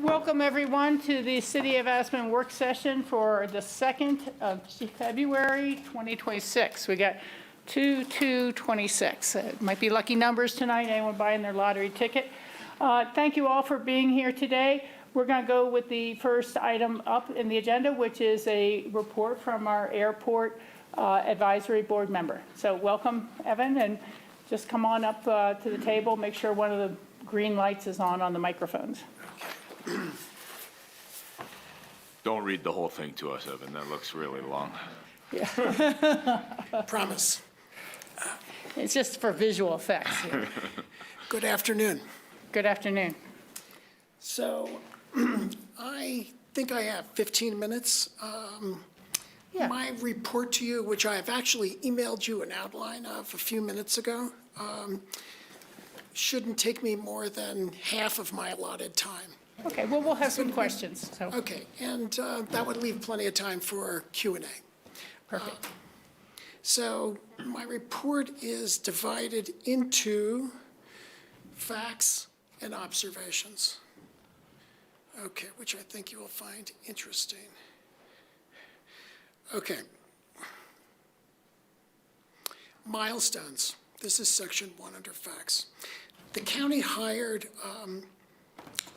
Welcome everyone to the City of Aspen work session for the 2nd of February 2026. We got 2/2/26. It might be lucky numbers tonight, anyone buying their lottery ticket. Thank you all for being here today. We're going to go with the first item up in the agenda, which is a report from our airport advisory board member. So welcome, Evan, and just come on up to the table. Make sure one of the green lights is on the microphones. Don't read the whole thing to us, Evan. That looks really long. Yeah. Promise. It's just for visual effects. Good afternoon. Good afternoon. So I think I have 15 minutes. Yeah. My report to you, which I have actually emailed you an outline of a few minutes ago, shouldn't take me more than half of my allotted time. Okay, well, we'll have some questions. So. Okay, and that would leave plenty of time for Q&A. Perfect. So my report is divided into facts and observations. Okay, which I think you will find interesting. Okay. Milestones. This is section 1 under facts. The county hired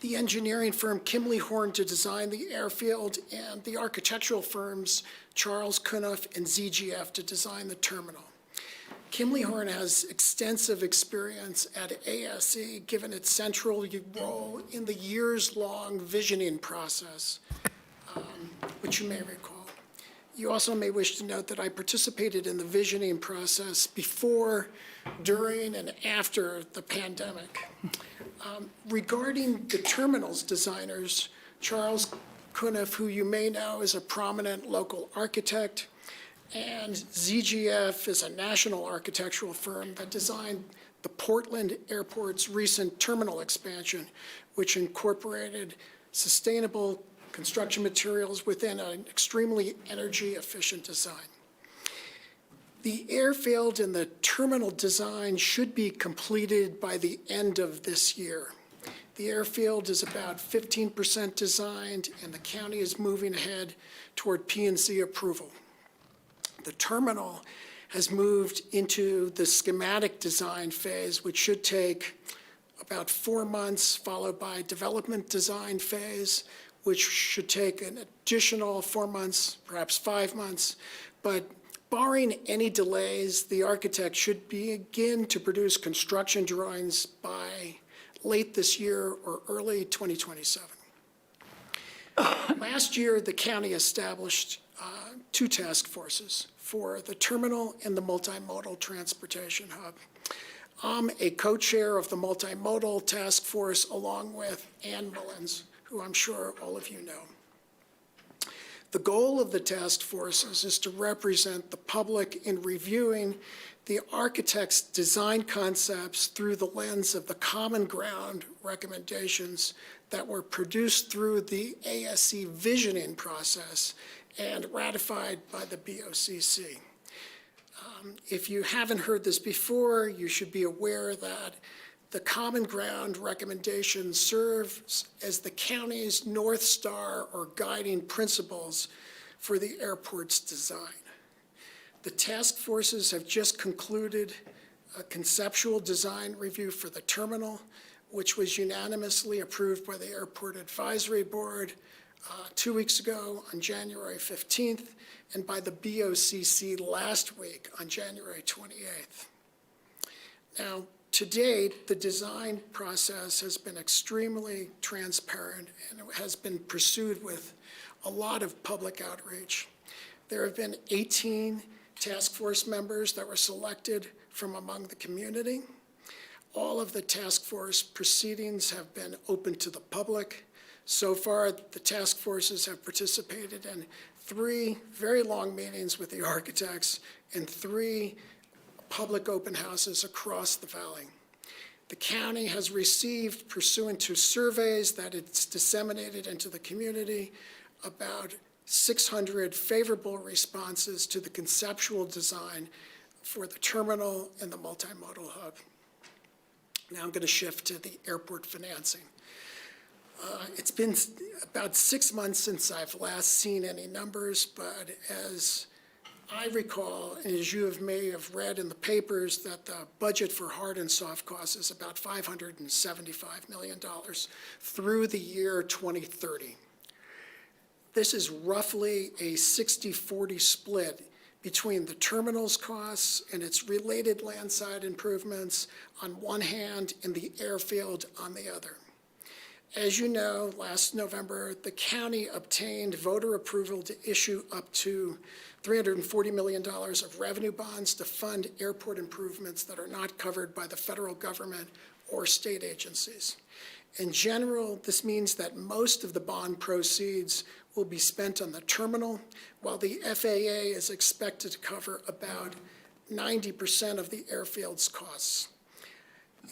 the engineering firm Kimley Horn to design the airfield, and the architectural firms Charles Cuniff and ZGF to design the terminal. Kimley Horn has extensive experience at ASE, given its central role in the years-long visioning process, which you may recall. You also may wish to note that I participated in the visioning process before, during, and after the pandemic. Regarding the terminal's designers, Charles Cuniff, who you may know is a prominent local architect, and ZGF is a national architectural firm that designed the Portland Airport's recent terminal expansion, which incorporated sustainable construction materials within an extremely energy-efficient design. The airfield and the terminal design should be completed by the end of this year. The airfield is about 15% designed, and the county is moving ahead toward P&Z approval. The terminal has moved into the schematic design phase, which should take about 4 months, followed by development design phase, which should take an additional 4 months, perhaps 5 months. But barring any delays, the architect should begin to produce construction drawings by late this year or early 2027. Last year, the county established 2 task forces for the terminal and the multimodal transportation hub. I'm a co-chair of the multimodal task force along with Ann Mullins, who I'm sure all of you know. The goal of the task forces is to represent the public in reviewing the architect's design concepts through the lens of the common ground recommendations that were produced through the ASE visioning process and ratified by the BOCC. If you haven't heard this before, you should be aware that the common ground recommendation serves as the county's North Star or guiding principles for the airport's design. The task forces have just concluded a conceptual design review for the terminal, which was unanimously approved by the Airport Advisory Board 2 weeks ago on January 15th, and by the BOCC last week on January 28th. Now, to date, the design process has been extremely transparent and it has been pursued with a lot of public outreach. There have been 18 task force members that were selected from among the community. All of the task force proceedings have been open to the public. So far, the task forces have participated in 3 very long meetings with the architects and 3 public open houses across the valley. The county has received, pursuant to surveys that it's disseminated into the community, about 600 favorable responses to the conceptual design for the terminal and the multimodal hub. Now I'm going to shift to the airport financing. It's been about 6 months since I've last seen any numbers, but as I recall, and as you may have read in the papers, that the budget for hard and soft costs is about $575 million through the year 2030. This is roughly a 60-40 split between the terminal's costs and its related landside improvements on one hand and the airfield on the other. As you know, last November, the county obtained voter approval to issue up to $340 million of revenue bonds to fund airport improvements that are not covered by the federal government or state agencies. In general, this means that most of the bond proceeds will be spent on the terminal, while the FAA is expected to cover about 90% of the airfield's costs.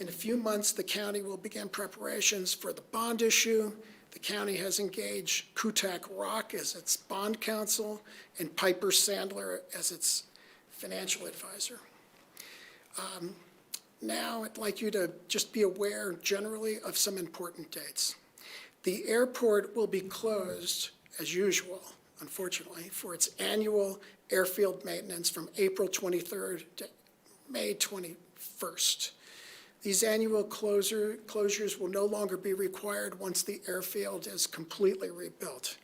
In a few months, the county will begin preparations for the bond issue. The county has engaged Kutak Rock as its bond counsel and Piper Sandler as its financial advisor. Now, I'd like you to just be aware generally of some important dates. The airport will be closed, as usual, unfortunately, for its annual airfield maintenance from April 23rd to May 21st. These annual closures will no longer be required once the airfield is completely rebuilt.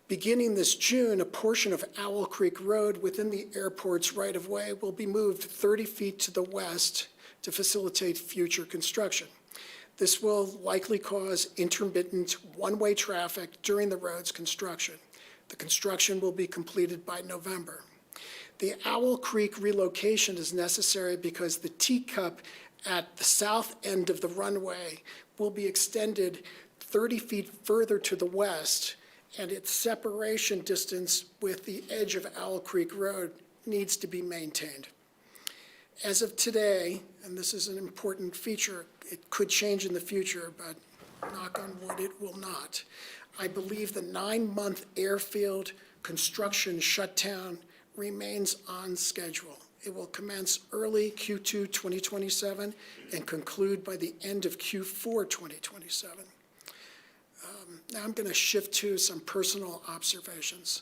Beginning this June, a portion of Owl Creek Road within the airport's right-of-way will be moved 30 feet to the west to facilitate future construction. This will likely cause intermittent one-way traffic during the road's construction. The construction will be completed by November. The Owl Creek relocation is necessary because the teacup at the south end of the runway will be extended 30 feet further to the west, and its separation distance with the edge of Owl Creek Road needs to be maintained. As of today, and this is an important feature, it could change in the future, but knock on wood, it will not. I believe the 9-month airfield construction shutdown remains on schedule. It will commence early Q2 2027 and conclude by the end of Q4 2027. Now I'm going to shift to some personal observations.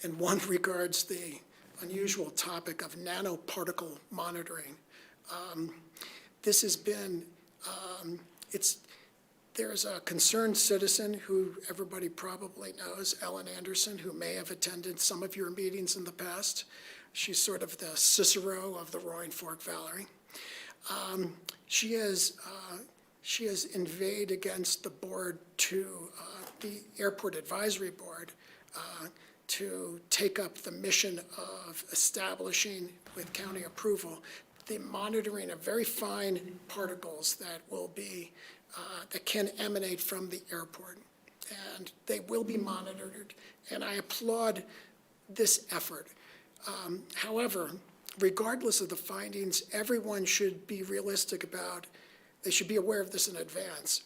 And one regards the unusual topic of nanoparticle monitoring. This has been, there's a concerned citizen who everybody probably knows, Ellen Anderson, who may have attended some of your meetings in the past. She's sort of the Cicero of the Roaring Fork Valley. She has inveighed against the board the Airport Advisory Board to take up the mission of establishing, with county approval, the monitoring of very fine particles that will be, that can emanate from the airport. And they will be monitored, and I applaud this effort. However, regardless of the findings, everyone should be realistic about, they should be aware of this in advance.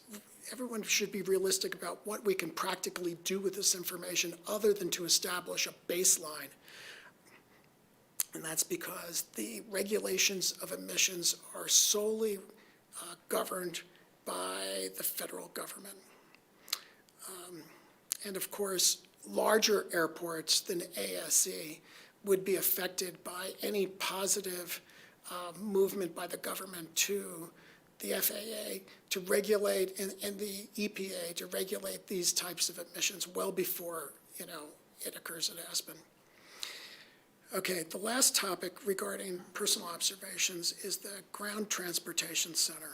Everyone should be realistic about what we can practically do with this information other than to establish a baseline. And that's because the regulations of emissions are solely governed by the federal government. And of course, larger airports than ASE would be affected by any positive movement by the government to the FAA to regulate and the EPA to regulate these types of emissions well before, it occurs at Aspen. Okay, the last topic regarding personal observations is the Ground Transportation Center.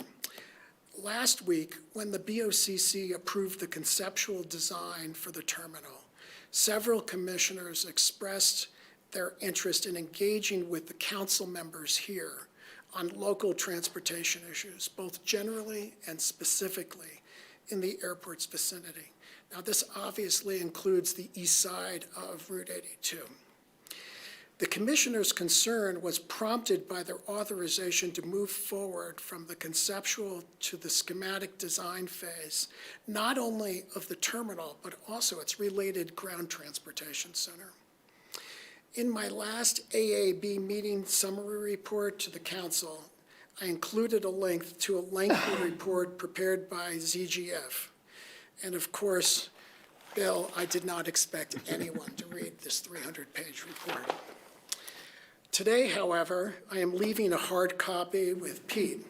Last week, when the BOCC approved the conceptual design for the terminal, several commissioners expressed their interest in engaging with the council members here on local transportation issues, both generally and specifically in the airport's vicinity. Now, this obviously includes the east side of Route 82. The commissioner's concern was prompted by their authorization to move forward from the conceptual to the schematic design phase, not only of the terminal, but also its related ground transportation center. In my last AAB meeting summary report to the council, I included a link to a lengthy report prepared by ZGF. And of course, Bill, I did not expect anyone to read this 300-page report. Today, however, I am leaving a hard copy with Pete,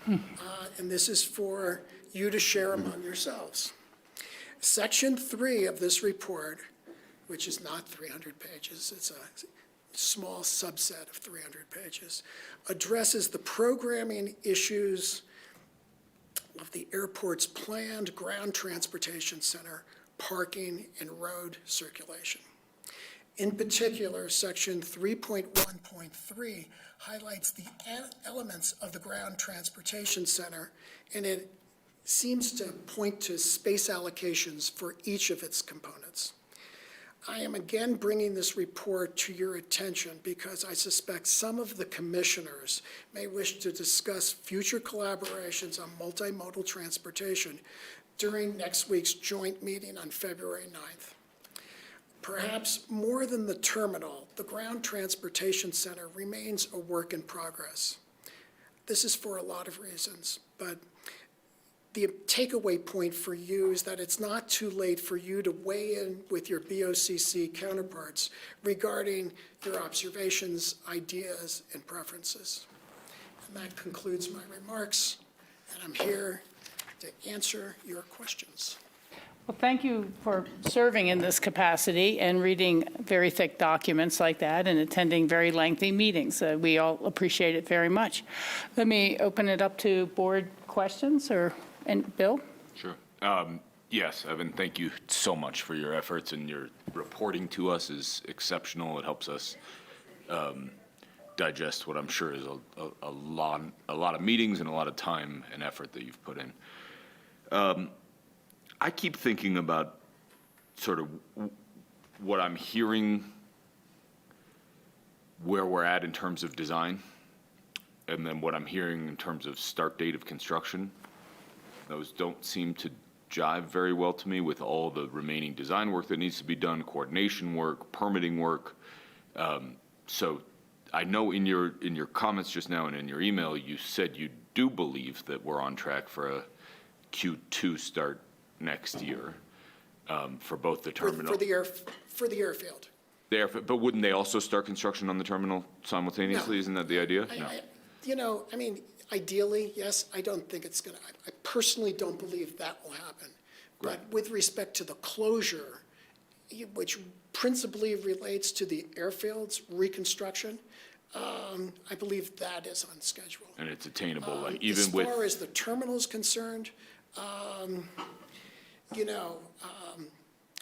and this is for you to share among yourselves. Section 3 of this report, which is not 300 pages, it's a small subset of 300 pages, addresses the programming issues of the airport's planned ground transportation center, parking, and road circulation. In particular, section 3.1.3 highlights the elements of the ground transportation center, and it seems to point to space allocations for each of its components. I am again bringing this report to your attention because I suspect some of the commissioners may wish to discuss future collaborations on multimodal transportation during next week's joint meeting on February 9th. Perhaps more than the terminal, the ground transportation center remains a work in progress. This is for a lot of reasons, but the takeaway point for you is that it's not too late for you to weigh in with your BOCC counterparts regarding your observations, ideas, and preferences. And that concludes my remarks, and I'm here to answer your questions. Well, thank you for serving in this capacity and reading very thick documents like that and attending very lengthy meetings. We all appreciate it very much. Let me open it up to board questions, and Bill? Sure. Yes, Evan, thank you so much for your efforts, and your reporting to us is exceptional. It helps us digest what I'm sure is a lot of meetings and a lot of time and effort that you've put in. I keep thinking about sort of what I'm hearing, where we're at in terms of design, and then what I'm hearing in terms of start date of construction. Those don't seem to jive very well to me with all the remaining design work that needs to be done, coordination work, permitting work. So I know in your comments just now and in your email, you said you do believe that we're on track for a Q2 start next year for both the terminal. For the airfield. But wouldn't they also start construction on the terminal simultaneously? No. Isn't that the idea? No. Ideally, yes, I don't think it's going to, I personally don't believe that will happen. Right. But with respect to the closure, which principally relates to the airfield's reconstruction, I believe that is on schedule. And it's attainable, like even with. As far as the terminal is concerned, I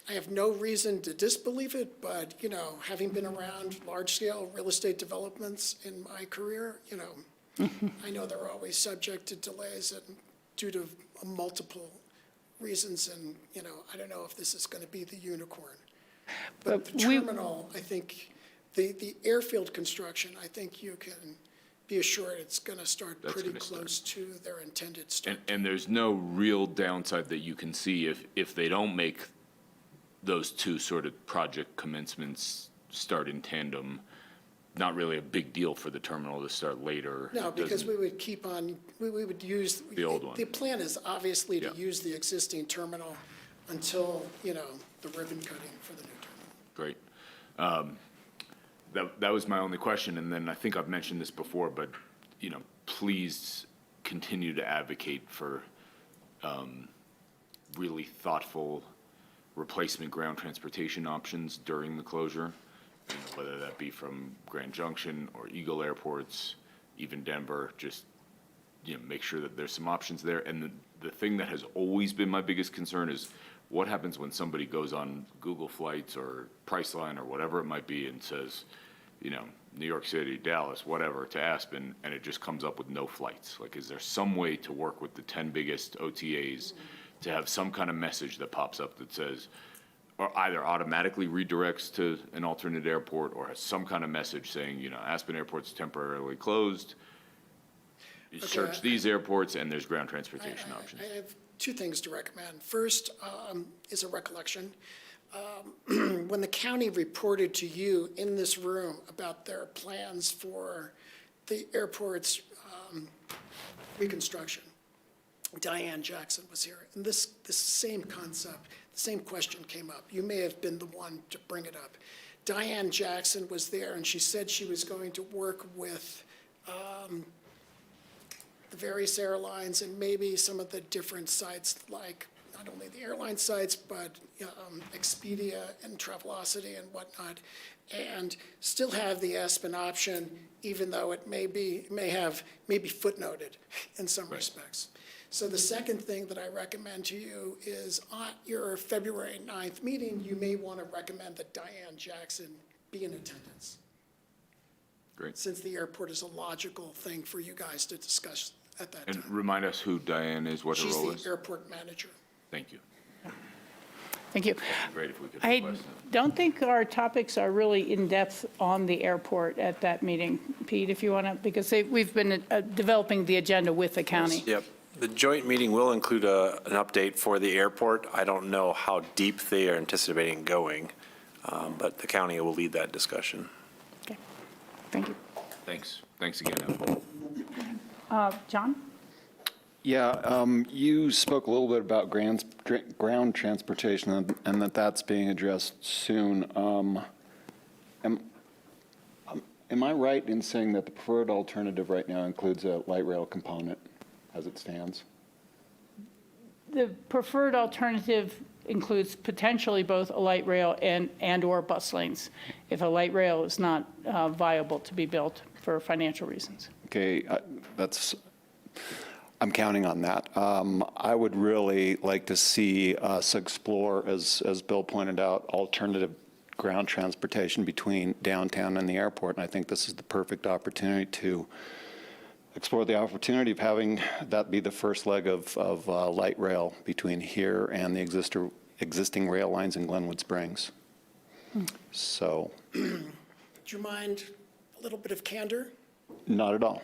have no reason to disbelieve it, but, having been around large-scale real estate developments in my career, I know they're always subject to delays and due to multiple reasons, and, I don't know if this is going to be the unicorn. But the terminal, I think, the airfield construction, I think you can be assured it's going to start pretty close to their intended start. And there's no real downside that you can see if they don't make those two sort of project commencements start in tandem. Not really a big deal for the terminal to start later. No, because we would keep on, we would use. The old one. The plan is obviously to use the existing terminal until, the ribbon cutting for the new terminal. Great. That was my only question, and then I think I've mentioned this before, but, please continue to advocate for really thoughtful replacement ground transportation options during the closure, whether that be from Grand Junction or Eagle airports, even Denver, just, make sure that there's some options there. And the thing that has always been my biggest concern is what happens when somebody goes on Google Flights or Priceline or whatever it might be and says, New York City, Dallas, whatever, to Aspen, and it just comes up with no flights. Like, is there some way to work with the 10 biggest OTAs to have some kind of message that pops up that says, or either automatically redirects to an alternate airport or has some kind of message saying, Aspen Airport's temporarily closed. You search these airports and there's ground transportation options. I have two things to recommend. First is a recollection. When the county reported to you in this room about their plans for the airport's reconstruction. Diane Jackson was here, and this same concept, the same question came up. You may have been the one to bring it up. Diane Jackson was there, and she said she was going to work with the various airlines and maybe some of the different sites, like not only the airline sites, but Expedia and Travelocity and whatnot, and still have the Aspen option, even though it may be footnoted in some respects. So the second thing that I recommend to you is on your February 9th meeting, you may want to recommend that Diane Jackson be in attendance, Great. since the airport is a logical thing for you guys to discuss at that And time. remind us who Diane is, what her She's role the is? airport manager. Thank you. Thank you. Great if we could I request that. don't think our topics are really in-depth on the airport at that meeting. Pete, if you want to, because we've been developing the agenda with the county. Yep. The joint meeting will include an update for the airport. I don't know how deep they are anticipating going, but the county will lead that discussion. Okay. Thank you. Thanks. Thanks again, Evan. John? Yeah, you spoke a little bit about ground transportation and that's being addressed soon. Am I right in saying that the preferred alternative right now includes a light rail component as it stands? The preferred alternative includes potentially both a light rail and/or bus lanes, if a light rail is not viable to be built for financial reasons. Okay, I'm counting on that. I would really like to see us explore, as Bill pointed out, alternative ground transportation between downtown and the airport. And I think this is the perfect opportunity to explore the opportunity of having that be the first leg of light rail between here and the existing rail lines in Glenwood Springs. So, Do you mind a little bit of candor? not at all.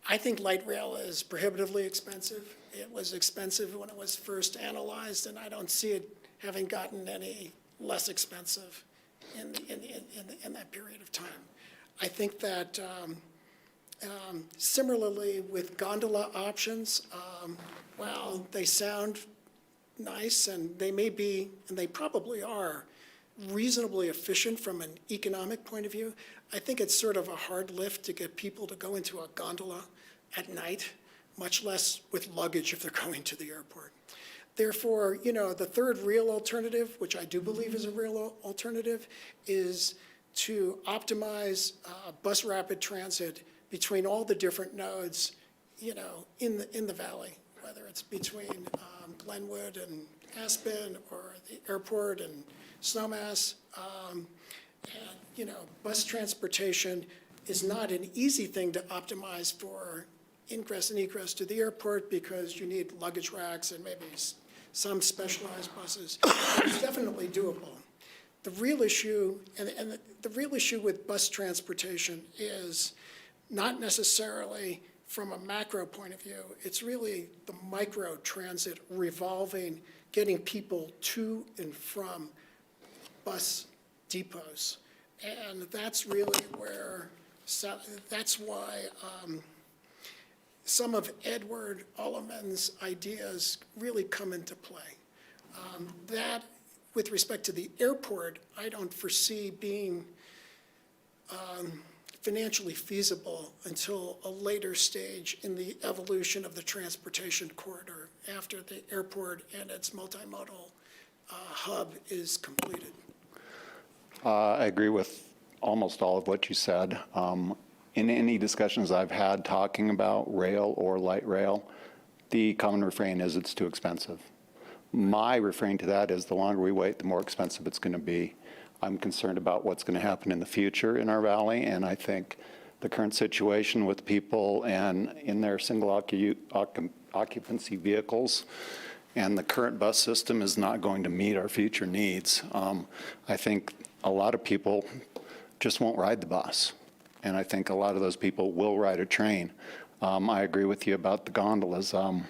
I think light rail is prohibitively expensive. It was expensive when it was first analyzed, and I don't see it having gotten any less expensive in that period of time. I think that similarly with gondola options, while they sound nice and they may be, and they probably are, reasonably efficient from an economic point of view, I think it's sort of a hard lift to get people to go into a gondola at night, much less with luggage if they're going to the airport. Therefore, the third real alternative, which I do believe is a real alternative, is to optimize bus rapid transit between all the different nodes, in the valley, whether it's between Glenwood and Aspen or the airport and Snowmass. Bus transportation is not an easy thing to optimize for ingress and egress to the airport because you need luggage racks and maybe some specialized buses. It's definitely doable. The real issue, and the real issue with bus transportation is not necessarily from a macro point of view. It's really the micro transit revolving, getting people to and from bus depots. And that's really where, that's why some of Edward Ulliman's ideas really come into play. That, with respect to the airport, I don't foresee being financially feasible until a later stage in the evolution of the transportation corridor after the airport and its multimodal hub is completed. I agree with almost all of what you said. In any discussions I've had talking about rail or light rail, the common refrain is it's too expensive. My refrain to that is the longer we wait, the more expensive it's going to be. I'm concerned about what's going to happen in the future in our valley, and I think the current situation with people and in their single occupancy vehicles and the current bus system is not going to meet our future needs. I think a lot of people just won't ride the bus, and I think a lot of those people will ride a train. I agree with you about the gondolas. And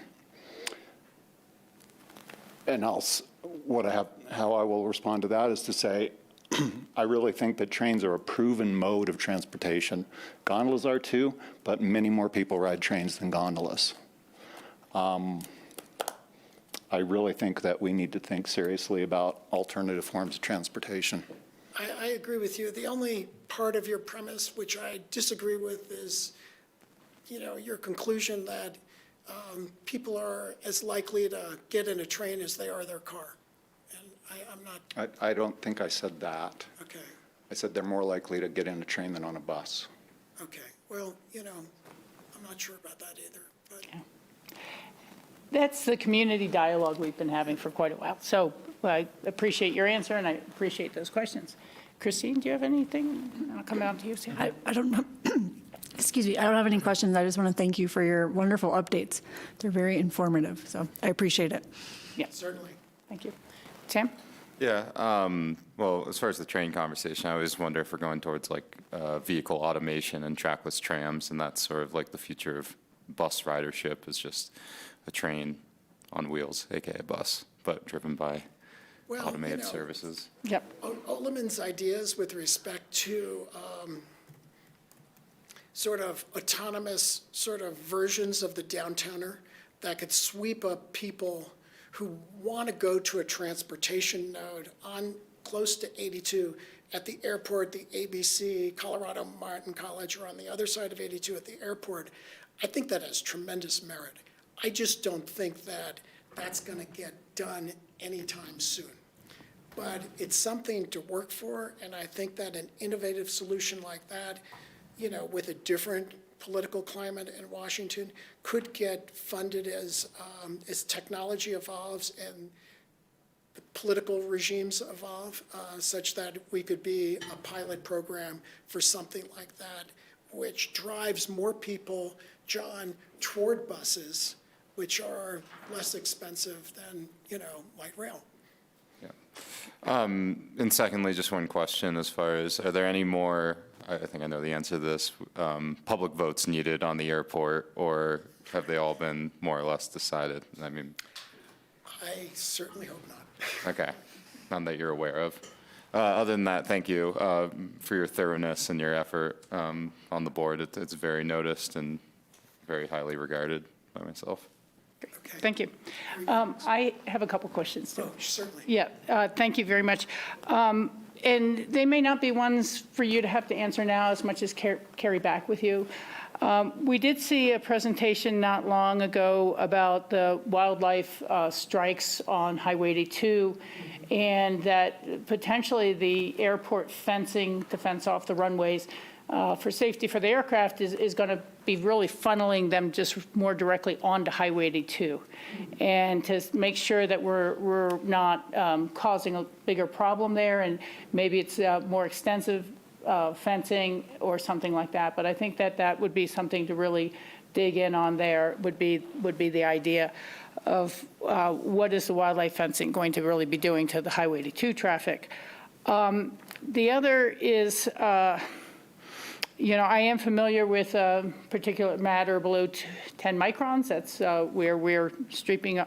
how I will respond to that is to say, I really think that trains are a proven mode of transportation. Gondolas are too, but many more people ride trains than gondolas. I really think that we need to think seriously about alternative forms of transportation. I agree with you. The only part of your premise which I disagree with is, your conclusion that people are as likely to get in a train as they are their car. And I'm not, I don't think I said that. okay, I said they're more likely to get in a train than on a bus. okay. Well, I'm not sure about that either, but. That's the community dialogue we've been having for quite a while. So I appreciate your answer, and I appreciate those questions. Christine, do you have anything? I'll come out to you. Sam. I don't know. Excuse me. I don't have any questions. I just want to thank you for your wonderful updates. They're very informative, so I appreciate it. Yeah, Certainly. thank you. Sam? Yeah, well, as far as the train conversation, I always wonder if we're going towards like vehicle automation and trackless trams, and that's sort of like the future of bus ridership is just a train on wheels, AKA a bus, but driven by Well, automated services. Yep. Oleman's ideas with respect to sort of autonomous sort of versions of the downtowner that could sweep up people who want to go to a transportation node on close to 82 at the airport, the ABC, Colorado Martin College, or on the other side of 82 at the airport. I think that has tremendous merit. I just don't think that that's going to get done anytime soon. But it's something to work for, and I think that an innovative solution like that, with a different political climate in Washington, could get funded as technology evolves and the political regimes evolve, such that we could be a pilot program for something like that, which drives more people, John, toward buses, which are less expensive than, light rail. And secondly, just one question as far as, are there any more, I think I know the answer to this, public votes needed on the airport, or have they all been more or less decided? I mean, I certainly hope not. okay, none that you're aware of. Other than that, thank you for your thoroughness and your effort on the board. It's very noticed and very highly regarded by myself. Okay. Thank you. I have a couple questions, too. Oh, certainly. Yeah, thank you very much. And they may not be ones for you to have to answer now as much as carry back with you. We did see a presentation not long ago about the wildlife strikes on Highway 82, and that potentially the airport fencing to fence off the runways for safety for the aircraft is going to be really funneling them just more directly onto Highway 82. And to make sure that we're not causing a bigger problem there, and maybe it's more extensive fencing or something like that. But I think that would be something to really dig in on there, would be the idea of what is the wildlife fencing going to really be doing to the Highway 82 traffic. The other is, I am familiar with particulate matter below 10 microns. That's where we're sweeping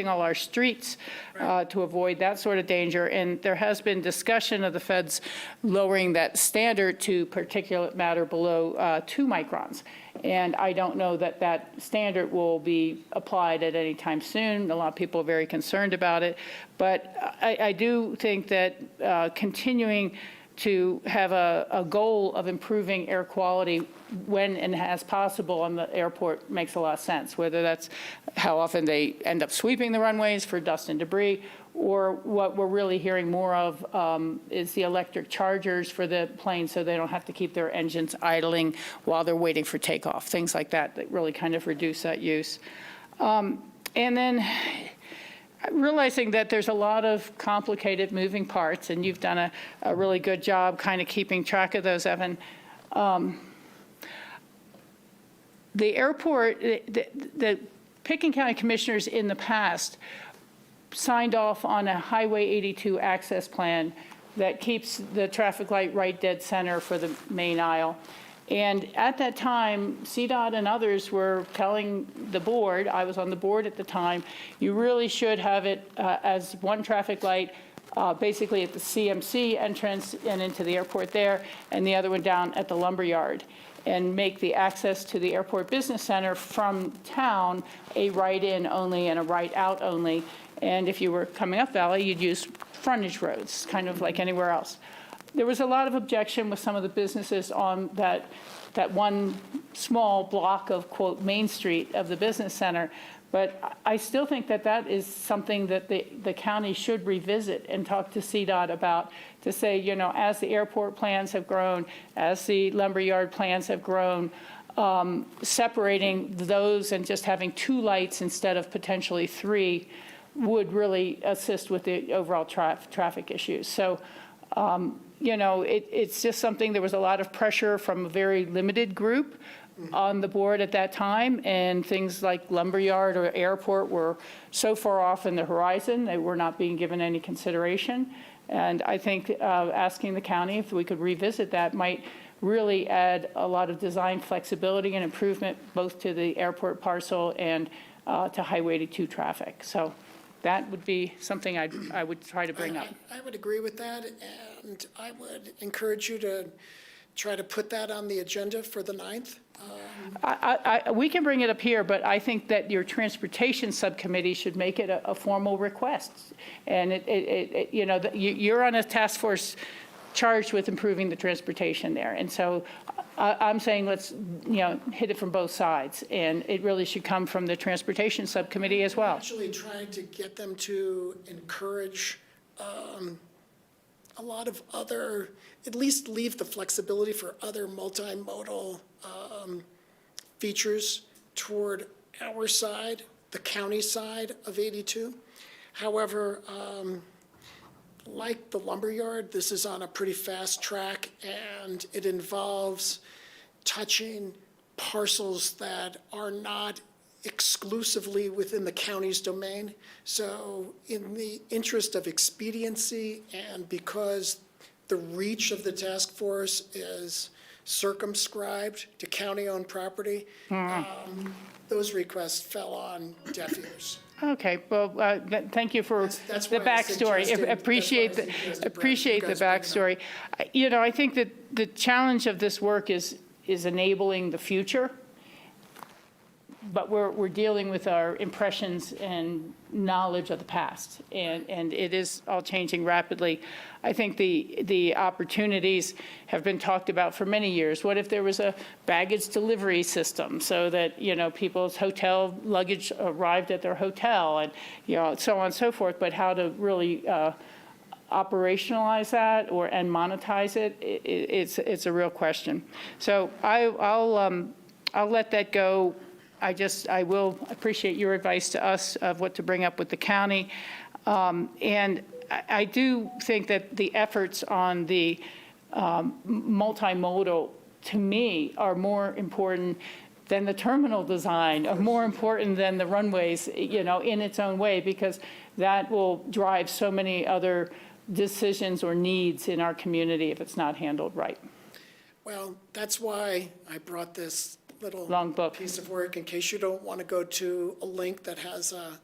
all our streets to avoid that sort of danger. And there has been discussion of the feds lowering that standard to particulate matter below 2 microns. And I don't know that that standard will be applied at any time soon. A lot of people are very concerned about it. But I do think that continuing to have a goal of improving air quality when and as possible on the airport makes a lot of sense, whether that's how often they end up sweeping the runways for dust and debris, or what we're really hearing more of is the electric chargers for the planes so they don't have to keep their engines idling while they're waiting for takeoff, things like that really kind of reduce that use. And then realizing that there's a lot of complicated moving parts, and you've done a really good job kind of keeping track of those, Evan. The airport, the Pickens County commissioners in the past signed off on a Highway 82 access plan that keeps the traffic light right dead center for the main aisle. And at that time, CDOT and others were telling the board, I was on the board at the time, you really should have it as one traffic light basically at the CMC entrance and into the airport there, and the other one down at the lumberyard, and make the access to the Airport Business Center from town a right-in only and a right-out only. And if you were coming up Valley, you'd use frontage roads, kind of like anywhere else. There was a lot of objection with some of the businesses on that one small block of, quote, Main Street of the business center. But I still think that that is something that the county should revisit and talk to CDOT about, to say, you know, as the airport plans have grown, as the lumberyard plans have grown, separating those and just having 2 lights instead of potentially 3 would really assist with the overall traffic issues. So, you know, it's just something, there was a lot of pressure from a very limited group on the board at that time, and things like lumberyard or airport were so far off in the horizon, they were not being given any consideration. And I think asking the county if we could revisit that might really add a lot of design flexibility and improvement both to the airport parcel and to Highway 82 traffic. So that would be something I would try to bring up. I would agree with that, and I would encourage you to try to put that on the agenda for the 9th. We can bring it up here, but I think that your transportation subcommittee should make it a formal request. And you know, you're on a task force charged with improving the transportation there. And so I'm saying let's, you know, hit it from both sides. And it really should come from the transportation subcommittee as well. Actually trying to get them to encourage a lot of other, at least leave the flexibility for other multimodal features toward our side, the county side of 82. However, like the lumberyard, this is on a pretty fast track, and it involves touching parcels that are not exclusively within the county's domain. So in the interest of expediency, and because the reach of the task force is circumscribed to county-owned property, those requests fell on deaf ears. Okay, well, thank you for That's the why I backstory. suggested- Appreciate that's why I suggested, Brad, appreciate you the guys bring it up. backstory. You know, I think that the challenge of this work is enabling the future, but we're dealing with our impressions and knowledge of the past, and it is all changing rapidly. I think the opportunities have been talked about for many years. What if there was a baggage delivery system so that, you know, people's hotel luggage arrived at their hotel, and, you know, so on and so forth, but how to really operationalize that and monetize it, it's a real question. So I'll let that go. I will appreciate your advice to us of what to bring up with the county. And I do think that the efforts on the multimodal, to me, are more important than the terminal design, are more important than the runways, you know, in its own way, because that will drive so many other decisions or needs in our community if it's not handled right. Well, that's why I brought this little Long book. piece of work, in case you don't want to go to a link that has a,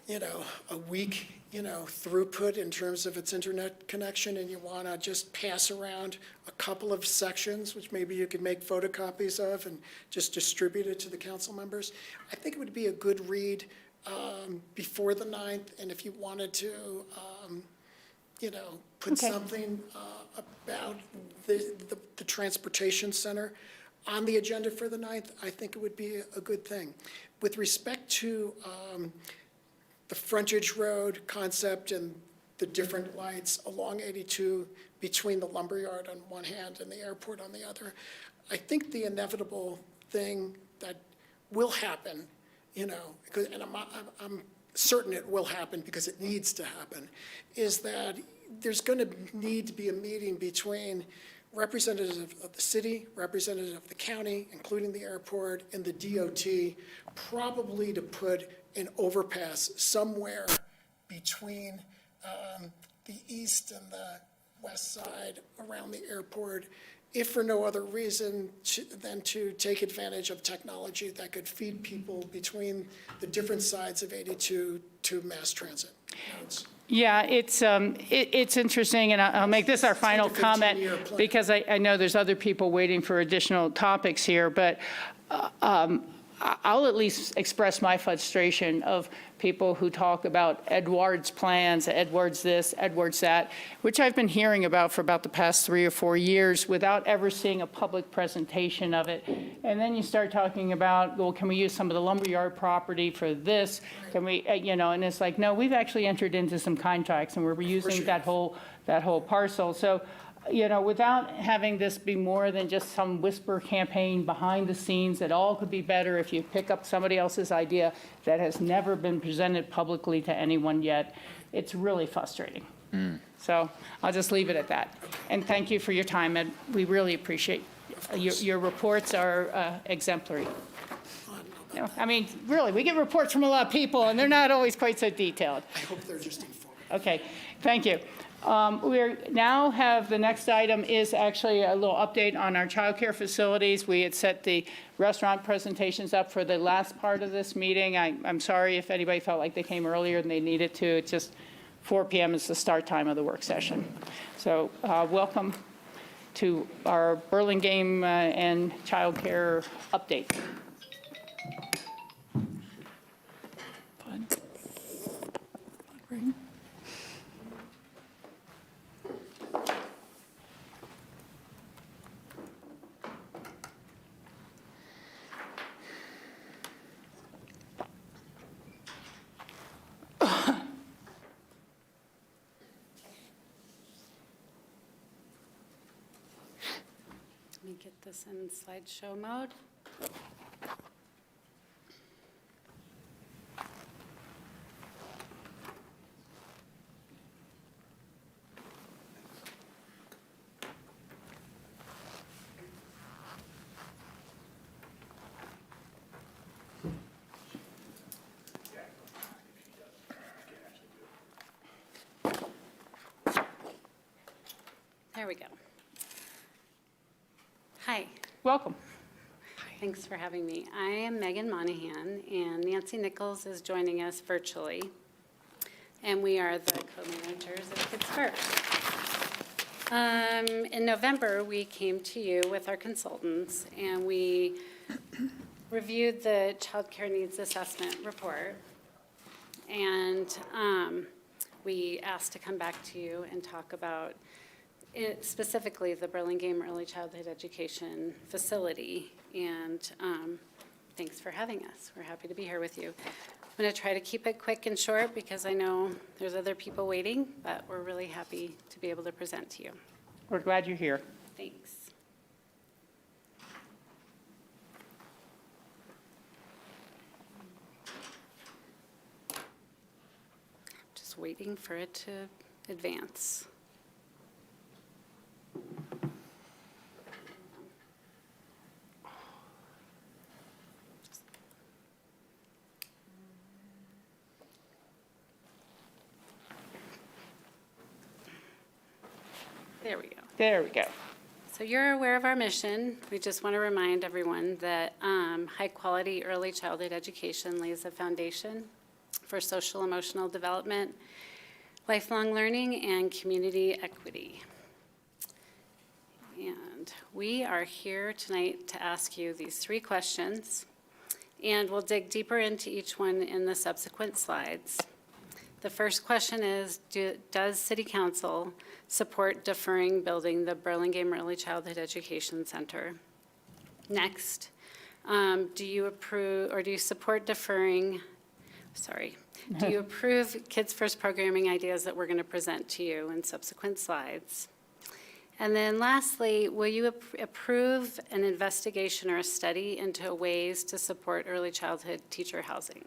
you know, a weak, you know, throughput in terms of its internet connection, and you want to just pass around a couple of sections, which maybe you could make photocopies of and just distribute it to the council members. I think it would be a good read before the 9th, and if you wanted to, you know, put Okay. something about the transportation center on the agenda for the 9th, I think it would be a good thing. With respect to the frontage road concept and the different lights along 82 between the lumberyard on one hand and the airport on the other, I think the inevitable thing that will happen, you know, and I'm certain it will happen because it needs to happen, is that there's going to need to be a meeting between representatives of the city, representatives of the county, including the airport, and the DOT, probably to put an overpass somewhere between the east and the west side around the airport if for no other reason than to take advantage of technology that could feed people between the different sides of 82 to mass transit nodes. Yeah, it's interesting, and I'll make this our final 10 to 15 comment, year plan. because I know there's other people waiting for additional topics here, but I'll at least express my frustration of people who talk about Edwards plans, Edwards this, Edwards that, which I've been hearing about for about the past 3 or 4 years without ever seeing a public presentation of it. And then you start talking about, well, can we use some of the lumberyard property for this? Can we, and it's like, no, we've actually entered into some contracts and we're using that whole parcel. So, without having this be more than just some whisper campaign behind the scenes, that all could be better if you pick up somebody else's idea that has never been presented publicly to anyone yet, it's really frustrating. So I'll just leave it at that. And thank you for your time, Ed. We really appreciate your reports are exemplary. I mean, really, we get reports from a lot of people, and they're not always quite so detailed. I hope they're just informative. Okay, thank you. We now have, the next item is actually a little update on our childcare facilities. We had set the restaurant presentations up for the last part of this meeting. I'm sorry if anybody felt like they came earlier than they needed to. It's just 4 p.m. is the start time of the work session. So welcome to our Burlingame and childcare update. Fun. Right. Let me get this in slideshow mode. There we go. Hi. Welcome. Thanks for having me. I am Megan Monahan, and Nancy Nichols is joining us virtually. And we are the co-managers of Kids First. In November, we came to you with our consultants, and we reviewed the Child Care Needs Assessment Report. And we asked to come back to you and talk about specifically the Burlingame Early Childhood Education Facility, and thanks for having us. We're happy to be here with you. I'm going to try to keep it quick and short because I know there's other people waiting, but we're really happy to be able to present to you. We're glad you're here. Thanks. Just waiting for it to advance. There we go. There we go. So you're aware of our mission. We just want to remind everyone that high-quality early childhood education lays a foundation for social emotional development, lifelong learning, and community equity. And we are here tonight to ask you these 3 questions, and we'll dig deeper into each one in the subsequent slides. The first question is, does City Council support deferring building the Burlingame Early Childhood Education Center? Next, do you approve, or do you support deferring, do you approve Kids First programming ideas that we're going to present to you in subsequent slides? And then lastly, will you approve an investigation or a study into ways to support early childhood teacher housing?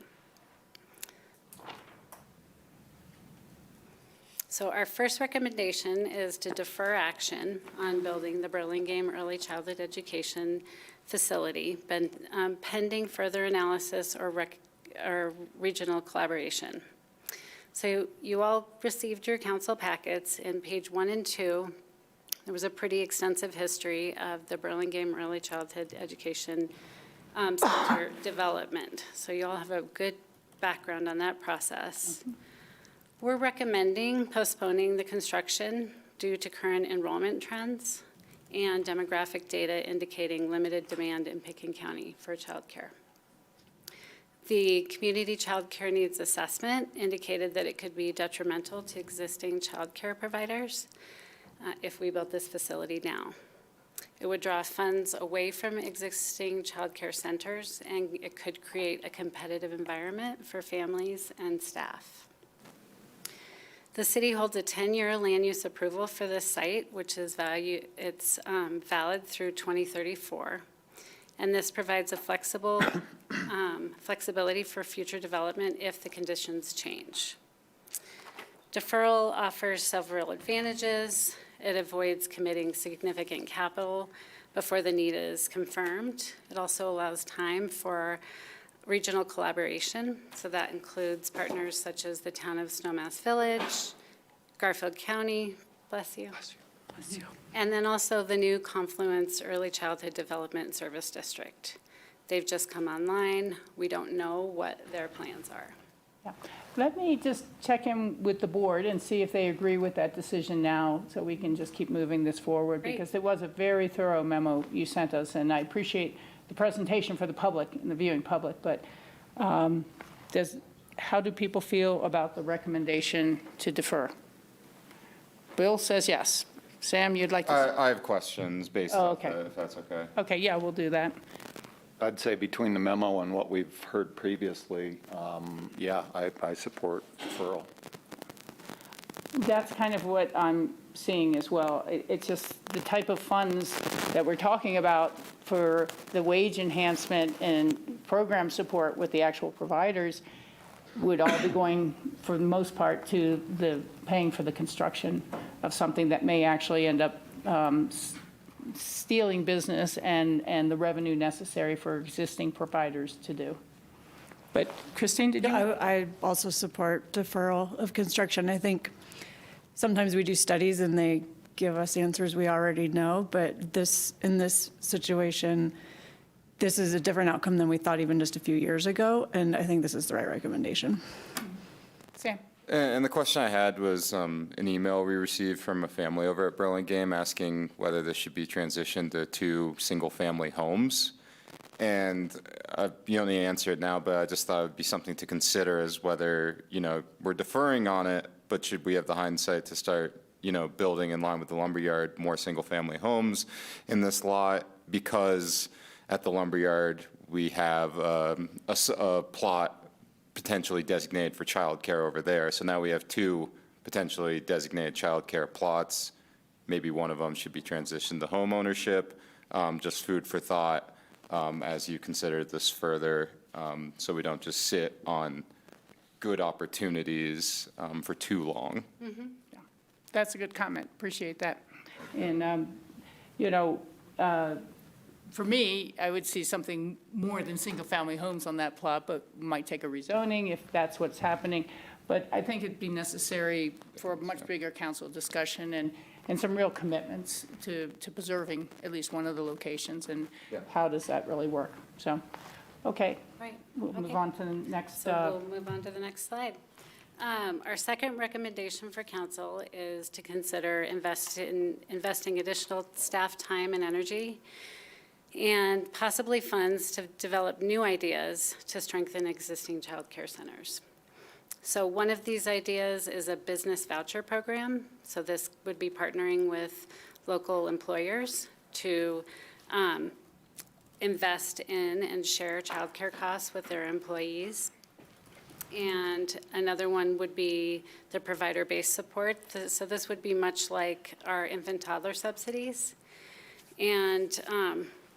So our first recommendation is to defer action on building the Burlingame Early Childhood Education Facility, pending further analysis or regional collaboration. So you all received your council packets. In page 1 and 2, There was a pretty extensive history of the Burlingame Early Childhood Education Center development. So you all have a good background on that process. We're recommending postponing the construction due to current enrollment trends and demographic data indicating limited demand in Pickens County for childcare. The community child care needs assessment indicated that it could be detrimental to existing child care providers if we built this facility now. It would draw funds away from existing child care centers, and it could create a competitive environment for families and staff. The city holds a 10-year land use approval for this site, which is valid through 2034. And this provides a flexibility for future development if the conditions change. Deferral offers several advantages. It avoids committing significant capital before the need is confirmed. It also allows time for regional collaboration. So that includes partners such as the town of Snowmass Village, Garfield County, bless you. And then also the new Confluence Early Childhood Development Service District. They've just come online. We don't know what their plans are. Yeah. Let me just check in with the board and see if they agree with that decision now, so we can just keep moving this forward. Great. Because it was a very thorough memo you sent us, and I appreciate the presentation for the public and the viewing public, but how do people feel about the recommendation to defer? Bill says yes. Sam, you'd like to? I have questions based Oh, on okay. that, if that's okay. Okay, yeah, we'll do that. I'd say between the memo and what we've heard previously, yeah, I support deferral. That's kind of what I'm seeing as well. It's just the type of funds that we're talking about for the wage enhancement and program support with the actual providers would all be going, for the most part, to the paying for the construction of something that may actually end up stealing business and the revenue necessary for existing providers to do. But Christine, did you? I also support deferral of construction. I think sometimes we do studies and they give us answers we already know, but in this situation, this is a different outcome than we thought even just a few years ago, and I think this is the right recommendation. Sam? And the question I had was an email we received from a family over at Burlingame asking whether this should be transitioned to 2 single-family homes. And you don't need to answer it now, but I just thought it would be something to consider as whether, we're deferring on it, but should we have the hindsight to start, building in line with the lumberyard more single-family homes in this lot, because at the lumberyard we have a plot potentially designated for childcare over there. So now we have 2 potentially designated childcare plots. Maybe one of them should be transitioned to home ownership. Just food for thought as you consider this further, so we don't just sit on good opportunities for too long. Mm-hmm. Yeah. That's a good comment. Appreciate that. And, for me, I would see something more than single-family homes on that plot, but might take a rezoning if that's what's happening. But I think it'd be necessary for a much bigger council discussion and some real commitments to preserving at least one of the locations, and how does that really work? So, okay. Right. We'll move Okay. on to the next. So we'll move on to the next slide. Our second recommendation for council is to consider investing additional staff time and energy and possibly funds to develop new ideas to strengthen existing child care centers. So one of these ideas is a business voucher program. So this would be partnering with local employers to invest in and share child care costs with their employees. And another one would be the provider-based support. So this would be much like our infant toddler subsidies, and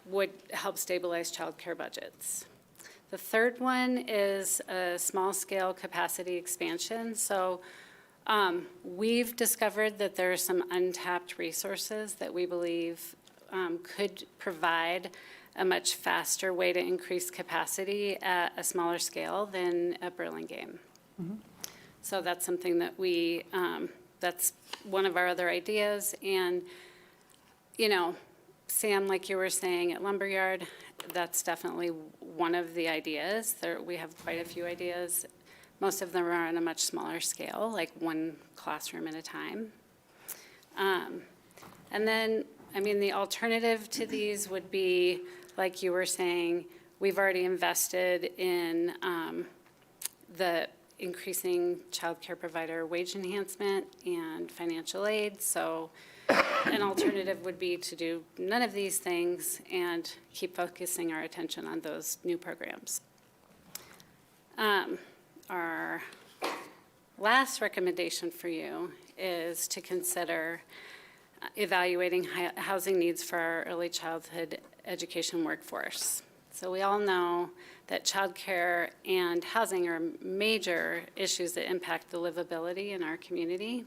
would help stabilize child care budgets. The third one is a small-scale capacity expansion. So we've discovered that there are some untapped resources that we believe could provide a much faster way to increase capacity at a smaller scale than at Burlingame. Mm-hmm. So that's something that that's one of our other ideas. And Sam, like you were saying at Lumberyard, that's definitely one of the ideas. We have quite a few ideas. Most of them are on a much smaller scale, like one classroom at a time. And then, the alternative to these would be, like you were saying, we've already invested in the increasing childcare provider wage enhancement and financial aid. So an alternative would be to do none of these things and keep focusing our attention on those new programs. Our last recommendation for you is to consider evaluating housing needs for our early childhood education workforce. So we all know that childcare and housing are major issues that impact the livability in our community.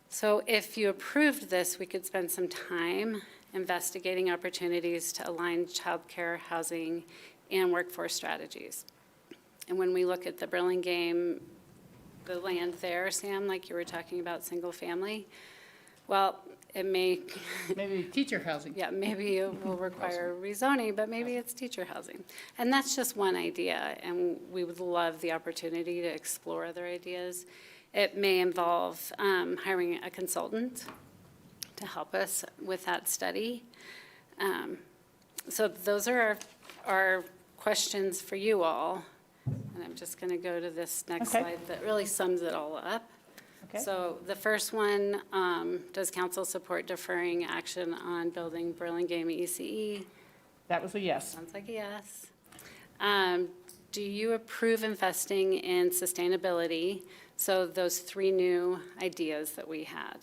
So if you approved this, we could spend some time investigating opportunities to align childcare, housing, and workforce strategies. And when we look at the Burlingame, the land there, Sam, like you were talking about single family, well, it may, Maybe teacher housing. yeah, maybe it will require rezoning, but maybe it's teacher housing. And that's just one idea, and we would love the opportunity to explore other ideas. It may involve hiring a consultant to help us with that study. So those are our questions for you all. And I'm just going to go to this next Okay. slide that really sums it all up. Okay. So the first one, does council support deferring action on building Burlingame ECE? That was a yes. Sounds like a yes. Do you approve investing in sustainability? So those three new ideas that we had.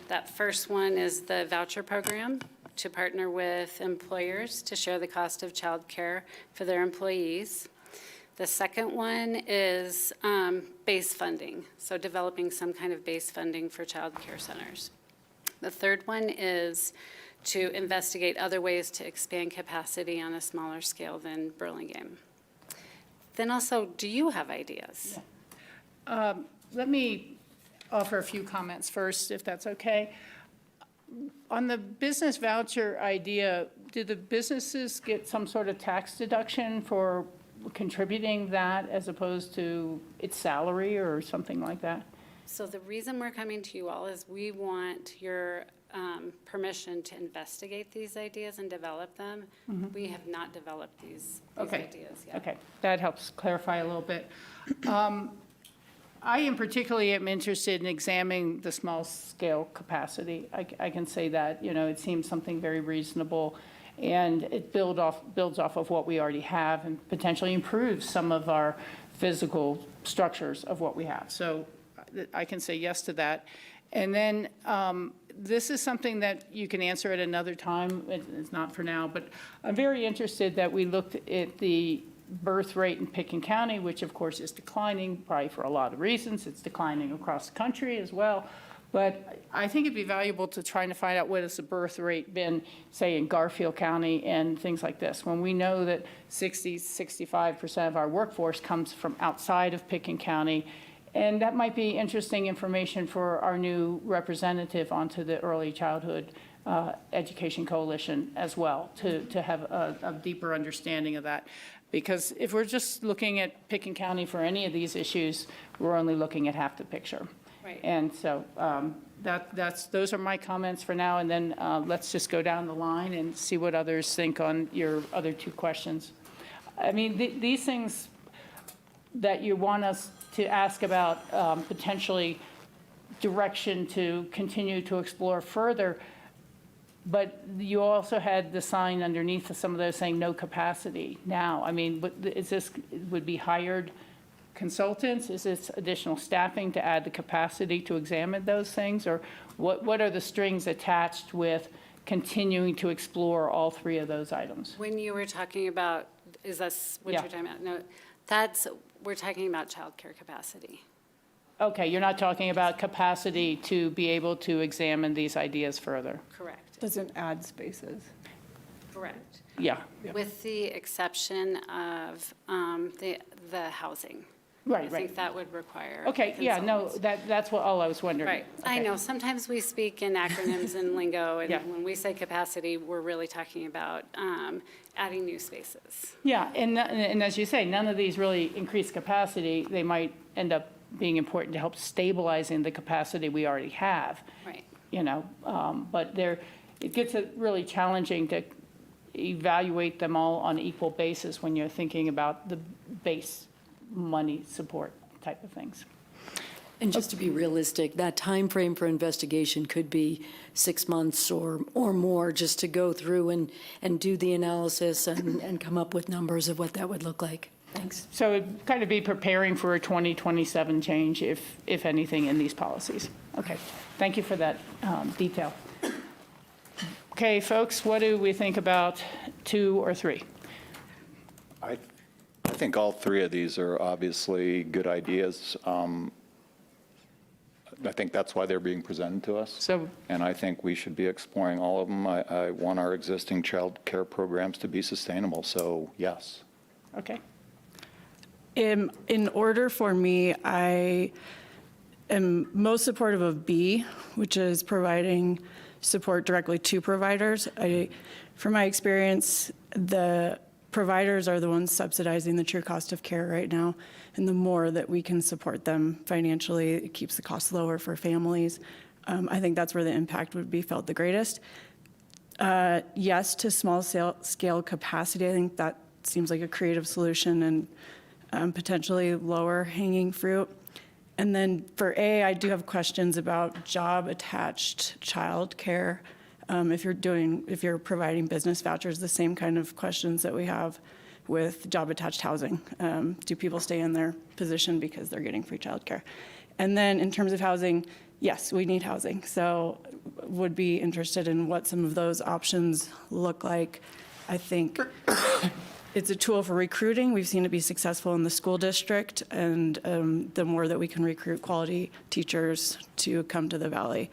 That first one is the voucher program to partner with employers to share the cost of childcare for their employees. The second one is base funding, so developing some kind of base funding for childcare centers. The third one is to investigate other ways to expand capacity on a smaller scale than Burlingame. Then also, do you have ideas? Let me offer a few comments first, if that's okay. On the business voucher idea, do the businesses get some sort of tax deduction for contributing that as opposed to its salary or something like that? So the reason we're coming to you all is we want your permission to investigate these ideas and develop them. We have not developed these Okay. ideas yet. Okay, that helps clarify a little bit. I in particularly am interested in examining the small-scale capacity. I can say that, it seems something very reasonable, and it builds off of what we already have and potentially improves some of our physical structures of what we have. So I can say yes to that. And then this is something that you can answer at another time. It's not for now, but I'm very interested that we looked at the birth rate in Pickens County, which of course is declining, probably for a lot of reasons. It's declining across the country as well. But I think it'd be valuable to try to find out what has the birth rate been, say, in Garfield County and things like this, when we know that 65% of our workforce comes from outside of Pickens County. And that might be interesting information for our new representative onto the Early Childhood Education Coalition as well, to have a deeper understanding of that. Because if we're just looking at Pickens County for any of these issues, we're only looking at half the picture. Right. And so those are my comments for now, and then let's just go down the line and see what others think on your other two questions. I mean, these things that you want us to ask about potentially direction to continue to explore further, but you also had the sign underneath some of those saying no capacity now. I mean, is this, would be hired consultants? Is this additional staffing to add the capacity to examine those things? Or what are the strings attached with continuing to explore all three of those items? When you were talking about, is this what Yeah. you're talking about? No, we're talking about childcare capacity. Okay, you're not talking about capacity to be able to examine these ideas further? Correct. Doesn't add spaces. Correct. Yeah. With the exception of the housing. Right, I right. think that would require. Okay, yeah, no, consultants. that's what, all I was wondering. Right. I Okay. know, sometimes we speak in acronyms and lingo, and Yeah. when we say capacity, we're really talking about adding new spaces. Yeah, and as you say, none of these really increase capacity. They might end up being important to help stabilizing the capacity we already have. Right. But it gets really challenging to evaluate them all on equal basis when you're thinking about the base money support type of things. And just to be realistic, that time frame for investigation could be 6 months or more, just to go through and do the analysis and come up with numbers of what that would look like. Thanks. So it'd kind of be preparing for a 2027 change, if anything, in these policies. Okay, thank you for that detail. Okay, folks, what do we think about 2 or 3? I think all three of these are obviously good ideas. I think that's why they're being presented to us. So, And I think we should be exploring all of them. I want our existing child care programs to be sustainable, so yes. okay, In order for me, I am most supportive of B, which is providing support directly to providers. From my experience, the providers are the ones subsidizing the true cost of care right now, and the more that we can support them financially, it keeps the costs lower for families. I think that's where the impact would be felt the greatest. Yes to small scale capacity. I think that seems like a creative solution and potentially lower hanging fruit. And then for A, I do have questions about job-attached childcare. If you're providing business vouchers, the same kind of questions that we have with job-attached housing. Do people stay in their position because they're getting free childcare? And then in terms of housing, yes, we need housing. So would be interested in what some of those options look like. I think it's a tool for recruiting. We've seen it be successful in the school district, and the more that we can recruit quality teachers to come to the Valley,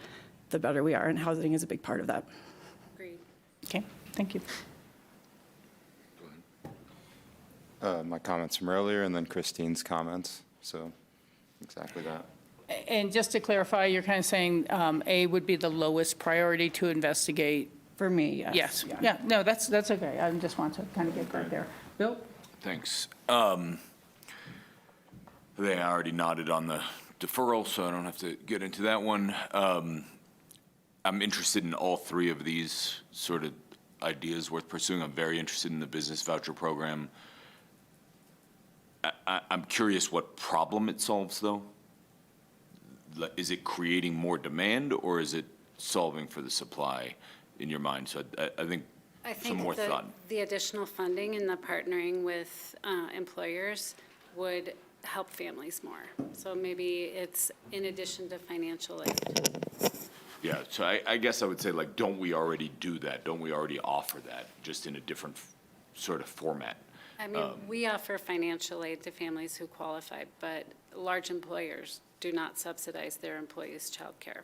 the better we are, and housing is a big part of that. Agreed. okay, thank you. My comments from earlier and then Christine's comments, so exactly that. And just to clarify, you're kind of saying A would be the lowest priority to investigate? For me, yes. Yes, yeah, no, that's okay. I just want to kind of get that there. Bill? Thanks. They already nodded on the deferral, so I don't have to get into that one. I'm interested in all three of these sort of ideas worth pursuing. I'm very interested in the business voucher program. I'm curious what problem it solves, though. Is it creating more demand, or is it solving for the supply in your mind? So I think some more thought. The additional funding and the partnering with employers would help families more. So maybe it's in addition to financial aid. Yeah, so I guess I would say, like, don't we already do that? Don't we already offer that, just in a different sort of format? I mean, we offer financial aid to families who qualify, but large employers do not subsidize their employees' childcare.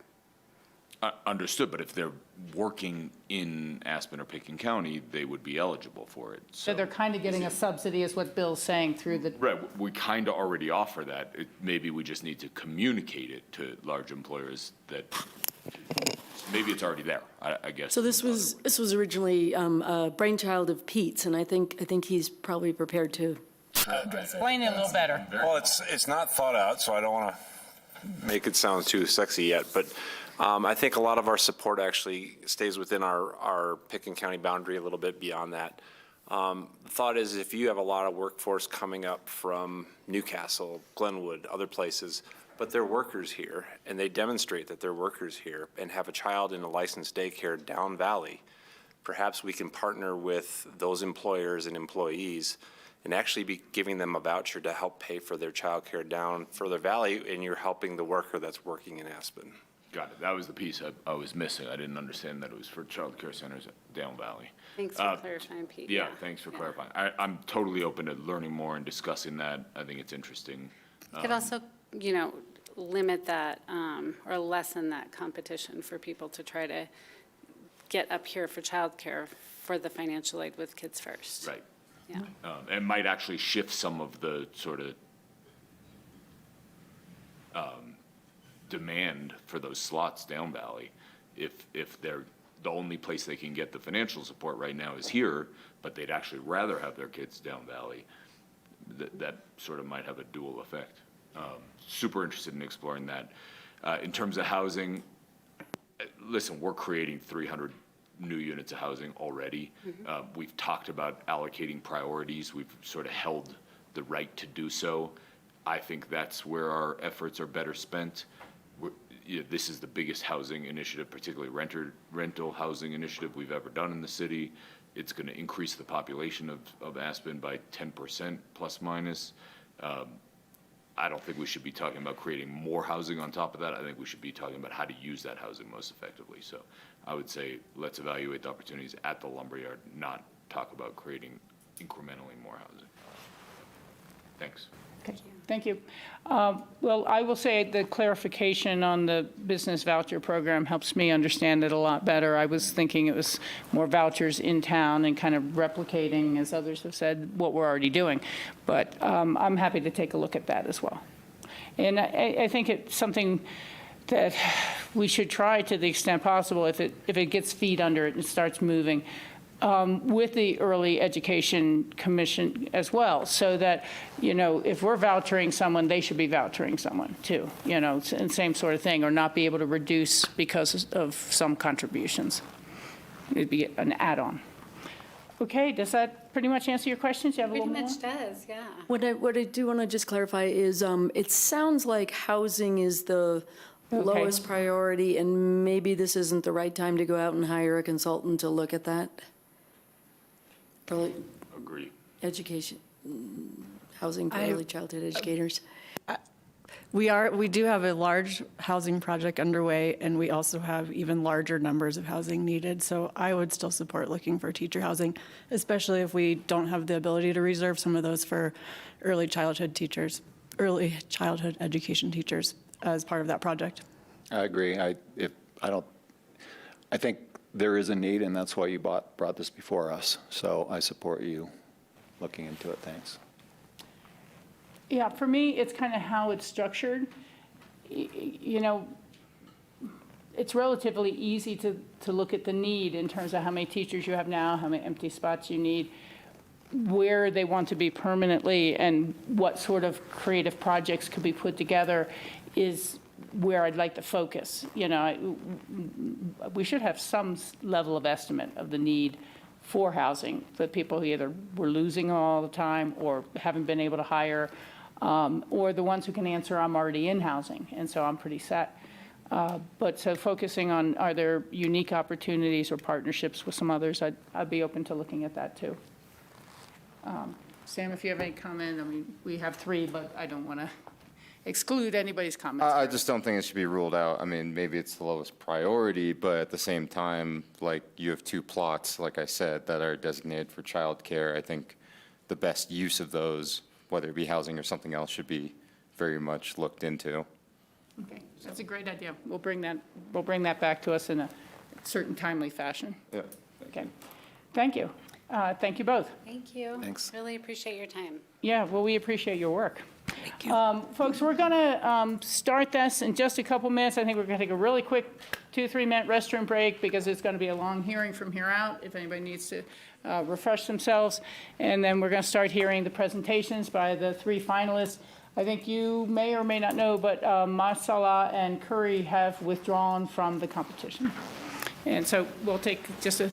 Understood, but if they're working in Aspen or Pickens County, they would be eligible for it. So they're kind of getting a subsidy, is what Bill's saying, through the, Right, we kind of already offer that. Maybe we just need to communicate it to large employers that maybe it's already there, I guess. So this was originally a brainchild of Pete's, and I think he's probably prepared to. explain it a little better. Well, it's not thought out, so I don't want to make it sound too sexy yet, but I think a lot of our support actually stays within our Pickens County boundary a little bit beyond that. The thought is, if you have a lot of workforce coming up from Newcastle, Glenwood, other places, but they're workers here, and they demonstrate that they're workers here and have a child in a licensed daycare down valley, perhaps we can partner with those employers and employees and actually be giving them a voucher to help pay for their child care down further valley, and you're helping the worker that's working in Aspen. Got it. That was the piece I was missing. I didn't understand that it was for child care centers down valley. Thanks for clarifying, Pete. Yeah, thanks for clarifying. I'm totally open to learning more and discussing that. I think it's interesting. Could also, limit that or lessen that competition for people to try to get up here for childcare for the financial aid with Kids First. Right. Yeah. And might actually shift some of the sort of demand for those slots down Valley. If they're, the only place they can get the financial support right now is here, but they'd actually rather have their kids down Valley, that sort of might have a dual effect. Super interested in exploring that. In terms of housing, listen, we're creating 300 new units of housing already. We've talked about allocating priorities. We've sort of held the right to do so. I think that's where our efforts are better spent. This is the biggest housing initiative, particularly rental housing initiative we've ever done in the city. It's going to increase the population of Aspen by 10% plus minus. I don't think we should be talking about creating more housing on top of that. I think we should be talking about how to use that housing most effectively. So I would say let's evaluate the opportunities at the lumberyard, not talk about creating incrementally more housing. Thanks. Thank you. Well, I will say the clarification on the business voucher program helps me understand it a lot better. I was thinking it was more vouchers in town and kind of replicating, as others have said, what we're already doing. But I'm happy to take a look at that as well. And I think it's something that we should try to the extent possible, if it gets feet under it and starts moving, with the Early Education Commission as well, so that, if we're vouchering someone, they should be vouchering someone too, and same sort of thing, or not be able to reduce because of some contributions. It'd be an add-on. Okay, does that pretty much answer your questions? You have a Pretty little more? much does, yeah. What I do want to just clarify is, it sounds like housing is the lowest priority, and maybe this isn't the right time to go out and hire a consultant to look at that? For Agree. education, housing for early childhood educators. We do have a large housing project underway, and we also have even larger numbers of housing needed. So I would still support looking for teacher housing, especially if we don't have the ability to reserve some of those for early childhood education teachers as part of that project. I agree. I think there is a need, and that's why you brought this before us. So I support you looking into it. Thanks. Yeah, for me, it's kind of how it's structured. It's relatively easy to look at the need in terms of how many teachers you have now, how many empty spots you need, where they want to be permanently, and what sort of creative projects could be put together is where I'd like to focus. We should have some level of estimate of the need for housing for people who either we're losing all the time or haven't been able to hire, or the ones who can answer, I'm already in housing, and so I'm pretty set. But so focusing on, are there unique opportunities or partnerships with some others, I'd be open to looking at that too. Sam, if you have any comment, I mean, we have three, but I don't want to exclude anybody's comments. I just don't think it should be ruled out. I mean, maybe it's the lowest priority, but at the same time, like, you have 2 plots, like I said, that are designated for childcare. I think the best use of those, whether it be housing or something else, should be very much looked into. Okay, that's a great idea. We'll bring that back to us in a certain timely fashion. Yeah. Okay, thank you. Thank you both. Thank you. Thanks. Really appreciate your time. Yeah, well, we appreciate your work. Thank you. Folks, we're going to start this in just a couple minutes. I think we're going to take a really quick 2-3 minute restroom break because it's going to be a long hearing from here out if anybody needs to refresh themselves. And then we're going to start hearing the presentations by the 3 finalists. I think you may or may not know, but Masala and Curry have withdrawn from the competition. And so we'll take just a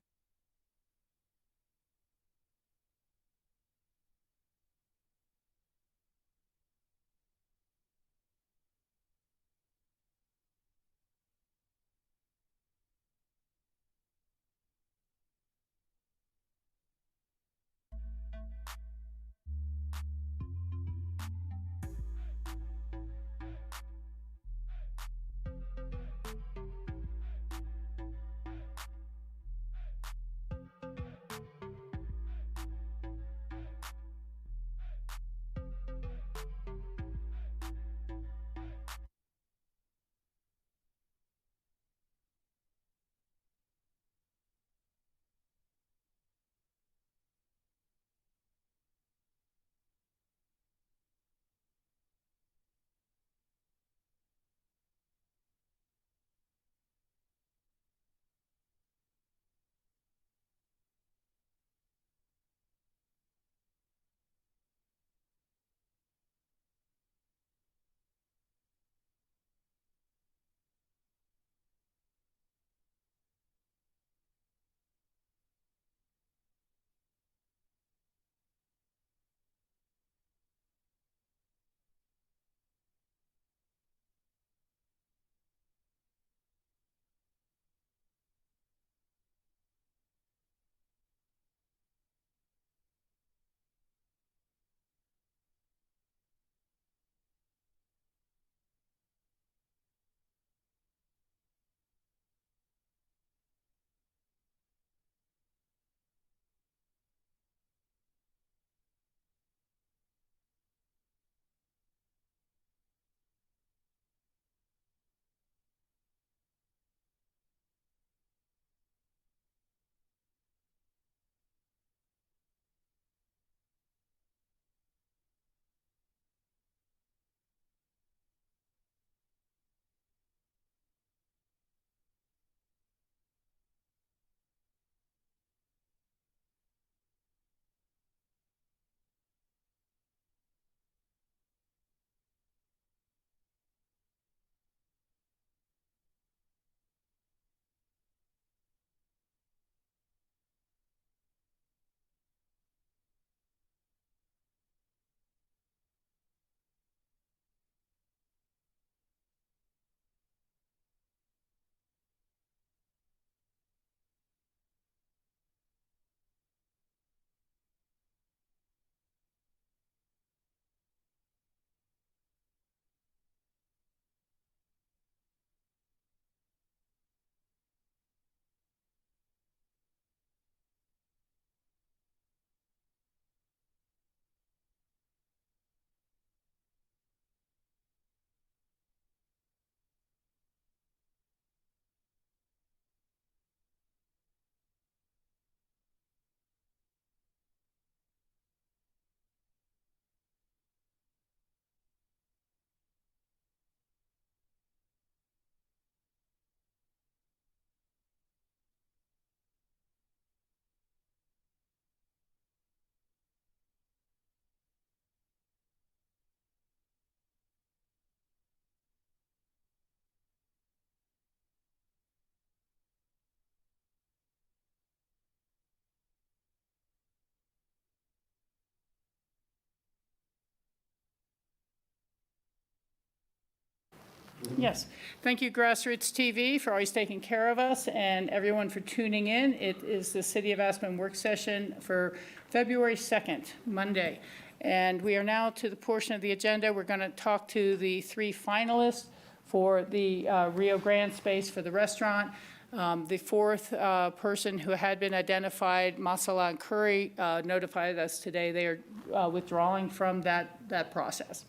Yes. Thank you, Grassroots TV, for always taking care of us, and everyone for tuning in. It is the City of Aspen work session for February 2nd, Monday. And we are now to the portion of the agenda. We're going to talk to the 3 finalists for the Rio Grande space for the restaurant. The 4th person who had been identified, Masala and Curry, notified us today they are withdrawing from that process.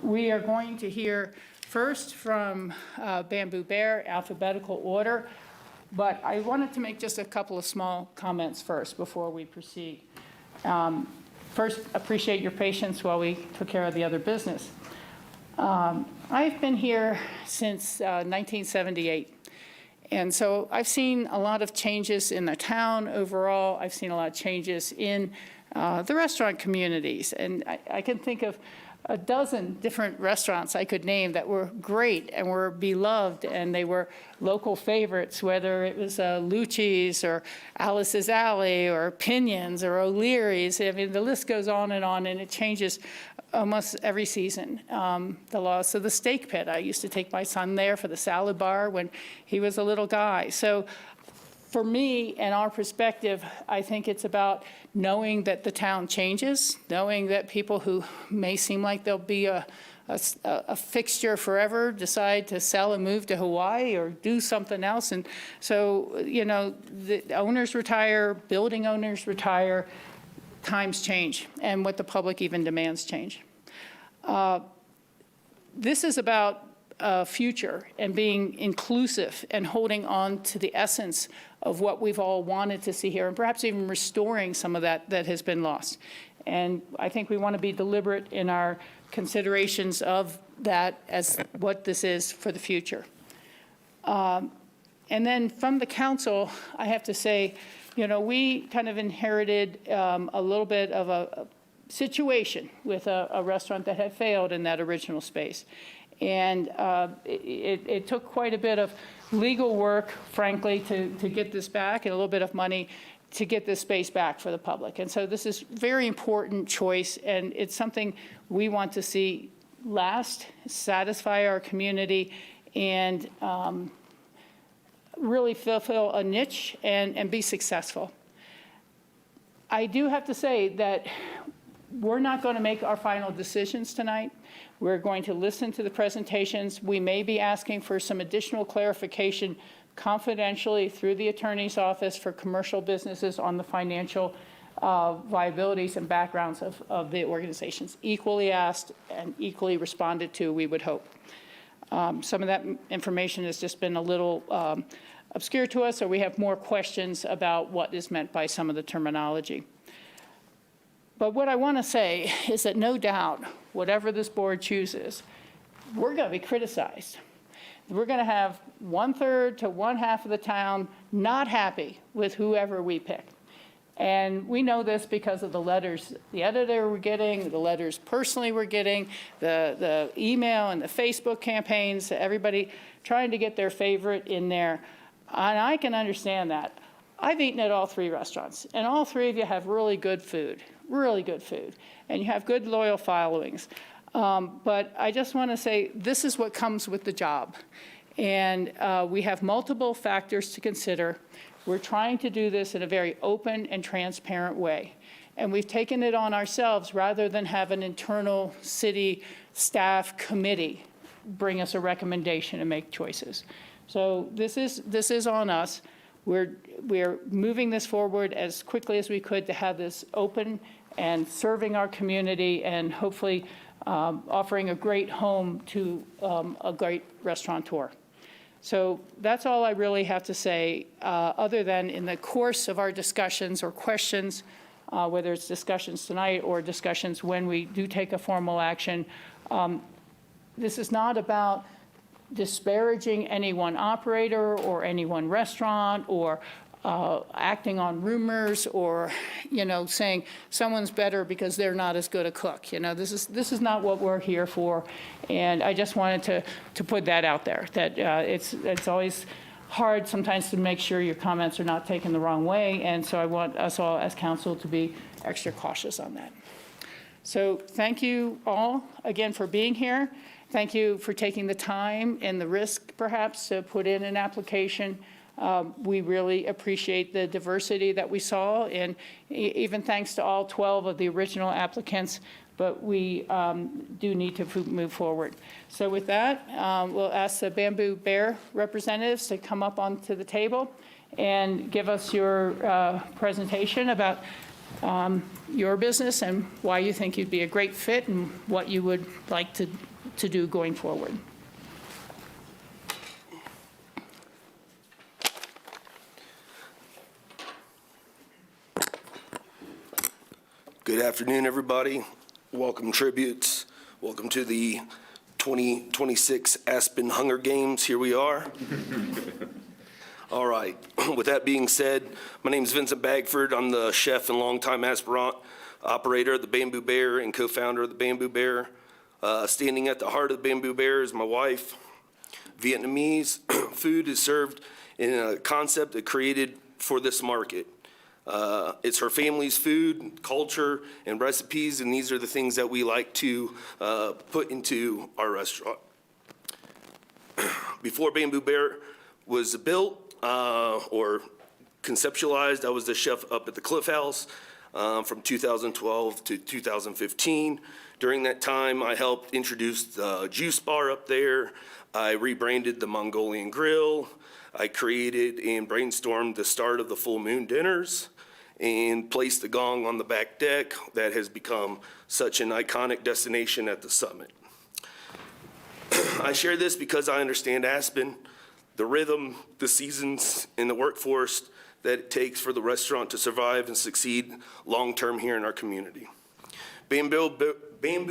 We are going to hear first from Bamboo Bear, alphabetical order, but I wanted to make just a couple of small comments first before we proceed. First, appreciate your patience while we took care of the other business. I've been here since 1978. And so I've seen a lot of changes in the town overall. I've seen a lot of changes in the restaurant communities. And I can think of a dozen different restaurants I could name that were great and were beloved, and they were local favorites, whether it was Lucci's or Alice's Alley or Pinion's or O'Leary's. I mean, the list goes on, and it changes almost every season. The loss of the Steak Pit. I used to take my son there for the salad bar when he was a little guy. So for me and our perspective, I think it's about knowing that the town changes, knowing that people who may seem like they'll be a fixture forever decide to sell and move to Hawaii or do something else. And so, you know, the owners retire, building owners retire, times change, and what the public even demands change. This is about future and being inclusive and holding on to the essence of what we've all wanted to see here, and perhaps even restoring some of that has been lost. And I think we want to be deliberate in our considerations of that as what this is for the future. And then from the council, I have to say, you know, we kind of inherited a little bit of a situation with a restaurant that had failed in that original space. And it took quite a bit of legal work, frankly, to get this back, and a little bit of money to get this space back for the public. And so this is a very important choice, and it's something we want to see last, satisfy our community, and really fulfill a niche and be successful. I do have to say that we're not going to make our final decisions tonight. We're going to listen to the presentations. We may be asking for some additional clarification confidentially through the attorney's office for commercial businesses on the financial viabilities and backgrounds of the organizations. Equally asked and equally responded to, we would hope. Some of that information has just been a little obscure to us, or we have more questions about what is meant by some of the terminology. But what I want to say is that no doubt, whatever this board chooses, we're going to be criticized. We're going to have 1/3 to 1/2 of the town not happy with whoever we pick. And we know this because of the letters the editor we're getting, the letters personally we're getting, the email and the Facebook campaigns, everybody trying to get their favorite in there. And I can understand that. I've eaten at all 3 restaurants, and all 3 of you have really good food, and you have good loyal followings. But I just want to say this is what comes with the job. And we have multiple factors to consider. We're trying to do this in a very open and transparent way. And we've taken it on ourselves rather than have an internal city staff committee bring us a recommendation and make choices. So this is on us. We're moving this forward as quickly as we could to have this open and serving our community and hopefully offering a great home to a great restaurateur. So that's all I really have to say, other than in the course of our discussions or questions, whether it's discussions tonight or discussions when we do take a formal action, this is not about disparaging any one operator or any one restaurant or acting on rumors or, you know, saying someone's better because they're not as good a cook. You know, this is not what we're here for. And I just wanted to put that out there, that it's always hard sometimes to make sure your comments are not taken the wrong way. And so I want us all as council to be extra cautious on that. So thank you all again for being here. Thank you for taking the time and the risk, perhaps, to put in an application. We really appreciate the diversity that we saw, and even thanks to all 12 of the original applicants, but we do need to move forward. So with that, we'll ask the Bamboo Bear representatives to come up onto the table and give us your presentation about your business and why you think you'd be a great fit and what you would like to do going forward. Good afternoon, everybody. Welcome, tributes. Welcome to the 2026 Aspen Hunger Games. Here we are. All right. With that being said, my name is Vincent Bagford. I'm the chef and longtime aspirant operator of the Bamboo Bear and co-founder of the Bamboo Bear. Standing at the heart of the Bamboo Bear is my wife. Vietnamese food is served in a concept that created for this market. It's her family's food, culture, and recipes, and these are the things that we like to put into our restaurant. Before Bamboo Bear was built or conceptualized, I was the chef up at the Cliff House from 2012 to 2015. During that time, I helped introduce the juice bar up there. I rebranded the Mongolian Grill. I created and brainstormed the start of the Full Moon Dinners and placed the gong on the back deck that has become such an iconic destination at the summit. I share this because I understand Aspen, the rhythm, the seasons, and the workforce that it takes for the restaurant to survive and succeed long-term here in our community. Bamboo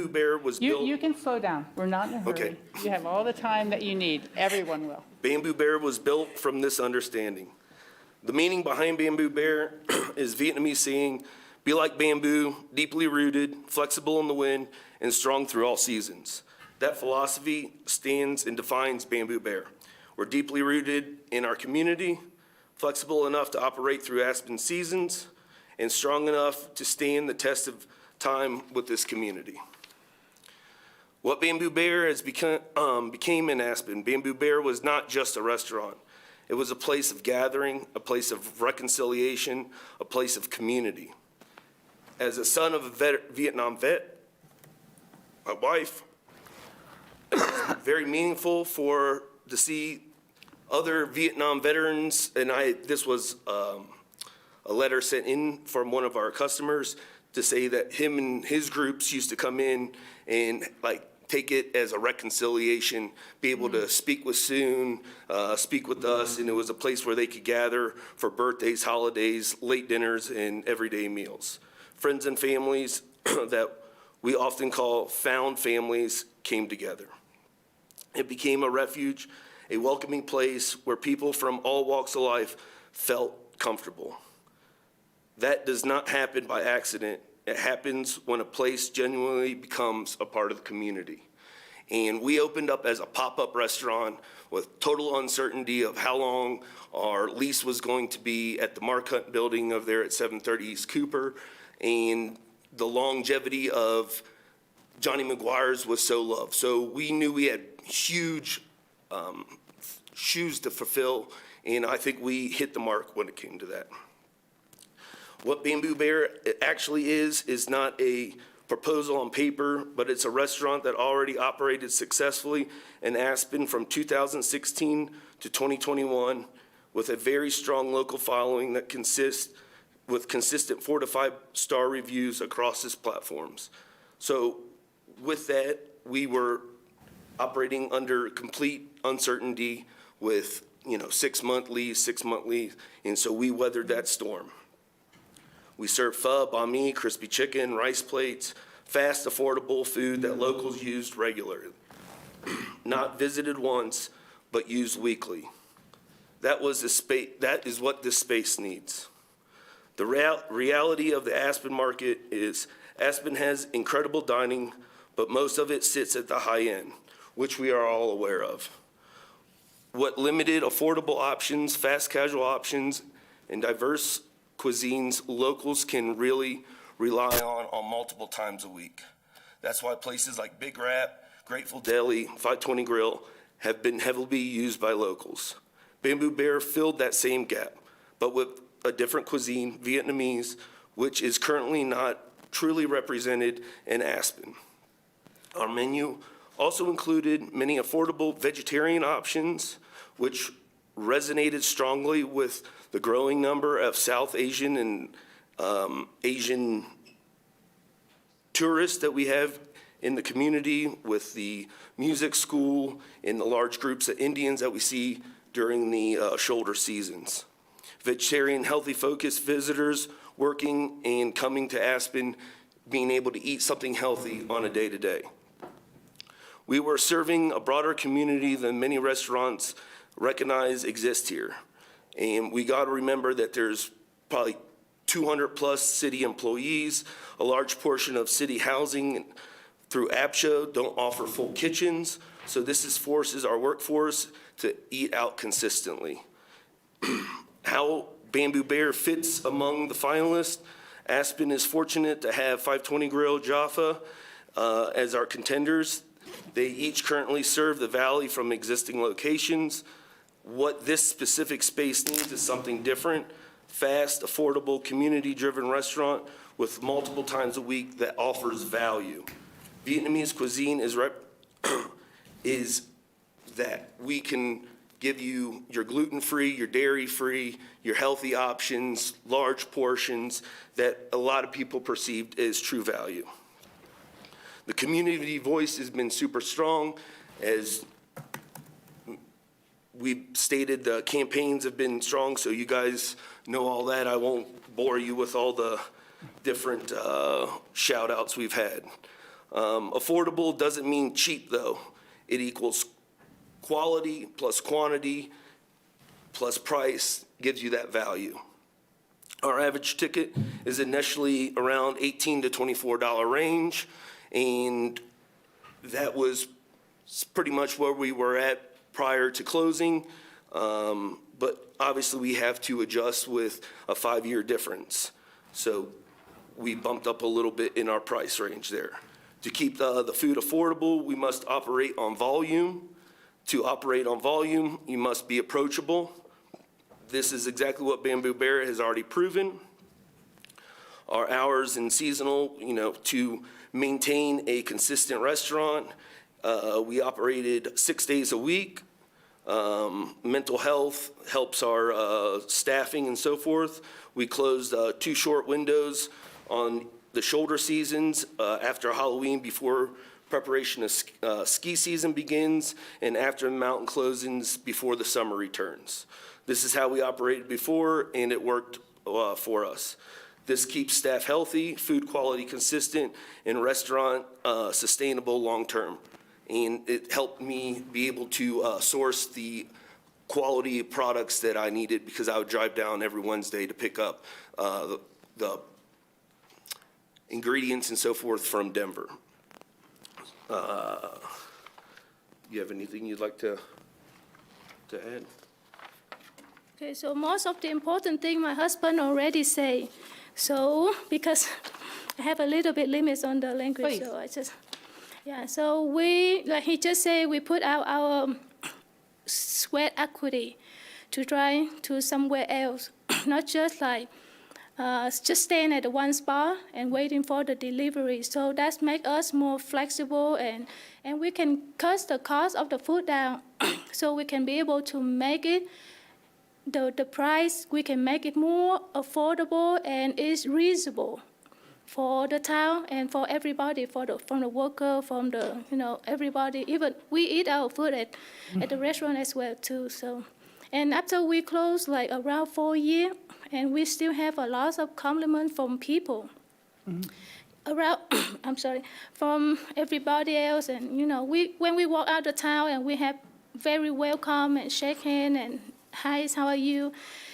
Bear was built... You can slow down. We're not in a hurry. Okay. You have all the time that you need. Everyone will. Bamboo Bear was built from this understanding. The meaning behind Bamboo Bear is Vietnamese saying, be like bamboo, deeply rooted, flexible in the wind, and strong through all seasons. That philosophy stands and defines Bamboo Bear. We're deeply rooted in our community, flexible enough to operate through Aspen seasons, and strong enough to stand the test of time with this community. What Bamboo Bear has became in Aspen, Bamboo Bear was not just a restaurant. It was a place of gathering, a place of reconciliation, a place of community. As a son of a Vietnam vet, my wife, it was very meaningful to see other Vietnam veterans, and this was a letter sent in from one of our customers to say that him and his groups used to come in and take it as a reconciliation, be able to speak with Soon, speak with us, and it was a place where they could gather for birthdays, holidays, late dinners, and everyday meals. Friends and families that we often call found families came together. It became a refuge, a welcoming place where people from all walks of life felt comfortable. That does not happen by accident. It happens when a place genuinely becomes a part of the community. And we opened up as a pop-up restaurant with total uncertainty of how long our lease was going to be at the Mark Hunt building over there at 730 East Cooper. And the longevity of Johnny McGuire's was so loved. So we knew we had huge shoes to fulfill, and I think we hit the mark when it came to that. What Bamboo Bear actually is not a proposal on paper, but it's a restaurant that already operated successfully in Aspen from 2016 to 2021 with a very strong local following that consists with consistent 4 to 5 star reviews across its platforms. So with that, we were operating under complete uncertainty with 6-month lease, and so we weathered that storm. We serve pho, banh mi, crispy chicken, rice plates, fast, affordable food that locals used regularly. Not visited once, but used weekly. That is what this space needs. The reality of the Aspen market is Aspen has incredible dining, but most of it sits at the high end, which we are all aware of. What limited affordable options, fast casual options, and diverse cuisines locals can really rely on multiple times a week. That's why places like Big Rat, Grateful Deli, 520 Grill have been heavily used by locals. Bamboo Bear filled that same gap, but with a different cuisine, Vietnamese, which is currently not truly represented in Aspen. Our menu also included many affordable vegetarian options, which resonated strongly with the growing number of South Asian and Asian tourists that we have in the community, with the music school and the large groups of Indians that we see during the shoulder seasons. Vegetarian, healthy focused visitors working and coming to Aspen, being able to eat something healthy on a day-to-day. We were serving a broader community than many restaurants recognize exist here. And we got to remember that there's probably 200+ city employees. A large portion of city housing through APSHA don't offer full kitchens. So this forces our workforce to eat out consistently. How Bamboo Bear fits among the finalists: Aspen is fortunate to have 520 Grill, Jaffa as our contenders. They each currently serve the valley from existing locations. What this specific space needs is something different: fast, affordable, community-driven restaurant with multiple times a week that offers value. Vietnamese cuisine is that we can give you your gluten-free, your dairy-free, your healthy options, large portions that a lot of people perceived as true value. The community voice has been super strong. As we stated, the campaigns have been strong, so you guys know all that. I won't bore you with all the different shout outs we've had. Affordable doesn't mean cheap though. It equals quality plus quantity plus price gives you that value. Our average ticket is initially around $18 to $24 range, and that was pretty much where we were at prior to closing. But obviously we have to adjust with a 5-year difference. So we bumped up a little bit in our price range there. To keep the food affordable, we must operate on volume. To operate on volume, you must be approachable. This is exactly what Bamboo Bear has already proven. Our hours and seasonal, to maintain a consistent restaurant, we operated 6 days a week. Mental health helps our staffing and so forth. We closed 2 short windows on the shoulder seasons after Halloween, before preparation of ski season begins, and after mountain closings before the summer returns. This is how we operated before, and it worked for us. This keeps staff healthy, food quality consistent, and restaurant sustainable long-term. And it helped me be able to source the quality products that I needed, because I would drive down every Wednesday to pick up the ingredients and so forth from Denver. You have anything you'd like to add? Okay, so most of the important thing my husband already say. So because I have a little bit limits on the language, Please. so I just, yeah. So we, like he just said, we put out our sweat equity to try to somewhere else, not just like just staying at the one spot and waiting for the delivery. So that makes us more flexible, and we can cut the cost of the food down so we can be able to make it, the price, we can make it more affordable and is reasonable for the town and for everybody, from the worker, from the, everybody. Even we eat our food at the restaurant as well too. So, and after we closed like around 4 years, and we still have a lot of compliments from people around, from everybody else. And, when we walk out the town and we have very welcome and shake hand and hi, how are you?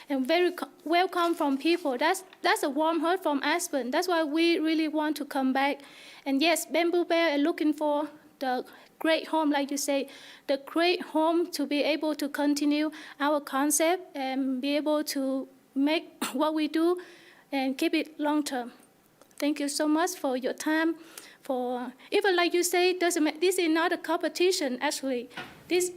And very welcome from people. That's a warm heart from Aspen. That's why we really want to come back. And yes, Bamboo Bear is looking for the great home, like you say, the great home to be able to continue our concept and be able to make what we do and keep it long term. Thank you so much for your time, for, even like you say, this is not a competition, actually. This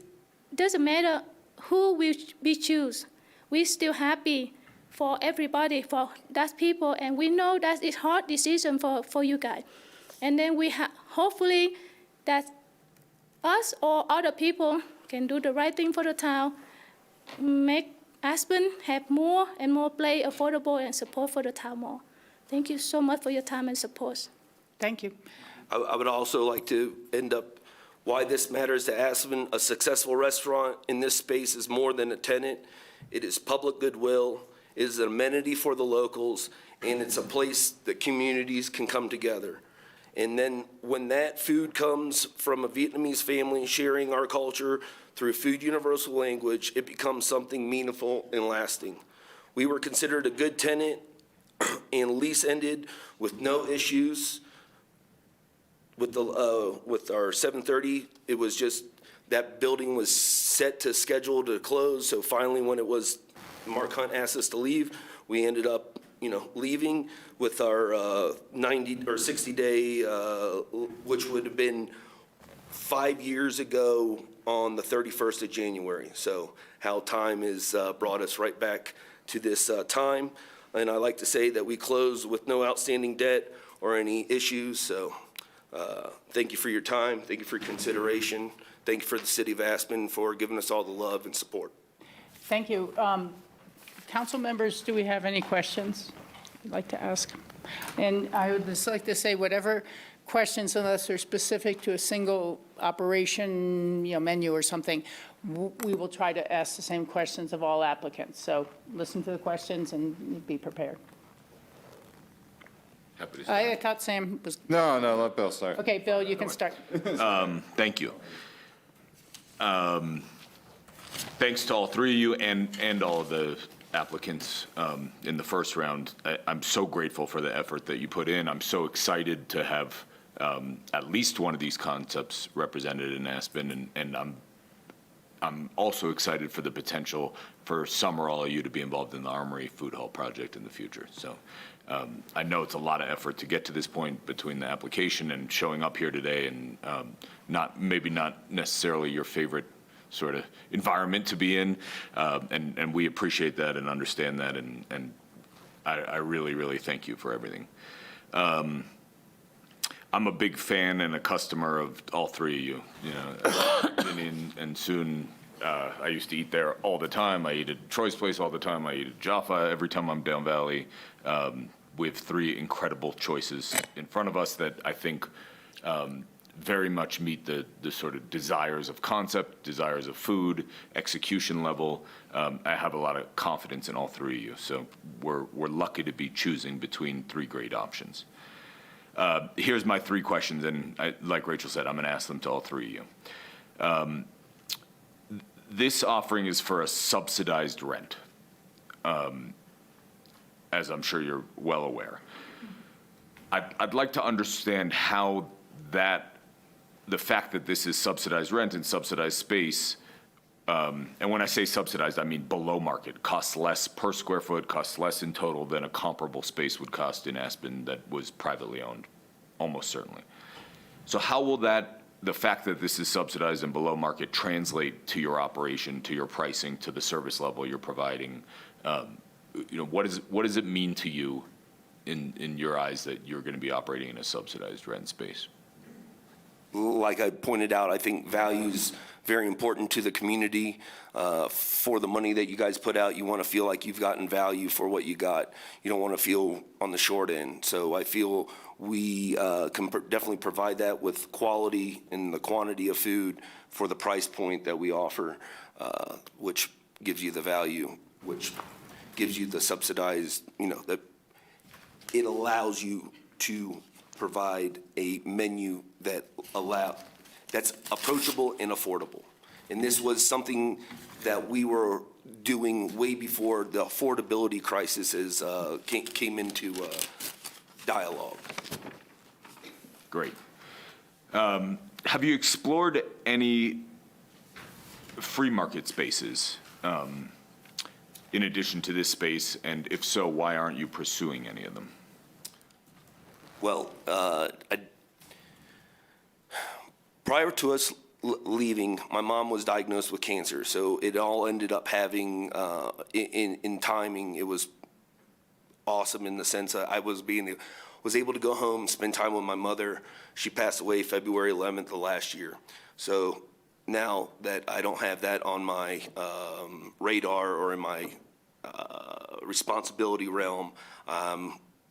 doesn't matter who we choose. We're still happy for everybody, for that people, and we know that it's hard decision for you guys. And then hopefully that us or other people can do the right thing for the town, make Aspen have more and more play affordable and support for the town more. Thank you so much for your time and support. Thank you. I would also like to end up why this matters to Aspen. A successful restaurant in this space is more than a tenant. It is public goodwill, it is an amenity for the locals, and it's a place that communities can come together. And then when that food comes from a Vietnamese family sharing our culture through food universal language, it becomes something meaningful and lasting. We were considered a good tenant and lease ended with no issues. With our 730, it was just that building was set to schedule to close. So finally, when it was Mark Hunt asked us to leave, we ended up, leaving with our 90 or 60-day, which would have been 5 years ago on the 31st of January. So how time has brought us right back to this time. And I like to say that we closed with no outstanding debt or any issues. So thank you for your time. Thank you for your consideration. Thank you for the city of Aspen for giving us all the love and support. Thank you. Council members, do we have any questions you'd like to ask? And I would just like to say whatever questions, unless they're specific to a single operation, menu or something, we will try to ask the same questions of all applicants. So listen to the questions and be prepared. Happy to start. I thought Sam was, No, let Bill start. okay, Bill, you can start. Thank you. Thanks to all three of you and all of the applicants in the first round. I'm so grateful for the effort that you put in. I'm so excited to have at least one of these concepts represented in Aspen, and I'm also excited for the potential for some or all of you to be involved in the Armory Food Hall project in the future. So I know it's a lot of effort to get to this point between the application and showing up here today, and maybe not necessarily your favorite sort of environment to be in, and we appreciate that and understand that, and I really, really thank you for everything. I'm a big fan and a customer of all three of you. And soon I used to eat there all the time. I eat at Troy's Place all the time. I eat at Jaffa every time I'm down Valley. We have three incredible choices in front of us that I think very much meet the sort of desires of concept, desires of food, execution level. I have a lot of confidence in all three of you. So we're lucky to be choosing between three great options. Here's my three questions, and like Rachel said, I'm going to ask them to all three of you. This offering is for a subsidized rent, as I'm sure you're well aware. I'd like to understand how the fact that this is subsidized rent and subsidized space, and when I say subsidized, I mean below market, costs less per square foot, costs less in total than a comparable space would cost in Aspen that was privately owned, almost certainly. So how will the fact that this is subsidized and below market translate to your operation, to your pricing, to the service level you're providing? What does it mean to you in your eyes that you're going to be operating in a subsidized rent space? Like I pointed out, I think value's very important to the community. For the money that you guys put out, you want to feel like you've gotten value for what you got. You don't want to feel on the short end. So I feel we can definitely provide that with quality and the quantity of food for the price point that we offer, which gives you the value, which gives you the subsidized, that it allows you to provide a menu that's approachable and affordable. And this was something that we were doing way before the affordability crisis came into dialogue. Great. Have you explored any free market spaces in addition to this space? And if so, why aren't you pursuing any of them? Well, prior to us leaving, my mom was diagnosed with cancer, so it all ended up having, in timing, it was awesome in the sense that I was able to go home, spend time with my mother. She passed away February 11th of last year. So now that I don't have that on my radar or in my responsibility realm,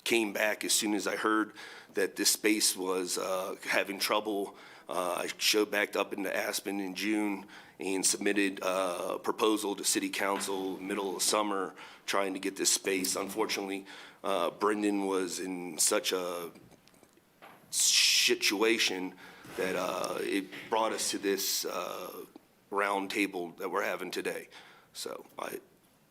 came back as soon as I heard that this space was having trouble. I showed back up into Aspen in June and submitted a proposal to City Council middle of summer trying to get this space. Unfortunately, Brendan was in such a situation that it brought us to this round table that we're having today. So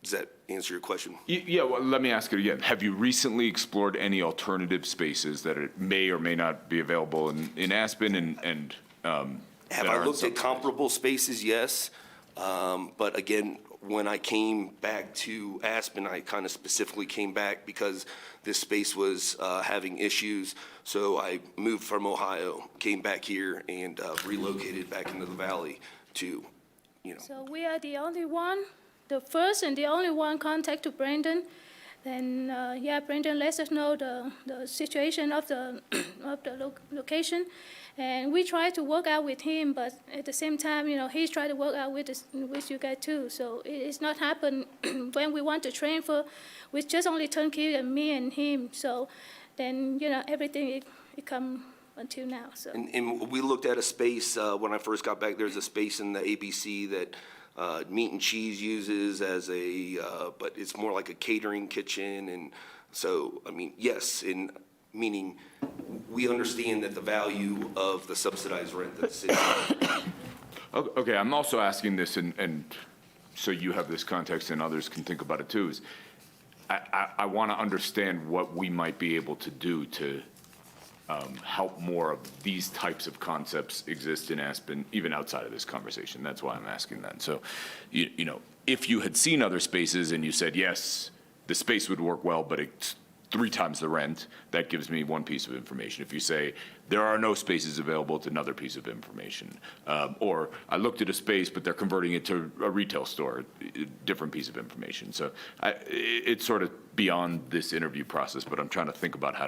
does that answer your question? Yeah, well, let me ask it again. Have you recently explored any alternative spaces that it may or may not be available in Aspen and Have I looked at comparable spaces? Yes. But again, when I came back to Aspen, I kind of specifically came back because this space was having issues. So I moved from Ohio, came back here, and relocated back into the valley to, So we are the only one, the first and the only one contact to Brandon. Then, Brandon lets us know the situation of the location. And we try to work out with him, but at the same time, he's trying to work out with you guys too. So it's not happened when we want to transfer with just only turnkey and me and him. So then, everything it come until now. So. And we looked at a space when I first got back. There's a space in the ABC that Meat and Cheese uses as but it's more like a catering kitchen. And so, I mean, yes, meaning we understand that the value of the subsidized rent that the city. Okay, I'm also asking this, and so you have this context and others can think about it too, is I want to understand what we might be able to do to help more of these types of concepts exist in Aspen, even outside of this conversation. That's why I'm asking that. So, if you had seen other spaces and you said, yes, the space would work well, but it's 3 times the rent, that gives me one piece of information. If you say there are no spaces available, it's another piece of information. Or I looked at a space, but they're converting it to a retail store, different piece of information. So it's sort of beyond this interview process, but I'm trying to think about how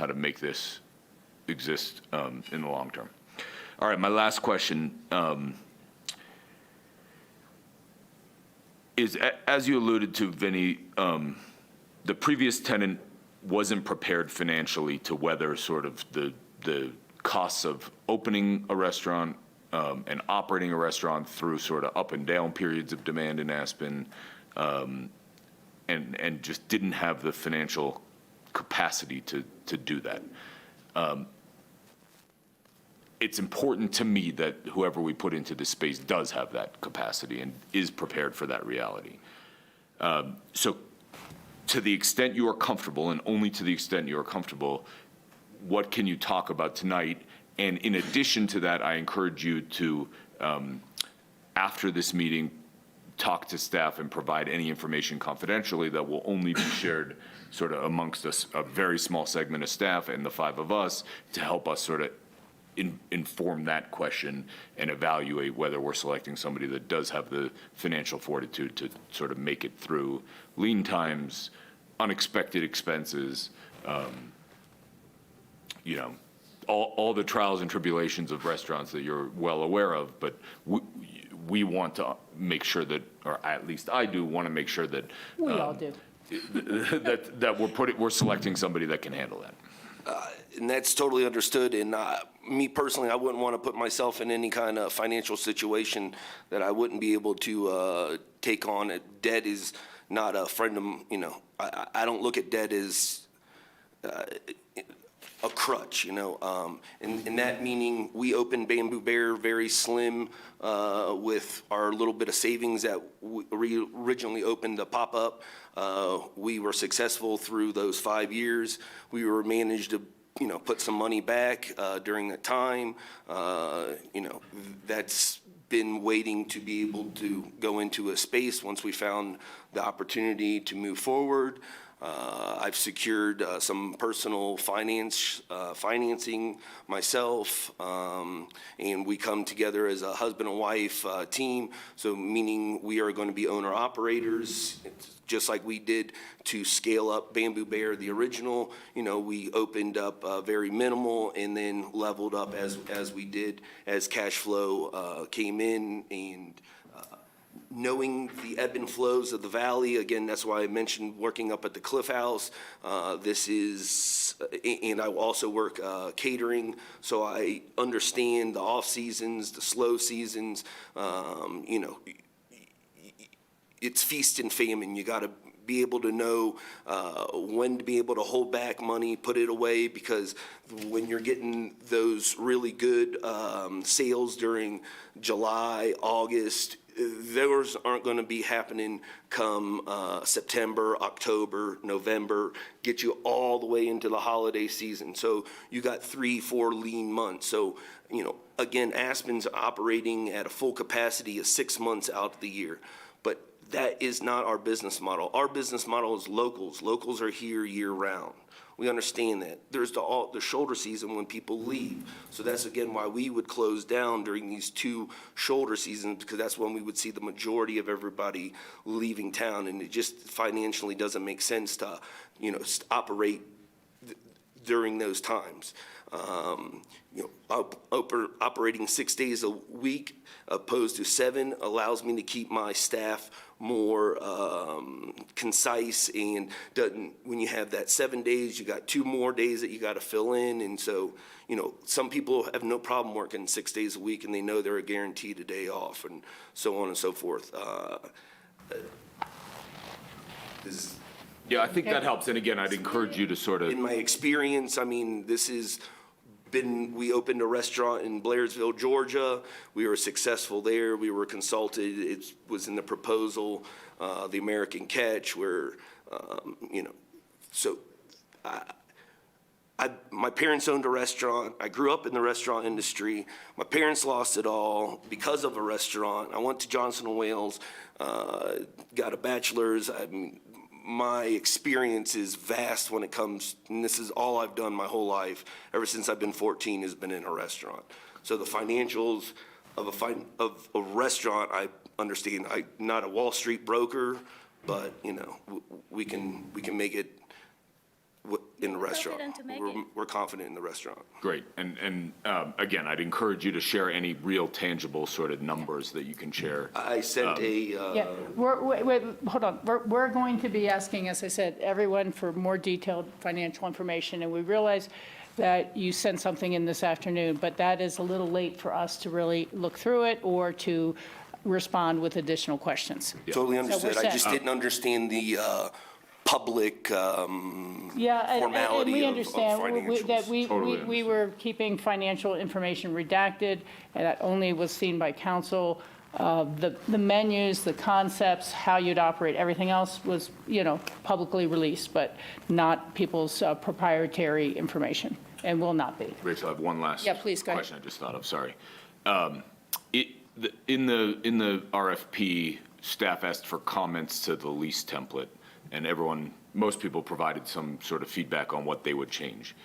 to make this exist in the long term. All right, my last question is, as you alluded to, Vinny, the previous tenant wasn't prepared financially to weather sort of the costs of opening a restaurant and operating a restaurant through sort of up and down periods of demand in Aspen, and just didn't have the financial capacity to do that. It's important to me that whoever we put into this space does have that capacity and is prepared for that reality. So to the extent you are comfortable, and only to the extent you are comfortable, what can you talk about tonight? And in addition to that, I encourage you to, after this meeting, talk to staff and provide any information confidentially that will only be shared sort of amongst us, a very small segment of staff and the 5 of us, to help us sort of inform that question and evaluate whether we're selecting somebody that does have the financial fortitude to sort of make it through lean times, unexpected expenses, all the trials and tribulations of restaurants that you're well aware of. But we want to make sure that, or at least I do want to make sure that We all do. that we're selecting somebody that can handle that. And that's totally understood. And me personally, I wouldn't want to put myself in any kind of financial situation that I wouldn't be able to take on. Debt is not a friend of, I don't look at debt as a crutch, and that meaning we opened Bamboo Bear very slim with our little bit of savings that we originally opened the pop-up. We were successful through those 5 years. We were managed to, put some money back during that time. That's been waiting to be able to go into a space once we found the opportunity to move forward. I've secured some personal financing myself, and we come together as a husband and wife team, so meaning we are going to be owner-operators, just like we did to scale up Bamboo Bear, the original. You know, we opened up very minimal and then leveled up as we did, as cash flow came in, and knowing the ebb and flows of the valley. Again, that's why I mentioned working up at the Cliff House. This is, and I also work catering, so I understand the off seasons, the slow seasons. You know, it's feast and famine. You got to be able to know when to be able to hold back money, put it away, because when you're getting those really good sales during July, August, those aren't going to be happening come September, October, November, get you all the way into the holiday season. So you got 3-4 lean months. So, you know, again, Aspen's operating at a full capacity of 6 months out of the year. But that is not our business model. Our business model is locals. Locals are here year-round. We understand that. There's the shoulder season when people leave. So that's, again, why we would close down during these 2 shoulder seasons, because that's when we would see the majority of everybody leaving town, and it just financially doesn't make sense to, you know, operate during those times. You know, operating 6 days a week opposed to 7 allows me to keep my staff more concise, and doesn't, when you have that 7 days, you got 2 more days that you got to fill in. And so, you know, some people have no problem working 6 days a week, and they know they're guaranteed a day off, and so on and so forth. Yeah, I think that helps. And again, I'd encourage you to sort of. In my experience, I mean, we opened a restaurant in Blairsville, Georgia. We were successful there. We were consulted. It was in the proposal, the American Catch, where, you know, so my parents owned a restaurant. I grew up in the restaurant industry. My parents lost it all because of a restaurant. I went to Johnson & Wales, got a bachelor's. I mean, my experience is vast when it comes, and this is all I've done my whole life, ever since I've been 14, has been in a restaurant. So the financials of a restaurant, I understand. I'm not a Wall Street broker, but, you know, we can make it in the restaurant. We're confident in the restaurant. Great. And again, I'd encourage you to share any real tangible sort of numbers that you can share. I sent Yeah, wait, hold on. We're going to be asking, as I said, everyone for more detailed financial information, and we realize that you sent something in this afternoon, but that is a little late for us to really look through it or to respond with additional questions. Totally understood. I set. just didn't understand the public Yeah, formality and we of understand that financials. we were keeping financial information redacted, and that only was seen by council. The menus, the concepts, how you'd operate, everything else was, you know, publicly released, but not people's proprietary information, and will not be. Rachel, I have one last Yeah, please, go ahead. question I just thought of, sorry. In the RFP, staff asked for comments to the lease template, and most people provided some sort of feedback on what they would change.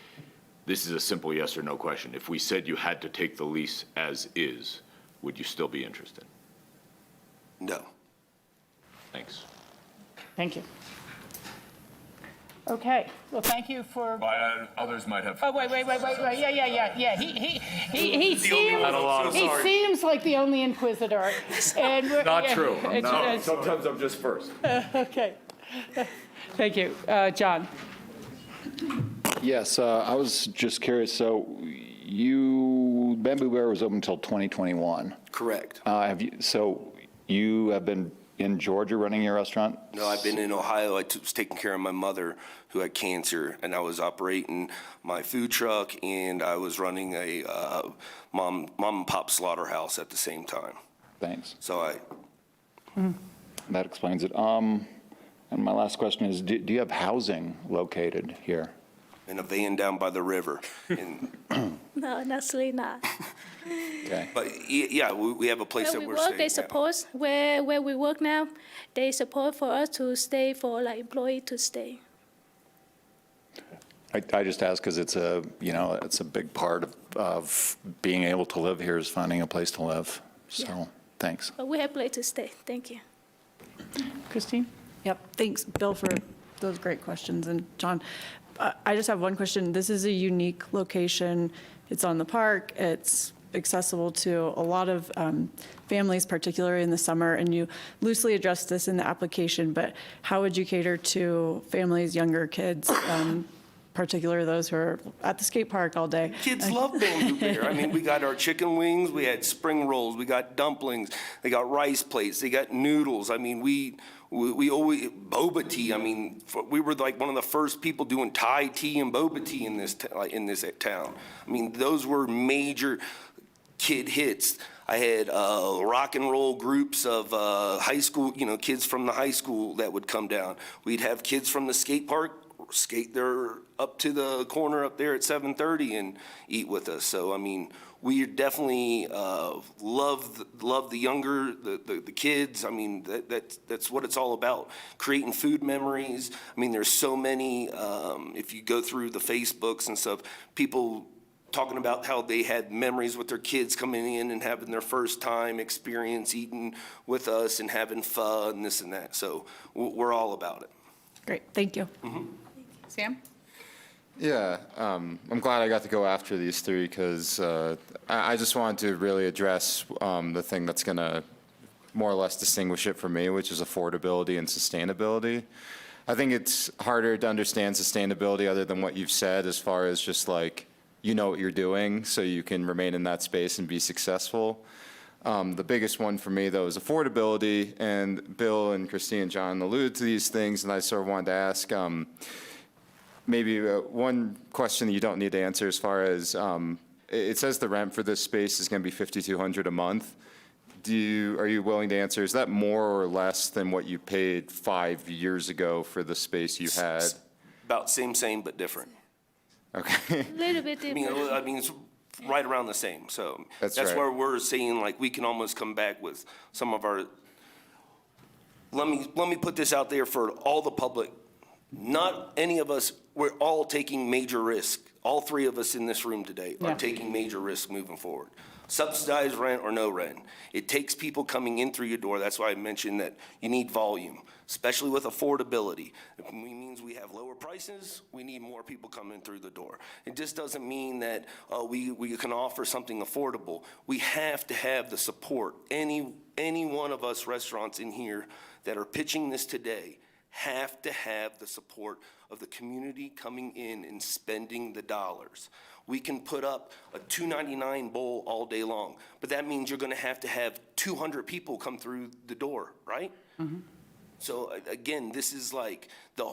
This is a simple yes or no question. If we said you had to take the lease as is, would you still be interested? No. Thanks. Thank you. Okay, well, thank you for. Others might have. Oh, wait, yeah. He seems like the only inquisitor. And Not true. No, sometimes I'm just first. Okay. Thank you. John? Yes, I was just curious, so Bamboo Bear was open until 2021. Correct. So you have been in Georgia running your restaurant? No, I've been in Ohio. I was taking care of my mother who had cancer, and I was operating my food truck, and I was running a mom and pop slaughterhouse at the same time. Thanks. So That explains it. And my last question is, do you have housing located here? in a van down by the river. And, No, actually not. Okay. but yeah, we have a place Where that we we're work, staying they at. support, where we work now, they support for us to stay for like employee to stay. I just ask because it's a, it's a big part of being able to live here is finding a place to live. So, thanks. But we have place to stay. Thank you. Christine? Yep, thanks, Bill, for those great questions. And John, I just have one question. This is a unique location. It's on the park. It's accessible to a lot of families, particularly in the summer. And you loosely addressed this in the application, but how would you cater to families, younger kids, particularly those who are at the skate park all day? Kids love Bamboo Bear. I mean, we got our chicken wings, we had spring rolls, we got dumplings, they got rice plates, they got noodles. I mean, we always, boba tea. I mean, we were like one of the first people doing Thai tea and boba tea in this town. I mean, those were major kid hits. I had rock and roll groups of high school, kids from the high school that would come down. We'd have kids from the skate park skate there up to the corner up there at 7:30 and eat with us. So, I mean, we definitely love the younger, the kids. I mean, that's what it's all about, creating food memories. I mean, there's so many, if you go through the Facebooks and stuff, people talking about how they had memories with their kids coming in and having their first time experience eating with us and having fun and this and that. So we're all about it. Great, thank you. Sam? Yeah, I'm glad I got to go after these three because I just wanted to really address the thing that's going to more or less distinguish it for me, which is affordability and sustainability. I think it's harder to understand sustainability other than what you've said as far as just like, you know what you're doing so you can remain in that space and be successful. The biggest one for me, though, is affordability, and Bill and Christine and John alluded to these things, and I sort of wanted to ask maybe one question that you don't need to answer as far as it says the rent for this space is going to be $5,200 a month. Are you willing to answer, is that more or less than what you paid 5 years ago for the space you had? About same, but different. Okay. A little bit different. I mean, it's right around the same. So That's that's right. where we're saying, like, we can almost come back with some of our, let me put this out there for all the public. Not any of us, we're all taking major risk. All three of us in this room today are taking major risks moving forward. Subsidized rent or no rent. It takes people coming in through your door. That's why I mentioned that you need volume, especially with affordability. It means we have lower prices, we need more people coming through the door. It just doesn't mean that we can offer something affordable. We have to have the support. Any one of us restaurants in here that are pitching this today have to have the support of the community coming in and spending the dollars. We can put up a $2.99 bowl all day long, but that means you're going to have 200 people come through the door, right? Mm-hmm. So again, this is like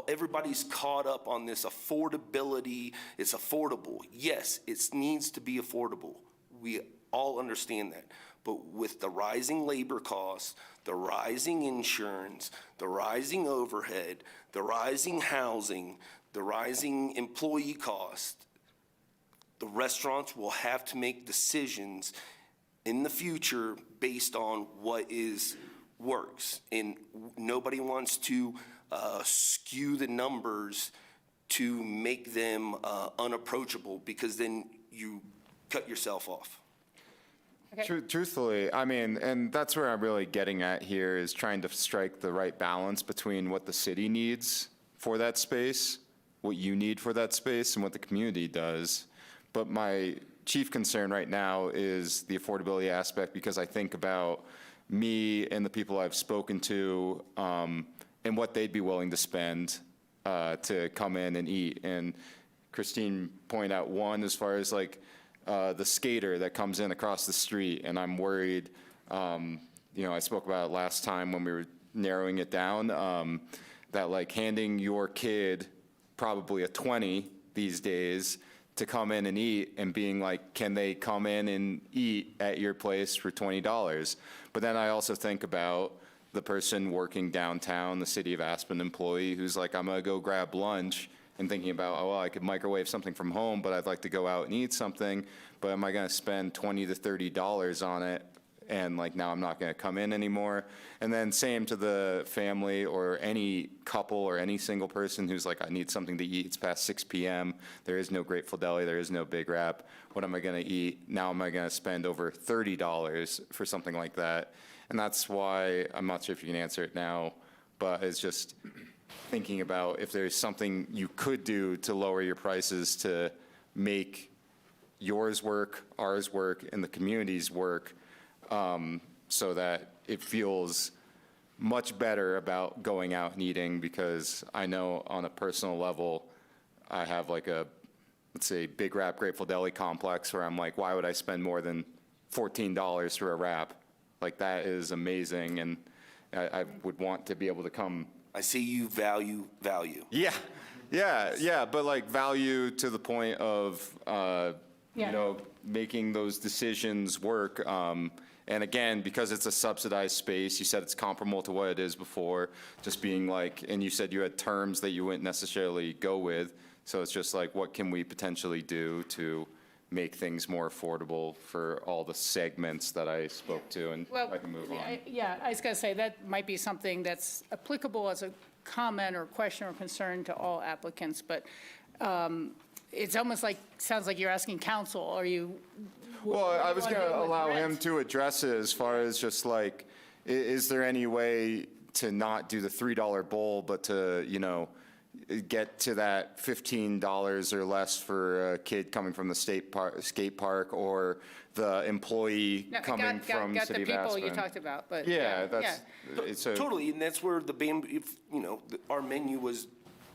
everybody's caught up on this affordability. It's affordable. Yes, it needs to be affordable. We all understand that. But with the rising labor costs, the rising insurance, the rising overhead, the rising housing, the rising employee cost, the restaurants will have to make decisions in the future based on what works. And nobody wants to skew the numbers to make them unapproachable, because then you cut yourself off. Truthfully, I mean, and that's where I'm really getting at here, is trying to strike the right balance between what the city needs for that space, what you need for that space, and what the community does. But my chief concern right now is the affordability aspect, because I think about me and the people I've spoken to and what they'd be willing to spend to come in and eat. And Christine pointed out one, as far as like the skater that comes in across the street, and I'm worried, I spoke about it last time when we were narrowing it down, that like handing your kid probably a 20 these days to come in and eat, and being like, can they come in and eat at your place for $20? But then I also think about the person working downtown, the City of Aspen employee, who's like, I'm gonna go grab lunch, and thinking about, oh, well, I could microwave something from home, but I'd like to go out and eat something, but am I gonna spend $20 to $30 on it? and like now I'm not going to come in anymore. And then same to the family or any couple or any single person who's like, I need something to eat. It's past 6 p.m. There is no Grateful Deli. There is no Big Wrap. What am I going to eat? Now am I going to spend over $30 for something like that? And that's why, I'm not sure if you can answer it now, but it's just thinking about if there's something you could do to lower your prices to make yours work, ours work, and the community's work, so that it feels much better about going out and eating, because I know on a personal level, I have like a, let's say, Big Wrap Grateful Deli complex where I'm like, why would I spend more than $14 for a wrap? Like, that is amazing, and I would want to be able to come. I see you value. Yeah, but like value to the point of, Yeah. you know, making those decisions work. And again, because it's a subsidized space, you said it's comparable to what it is before, just being like, and you said you had terms that you wouldn't necessarily go with. So it's just like, what can we potentially do to make things more affordable for all the segments that I spoke to? And Well, I can move on. yeah, I was going to say, that might be something that's applicable as a comment or question or concern to all applicants, but it's almost like, sounds like you're asking counsel. Are you? Well, I was what do going you to wanna do with allow him rent? to address it as far as just like, is there any way to not do the $3 bowl, but to, you know, get to that $15 or less for a kid coming from the skate park, or the employee No, coming from got City the of people you Aspen? talked about, but. Yeah, that's, it's a. Totally, and that's where the bamboo, if, you know, our menu was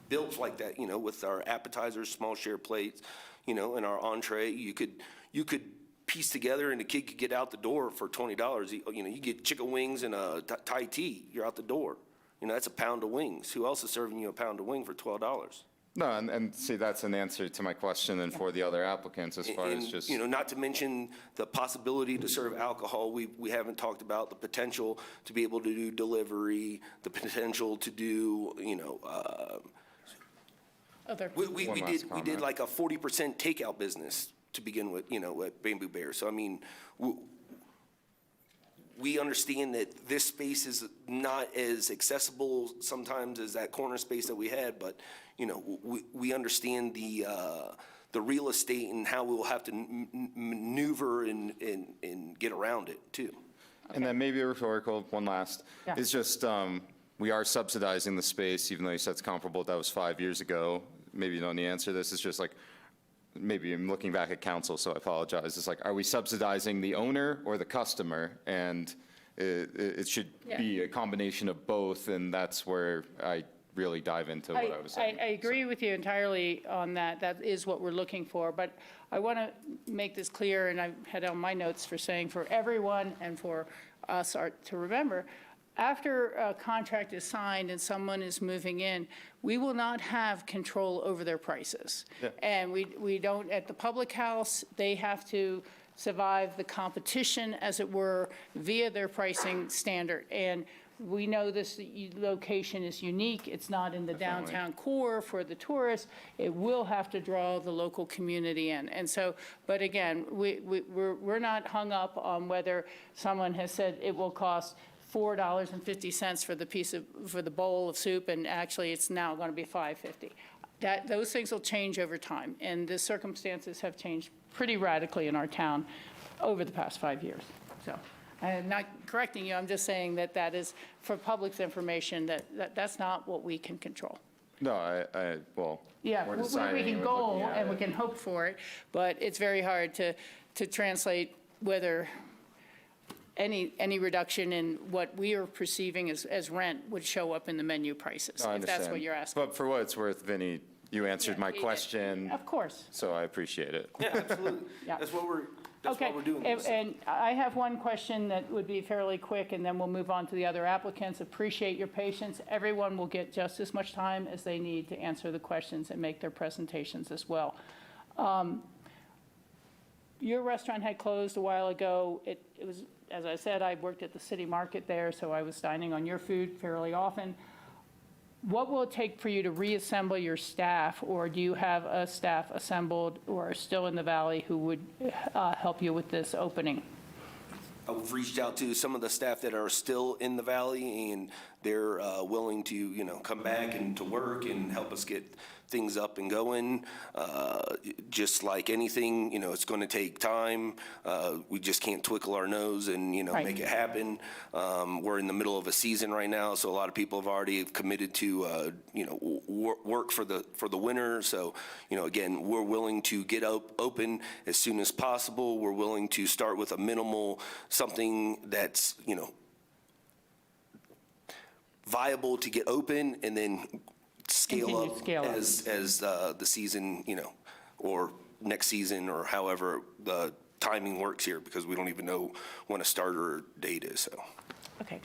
built like that, you know, with our appetizers, small share plates, you know, and our entree. You could piece together, and the kid could get out the door for $20. You know, you get chicken wings and a Thai tea, you're out the door. You know, that's a pound of wings. Who else is serving you a pound of wing for $12? No, and see, that's an answer to my question and for the other applicants as far as And, just. you know, not to mention the possibility to serve alcohol. We haven't talked about the potential to be able to do delivery, the potential to do, you know, Other. we One last did comment. like a 40% takeout business to begin with, you know, at Bamboo Bear. So, I mean, we understand that this space is not as accessible sometimes as that corner space that we had, but, you know, we understand the real estate and how we'll have to maneuver and get around it, too. And then maybe a rhetorical, one last. Yeah. It's just, we are subsidizing the space, even though you said it's comparable, that was 5 years ago. Maybe you don't need to answer this. It's just like, maybe I'm looking back at council, so I apologize. It's like, are we subsidizing the owner or the customer? And it should be a combination of both, and that's where I really dive into what I was saying. I agree with you entirely on that. That is what we're looking for. But I want to make this clear, and I had on my notes for saying for everyone and for us to remember, after a contract is signed and someone is moving in, we will not have control over their prices. Yeah. And we don't, at the public house, they have to survive the competition, as it were, via their pricing standard. And we know this location is unique. It's not in the downtown core for the tourists. It will have to draw the local community in. And so, but again, we're not hung up on whether someone has said it will cost $4.50 for the bowl of soup, and actually it's now going to be $5.50. Those things will change over time, and the circumstances have changed pretty radically in our town over the past 5 years. So I'm not correcting you, I'm just saying that is, for public's information, that's not what we can control. No, well. Yeah, we're we deciding can we're goal looking at and we it. can hope for it, but it's very hard to translate whether any reduction in what we are perceiving as rent would show up in the menu prices, No, I if that's what understand. you're asking. But for what it's worth, Vinnie, you answered my question, Of course. so I appreciate it. Yeah, absolutely. Yeah. That's why we're doing Okay, this. and I have one question that would be fairly quick, and then we'll move on to the other applicants. Appreciate your patience. Everyone will get just as much time as they need to answer the questions and make their presentations as well. Your restaurant had closed a while ago. It was, as I said, I worked at the city market there, so I was dining on your food fairly often. What will it take for you to reassemble your staff, or do you have a staff assembled or still in the valley who would help you with this opening? I've reached out to some of the staff that are still in the valley, and they're willing to, come back and to work and help us get things up and going. Just like anything, it's going to take time. We just can't twiddle our nose and, Right. make it happen. We're in the middle of a season right now, so a lot of people have already committed to, work for the winter. So, again, we're willing to get open as soon as possible. We're willing to start with a minimal, something that's, viable to get open, and then scale Continue up to scale up. as the season, or next season, or however the timing works here, because we don't even know when a starter date is, so. Okay.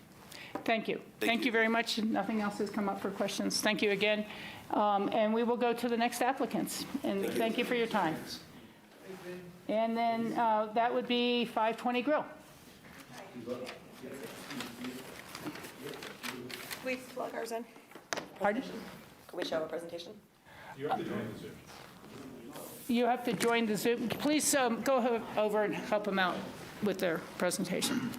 Thank you. Thank Thank you you. very much. Nothing else has come up for questions. Thank you again. And we will go to the next applicants. And thank you for your time. And then that would be 520 Grill. Can we plug ours in? Pardon? Can we show a presentation? You have to join the Zoom. Please go over and help them out with their presentation.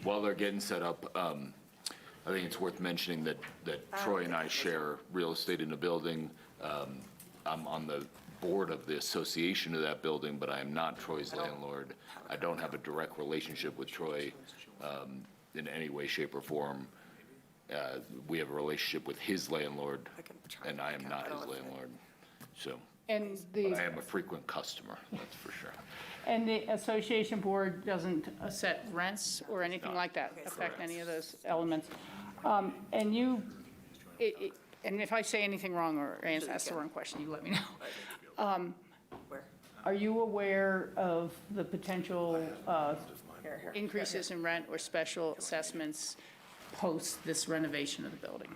While they're getting set up, I think it's worth mentioning that Troy and I share real estate in the building. I'm on the board of the association of that building, but I am not Troy's landlord. I don't have a direct relationship with Troy in any way, shape, or form. We have a relationship with his landlord, and I am not his landlord. So, And but I am a frequent customer, that's for sure. And the association board doesn't set rents or anything like that, affect any of those elements. And you, and if I say anything wrong or ask the wrong question, you let me know. Are you aware of the potential increases in rent or special assessments post this renovation of the building?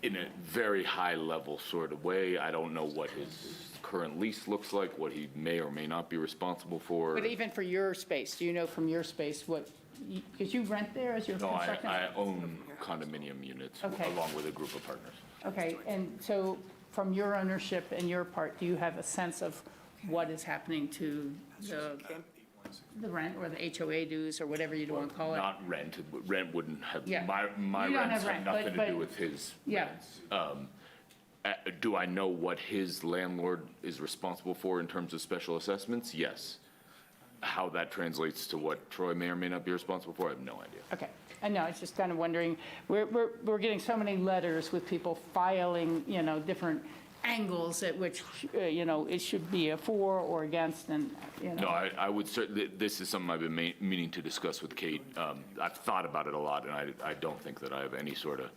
In a very high-level sort of way. I don't know what his current lease looks like, what he may or may not be responsible for. But even for your space, do you know from your space what, because you rent there as your No, construction? I own condominium units Okay. along with a group of partners. Okay, and so from your ownership and your part, do you have a sense of what is happening to the rent or the HOA dues or whatever you want to call it? Not rent. Rent wouldn't have, Yeah. my You don't rents have have rent, nothing but- to do with his Yeah. rents. Do I know what his landlord is responsible for in terms of special assessments? Yes. How that translates to what Troy may or may not be responsible for, I have no idea. Okay, I know, I was just kind of wondering, we're getting so many letters with people filing, different angles at which, it should be a for or against, and, No, I would certainly, this is something I've been meaning to discuss with Kate. I've thought about it a lot, and I don't think that I have any sort of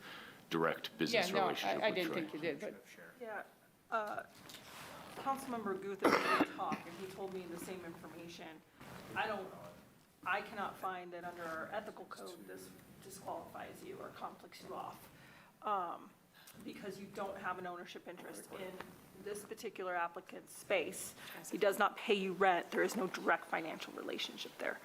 direct Yeah, business no, relationship with Troy. I didn't think you did, but, Yeah. Councilmember Guth and I talked, and he told me the same information. I cannot find that under our ethical code, this disqualifies you or conflicts you off, because you don't have an ownership interest in this particular applicant's space. He does not pay you rent. There is no direct financial relationship there.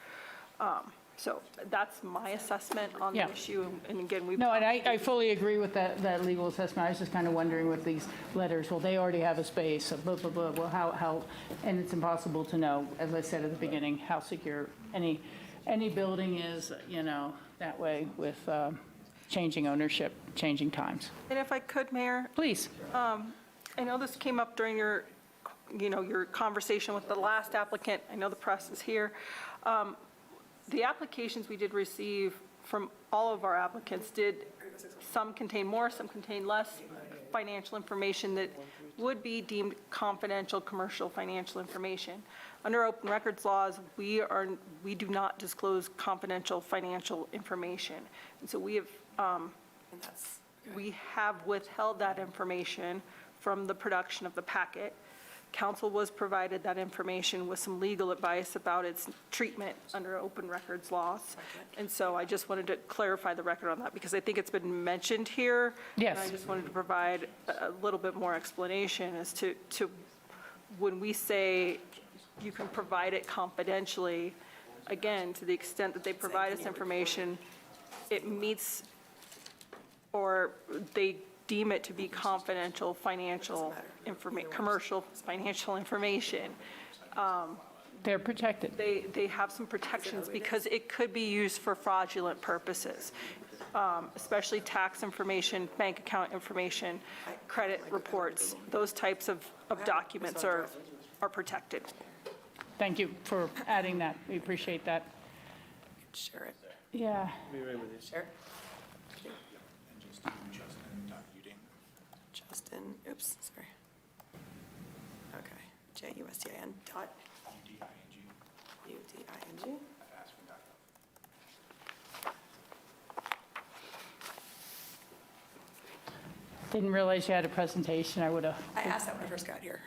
So that's my assessment on the Yeah. issue, and again, we've. no, and I fully agree with that legal assessment. I was just kind of wondering with these letters, well, they already have a space, blah, blah, blah, well, how, and it's impossible to know, as I said at the beginning, how secure any building is, that way with changing ownership, changing times. And if I could, Mayor, Please. I know this came up during your conversation with the last applicant. I know the press is here. The applications we did receive from all of our applicants some contain more, some contain less financial information that would be deemed confidential commercial financial information. Under open records laws, we do not disclose confidential financial information. And so we have withheld that information from the production of the packet Council was provided that information with some legal advice about its treatment under open records laws. And so I just wanted to clarify the record on that, because I think it's been mentioned here. Yes. And I just wanted to provide a little bit more explanation as to when we say you can provide it confidentially, again, to the extent that they provide us information, it meets, or they deem it to be confidential financial information, commercial financial information. They're protected. They have some protections because it could be used for fraudulent purposes, especially tax information, bank account information, credit reports. Those types of documents are protected. Thank you for adding that. We appreciate that. Share it. Yeah. Share. Justin, oops, sorry. Okay, JUSTIN dot UDING. Didn't realize you had a presentation. I would have. I asked that when I first got here.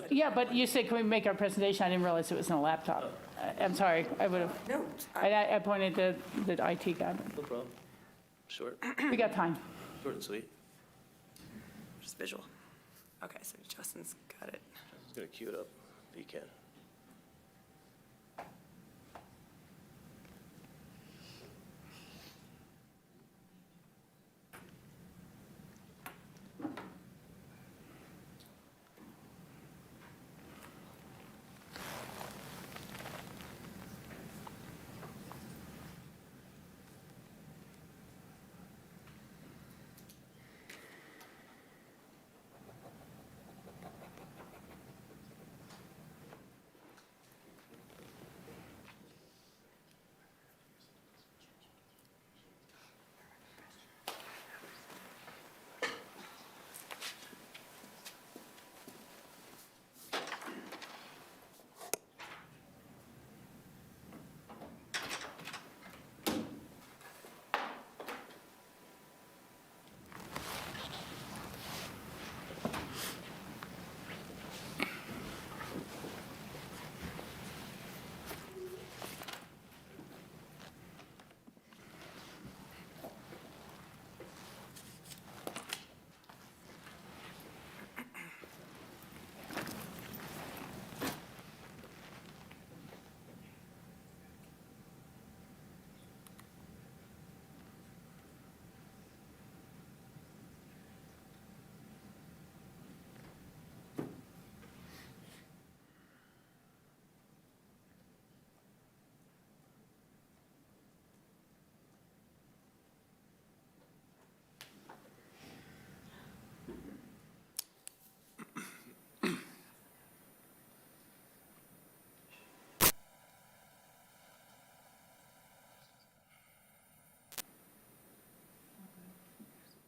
Yeah, but you said, can we make our presentation? I didn't realize it was in a laptop. I'm sorry. I would have. No, I pointed to the IT guy. No problem. Short, We got time. short and sweet. just visual. Okay, so Justin's got it. Just gonna cue it up if you can.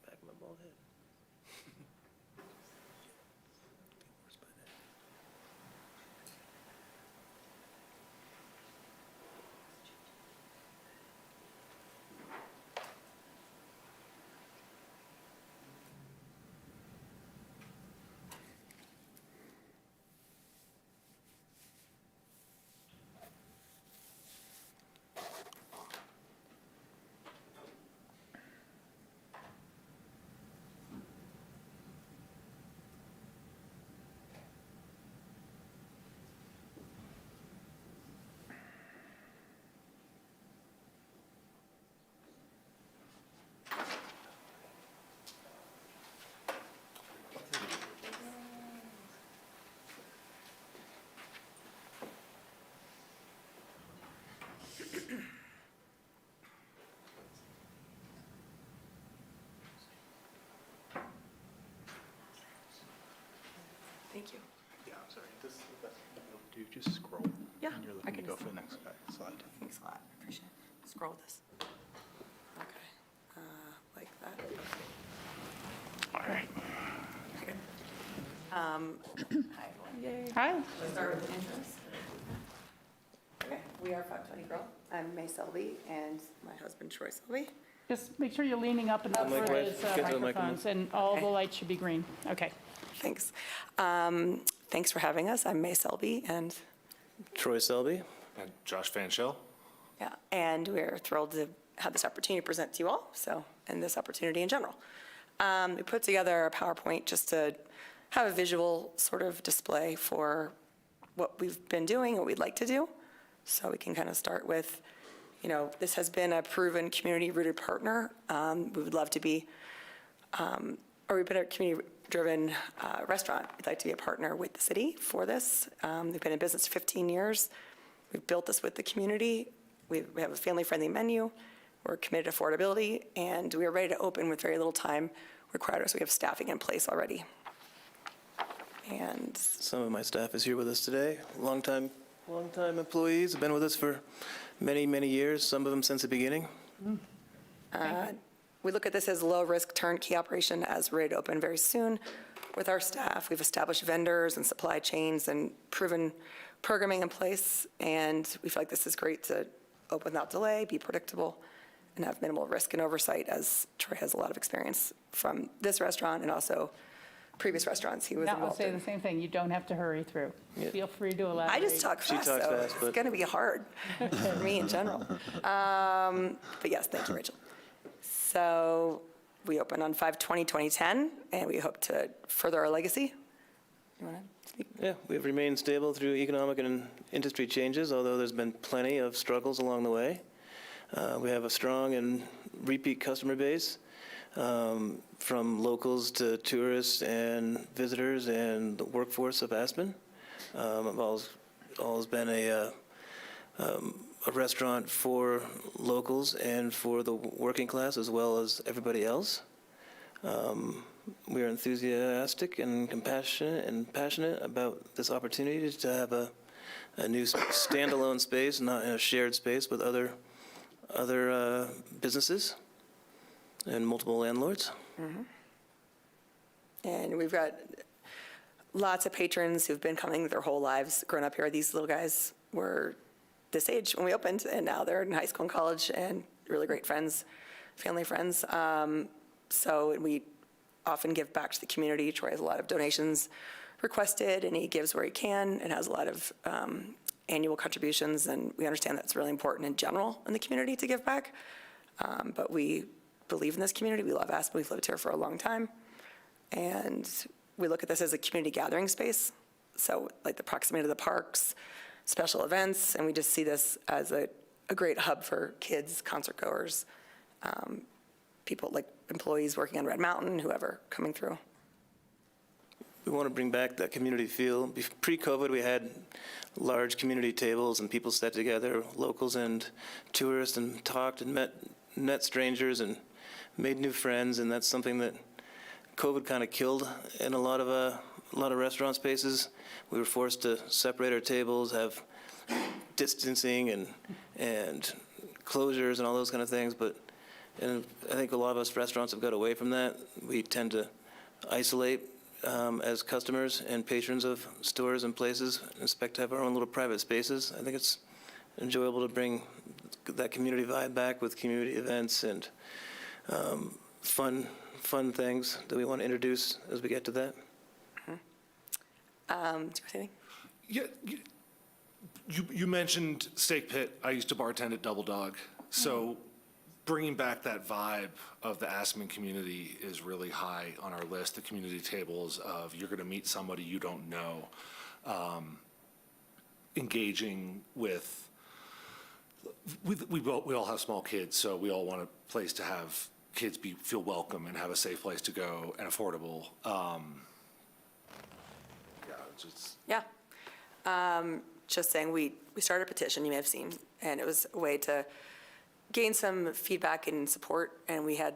Back of my bald head. Worse by then. Thank you. Yeah, I'm sorry. This is the best thing to do. Just scroll. Yeah, And you're I looking to can go just- for the next slide. Thanks a lot, I appreciate it. Scroll this. Okay, like that. All right. Okay. Hi, everyone. Hi. Let's start with intros. Okay, we are 520 Grill. I'm May Selby and my husband Troy Selby. Just make sure you're leaning up enough mic for right? his Get to the mic, microphones, and all the Okay. lights should be green. Okay. Thanks. Thanks for having us. I'm May Selby, and Troy Selby. And Josh Van Schell. yeah, and we're thrilled to have this opportunity to present to you all, so, and this opportunity in general. We put together a PowerPoint just to have a visual sort of display for what we've been doing, what we'd like to do. So we can kind of start with, you know, this has been a proven community-rooted partner. We would love to be, or we've been a community-driven restaurant. We'd like to be a partner with the city for this. We've been in business 15 years. We've built this with the community. We have a family-friendly menu. We're committed to affordability, and we are ready to open with very little time required, so we have staffing in place already. And Some of my staff is here with us today. Longtime employees, have been with us for many, many years, some of them since the beginning. we look at this as a low-risk turnkey operation as we're ready to open very soon. With our staff, we've established vendors and supply chains and proven programming in place, and we feel like this is great to open without delay, be predictable, and have minimal risk and oversight, as Troy has a lot of experience from this restaurant and also previous restaurants he was Now, I'll involved say in. the same thing, you don't have to hurry through. Yeah. Feel free to elaborate. I just talk She fast, talks so fast, it's but- going to be hard for me in general. But yes, thank you, Rachel. So we opened on 5/20/2010, and we hope to further our legacy. You want to speak? Yeah, we have remained stable through economic and industry changes, although there's been plenty of struggles along the way. We have a strong and repeat customer base, from locals to tourists and visitors and the workforce of Aspen. I've always been a restaurant for locals and for the working class as well as everybody else. We are enthusiastic and compassionate and passionate about this opportunity to have a new standalone space, not in a shared space with other businesses and multiple landlords. And we've got lots of patrons who've been coming their whole lives, grown up here. These little guys were this age when we opened, and now they're in high school and college, and really great friends, family friends. So we often give back to the community. Troy has a lot of donations requested, and he gives where he can and has a lot of annual contributions, and we understand that's really important in general in the community to give back. But we believe in this community. We love Aspen. We've lived here for a long time. And we look at this as a community gathering space. So like the proximity to the parks, special events, and we just see this as a great hub for kids, concert goers, people like employees working on Red Mountain, whoever coming through. We want to bring back that community feel. Pre-COVID, we had large community tables and people sat together, locals and tourists, and talked and met strangers and made new friends, and that's something that COVID kind of killed in a lot of restaurant spaces. We were forced to separate our tables, have distancing and closures and all those kind of things, and I think a lot of us restaurants have got away from that. We tend to isolate as customers and patrons of stores and places, and expect to have our own little private spaces. I think it's enjoyable to bring that community vibe back with community events and fun things that we want to introduce as we get to that. Do you want to say anything? Yeah, you mentioned Steak Pit. I used to bartend at Double Dog. So bringing back that vibe of the Aspen community is really high on our list. The community tables of you're going to meet somebody you don't know, engaging with. We all have small kids, so we all want a place to have kids feel welcome and have a safe place to go and affordable. Yeah. Just saying, we started a petition, you may have seen, and it was a way to gain some feedback and support, and we had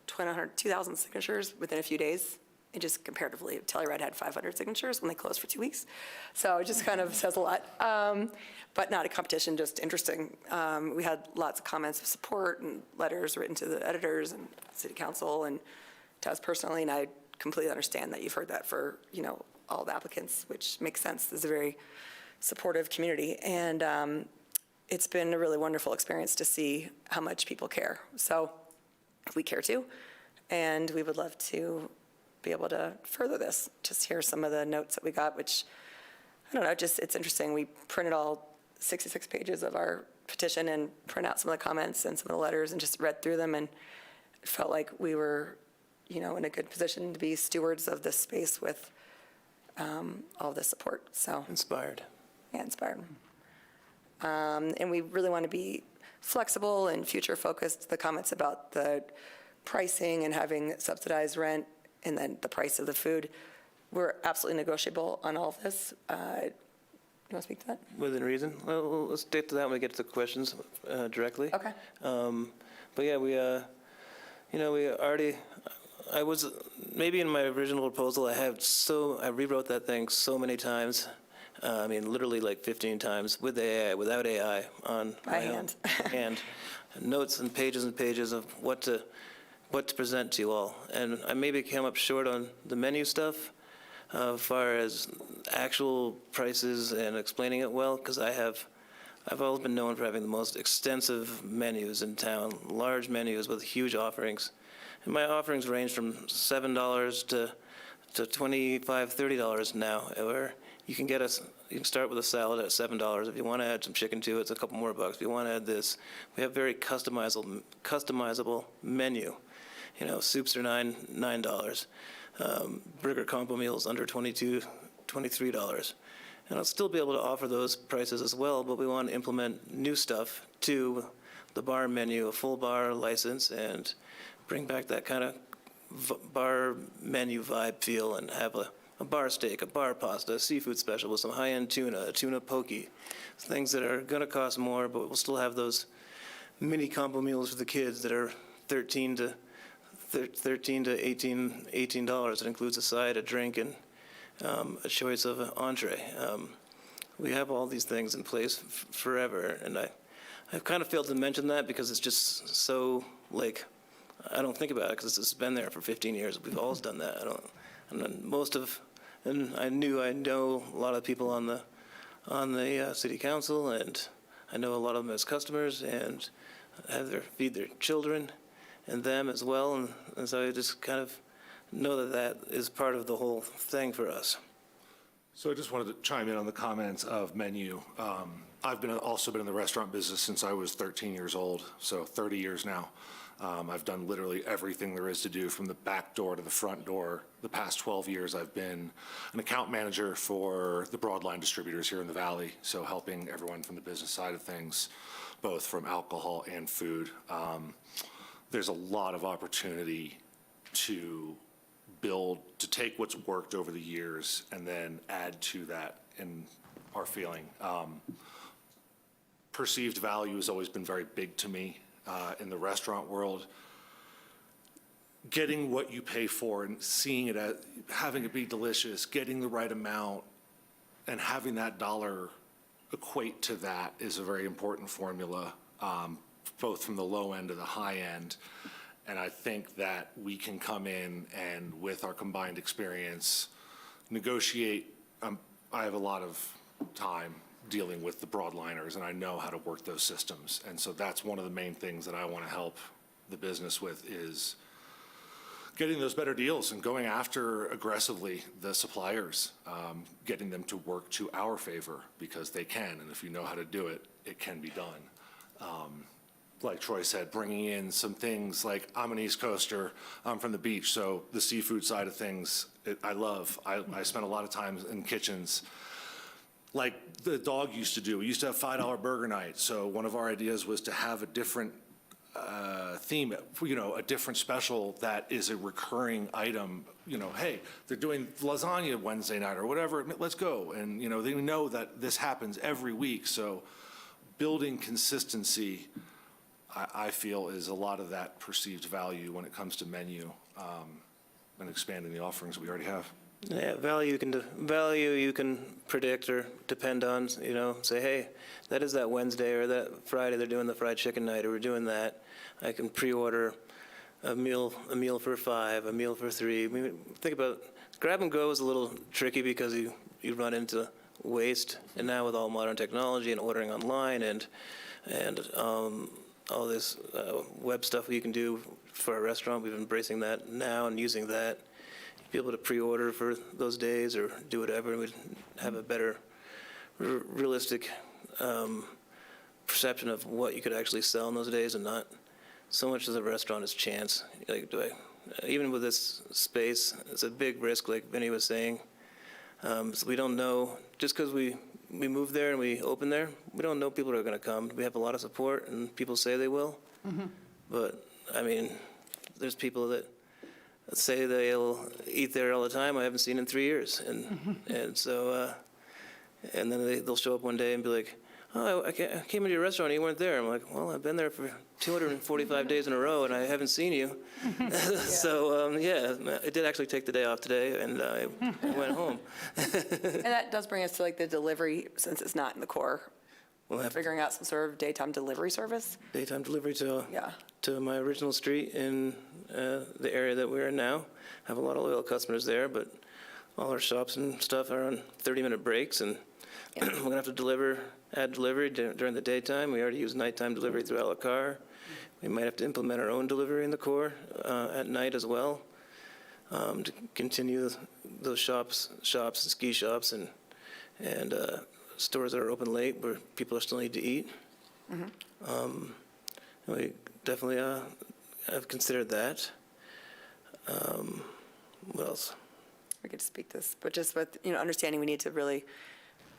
2,000 signatures within a few days. And just comparatively, Telluride had 500 signatures when they closed for 2 weeks. So it just kind of says a lot. But not a competition, just interesting. We had lots of comments of support and letters written to the editors and city council and to us personally, and I completely understand that you've heard that for, all the applicants, which makes sense. This is a very supportive community, and it's been a really wonderful experience to see how much people care. So we care too, and we would love to be able to further this. Just hear some of the notes that we got, which, I don't know, just, it's interesting. We printed all 66 pages of our petition and print out some of the comments and some of the letters and just read through them, and it felt like we were, in a good position to be stewards of this space with all the support, so. Inspired. Yeah, inspired. And we really want to be flexible and future-focused. The comments about the pricing and having subsidized rent and then the price of the food, we're absolutely negotiable on all of this. You want to speak to that? Within reason. Well, let's get to that when we get to the questions directly. Okay. But yeah, we already, I was, maybe in my original proposal, I rewrote that thing so many times. Literally like 15 times with AI, without AI on By hand. And notes and pages of what to present to you all. And I maybe came up short on the menu stuff as far as actual prices and explaining it well, because I've always been known for having the most extensive menus in town, large menus with huge offerings. And my offerings range from $7 to $25, $30 now, where you can start with a salad at $7. If you want to add some chicken to it, it's a couple more bucks. If you want to add this, we have very customizable menu. Soups are $9. Burger combo meals under $22, $23. And I'll still be able to offer those prices as well, but we want to implement new stuff to the bar menu, a full bar license, and bring back that kind of bar menu vibe feel, and have a bar steak, a bar pasta, a seafood special with some high-end tuna, a tuna poke, things that are going to cost more, but we'll still have those mini combo meals for the kids that are $13 to $18. It includes a side, a drink, and a choice of an entree. We have all these things in place forever, and I've kind of failed to mention that because it's just so, I don't think about it because it's been there for 15 years. We've always done that. I know a lot of people on the city council, and I know a lot of them as customers, and feed their children and them as well, and so I just kind of know that is part of the whole thing for us. So I just wanted to chime in on the comments of menu. I've also been in the restaurant business since I was 13 years old, so 30 years now. I've done literally everything there is to do from the back door to the front door. The past 12 years, I've been an account manager for the broadline distributors here in the Valley, so helping everyone from the business side of things, both from alcohol and food. There's a lot of opportunity to take what's worked over the years and then add to that in our feeling. Perceived value has always been very big to me in the restaurant world. Getting what you pay for and seeing it as, having it be delicious, getting the right amount, and having that dollar equate to that is a very important formula, both from the low end to the high end. And I think that we can come in and, with our combined experience, negotiate. I have a lot of time dealing with the broadliners, and I know how to work those systems. And so that's one of the main things that I want to help the business with, is getting those better deals and going after aggressively the suppliers, getting them to work to our favor, because they can. And if you know how to do it, it can be done. Like Troy said, bringing in some things like, I'm an East Coaster, I'm from the beach, so the seafood side of things, I love. I spent a lot of time in kitchens. Like the dog used to do, we used to have $5 burger night. So one of our ideas was to have a different theme, a different special that is a recurring item. Hey, they're doing lasagna Wednesday night or whatever, let's go. And, they know that this happens every week. So building consistency, I feel, is a lot of that perceived value when it comes to menu and expanding the offerings we already have. Yeah, value you can predict or depend on, say, hey, that is that Wednesday or that Friday they're doing the fried chicken night, or we're doing that. I can pre-order a meal for 5, a meal for 3. Think about, grab and go is a little tricky because you run into waste, and now with all modern technology and ordering online and all this web stuff you can do for a restaurant, we've been embracing that now and using that. be able to pre-order for those days or do whatever, and we'd have a better realistic perception of what you could actually sell in those days, and not so much as a restaurant as chance. Like, even with this space, it's a big risk, like Vinny was saying. So we don't know, just because we move there and we open there, we don't know people are going to come. We have a lot of support, and people say they will. But, I mean, there's people that say they'll eat there all the time I haven't seen in 3 years. And so, and then they'll show up one day and be like, oh, I came into your restaurant and you weren't there. I'm like, well, I've been there for 245 days in a row and I haven't seen you. So, yeah, I did actually take the day off today and I went home. And that does bring us to like the delivery, since it's not in the core. We'll have Figuring out some sort of daytime delivery service. daytime delivery to Yeah. my original street in the area that we're in now. I have a lot of loyal customers there, but all our shops and stuff are on 30-minute breaks, and we're going to have to add delivery during the daytime. We already use nighttime delivery through a la carte. We might have to implement our own delivery in the core at night as well, to continue those shops and ski shops and stores that are open late where people still need to eat. We definitely have considered that. What else? We could speak this, but just with, understanding we need to really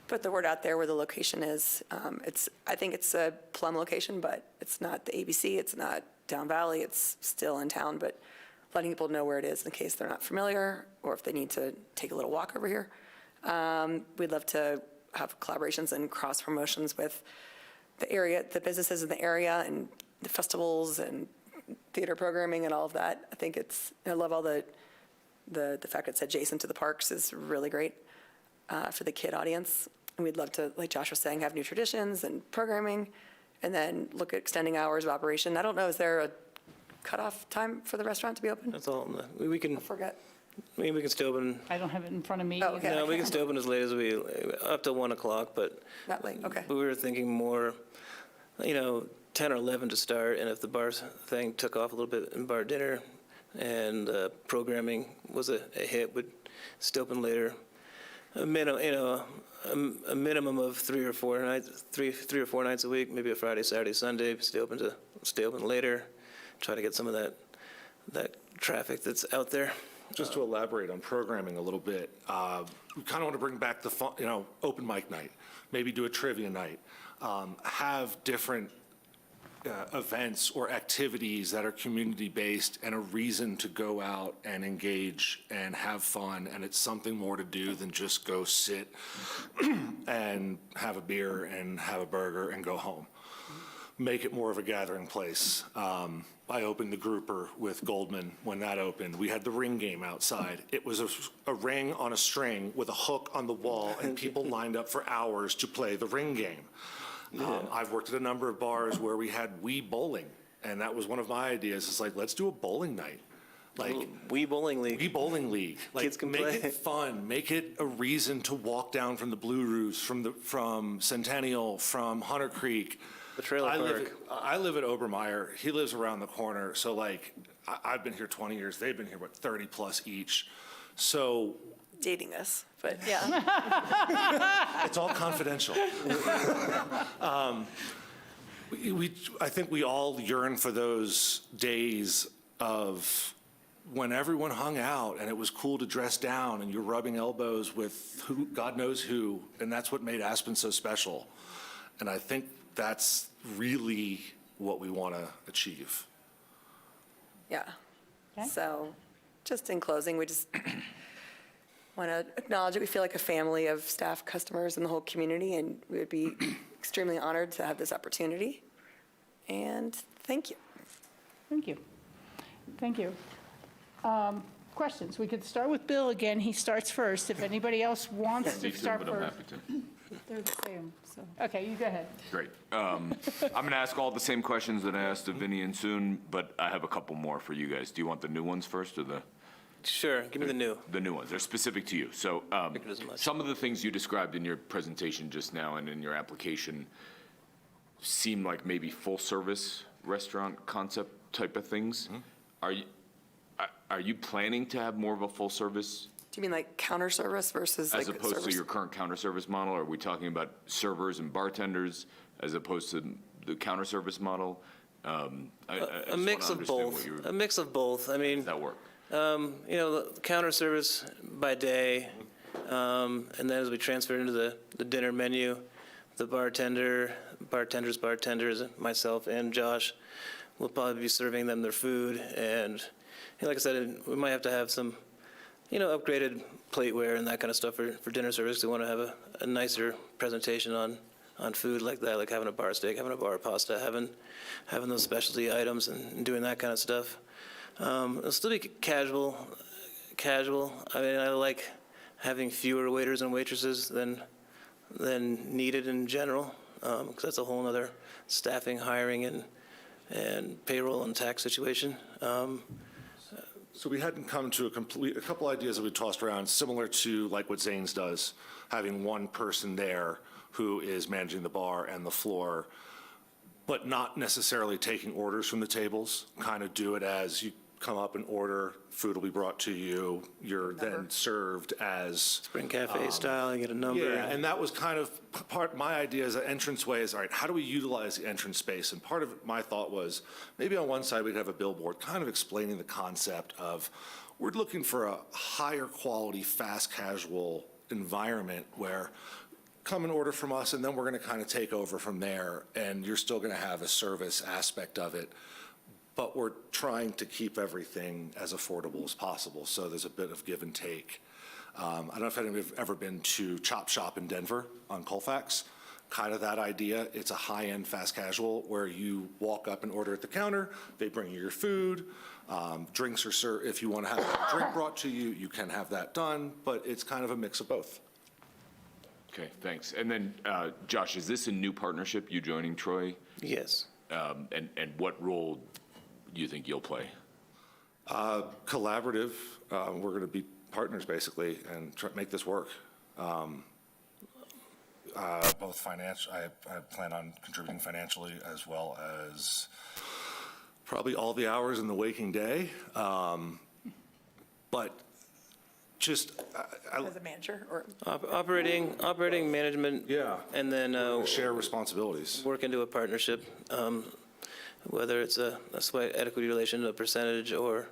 put the word out there where the location is. I think it's a Plum location, but it's not the ABC, it's not Down Valley, it's still in town, but letting people know where it is in case they're not familiar or if they need to take a little walk over here. We'd love to have collaborations and cross promotions with the area, the businesses in the area and the festivals and theater programming and all of that. I think I love all the fact it's adjacent to the parks is really great for the kid audience. And we'd love to, like Josh was saying, have new traditions and programming, and then look at extending hours of operation. I don't know, is there a cutoff time for the restaurant to be open? That's all. We can. I forget. I mean, we can stay open. I don't have it in front of me. Oh, okay. No, we can stay open as late as up to 1 o'clock, but. Not late, okay. We were thinking more, 10 or 11 to start, and if the bar thing took off a little bit in bar dinner and programming was a hit, we'd stay open later. A minimum of 3 or 4 nights a week, maybe a Friday, Saturday, Sunday, stay open later, try to get some of that traffic that's out there. Just to elaborate on programming a little bit, we kind of want to bring back the fun, open mic night, maybe do a trivia night, have different events or activities that are community-based and a reason to go out and engage and have fun, and it's something more to do than just go sit and have a beer and have a burger and go home. Make it more of a gathering place. I opened the grouper with Goldman when that opened. We had the ring game outside. It was a ring on a string with a hook on the wall, and people lined up for hours to play the ring game. I've worked at a number of bars where we had Wii bowling, and that was one of my ideas. It's like, let's do a bowling night. Like Wii Bowling League. Wii Bowling League. Like, Kids can make play. it fun. Make it a reason to walk down from the Blue Roofs, from Centennial, from Hunter Creek. The trailer park. I live at Obermeyer. He lives around the corner. So like, I've been here 20 years. They've been here, 30 plus each. So Dating us, but yeah. it's all confidential. I think we all yearn for those days of when everyone hung out and it was cool to dress down and you're rubbing elbows with who, God knows who, and that's what made Aspen so special. And I think that's really what we want to achieve. Yeah. Okay. So just in closing, we just want to acknowledge that we feel like a family of staff, customers, and the whole community, and we would be extremely honored to have this opportunity. And thank you. Thank you. Thank you. Questions? We could start with Bill again. He starts first. If anybody else wants to start But I'm first. happy to. They're the same, so. Okay, you go ahead. Great. I'm going to ask all the same questions that I asked of Vinny and Soon, but I have a couple more for you guys. Do you want the new ones first or the? Sure, give me the new. The new ones. They're specific to you. So some of the things you described in your presentation just now and in your application seem like maybe full-service restaurant concept type of things. Are you planning to have more of a full service Do you mean like counter service versus like as opposed to service? your current counter service model? Are we talking about servers and bartenders as opposed to the counter service model? A mix of both. A mix of both. I mean, Does that work? you know, the counter service by day, and then as we transfer into the dinner menu, the bartenders, myself and Josh will probably be serving them their food. And you know, like I said, we might have to have some, you know, upgraded plateware and that kind of stuff for dinner service. We want to have a nicer presentation on food like that, like having a bar steak, having a bar pasta, having those specialty items and doing that kind of stuff. It'll still be casual. I mean, I like having fewer waiters and waitresses than needed in general, because that's a whole other staffing, hiring, and payroll and tax situation. So we hadn't come to a couple ideas that we tossed around, similar to like what Zane's does, having one person there who is managing the bar and the floor, but not necessarily taking orders from the tables. Kind of do it as you come up and order, food will be brought to you, you're then served as. Spring Cafe style, you get a number. Yeah, and that was kind of my idea as an entranceway is, all right, how do we utilize the entrance space? And part of my thought was, maybe on one side we'd have a billboard kind of explaining the concept of, we're looking for a higher quality, fast casual environment where come and order from us, and then we're gonna kind of take over from there, and you're still gonna have a service aspect of it. But we're trying to keep everything as affordable as possible, so there's a bit of give and take. I don't know if anybody's ever been to Chop Shop in Denver on Colfax. Kind of that idea. It's a high-end fast casual where you walk up and order at the counter, they bring you your food, drinks are served. If you want to have a drink brought to you, you can have that done, but it's kind of a mix of both. Okay, thanks. And then, Josh, is this a new partnership, you joining Troy? Yes. And what role do you think you'll play? Collaborative. We're going to be partners, basically, and try to make this work. Both financial, I plan on contributing financially as well as probably all the hours in the waking day. But just. As a manager or? Operating management. Yeah. And then. Share responsibilities. Work into a partnership, whether it's a sweat equity relation, a percentage, or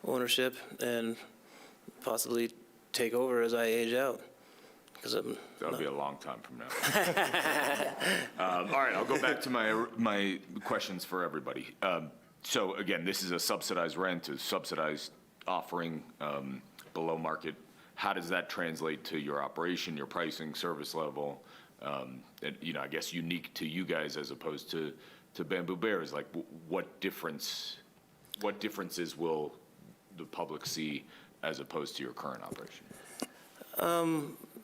ownership, and possibly take over as I age out. That'll be a long time from now. All right, I'll go back to my questions for everybody. So again, this is a subsidized rent, a subsidized offering below market. How does that translate to your operation, your pricing, service level? And, you know, I guess unique to you guys as opposed to Bamboo Bears. Like, what differences will the public see as opposed to your current operation?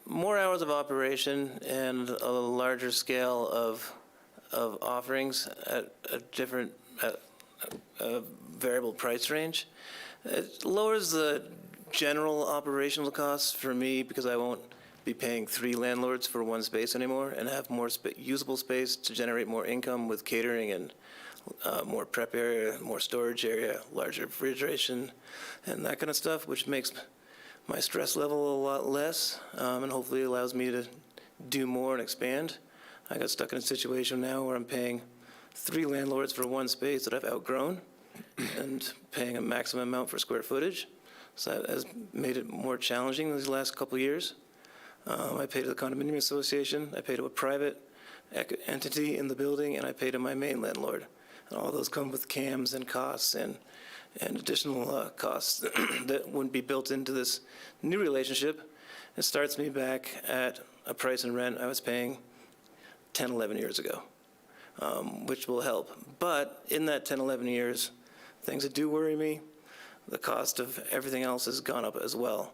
More hours of operation and a larger scale of offerings at a different variable price range. It lowers the general operational costs for me because I won't be paying 3 landlords for one space anymore and have more usable space to generate more income with catering and more prep area, more storage area, larger refrigeration, and that kind of stuff, which makes my stress level a lot less and hopefully allows me to do more and expand. I got stuck in a situation now where I'm paying 3 landlords for one space that I've outgrown and paying a maximum amount for square footage. So that has made it more challenging these last couple of years. I pay to the condominium association, I pay to a private entity in the building, and I pay to my main landlord. And all those come with CAMs and costs and additional costs that wouldn't be built into this new relationship. It starts me back at a price and rent I was paying 10, 11 years ago, which will help. But in that 10, 11 years, things that do worry me, the cost of everything else has gone up as well.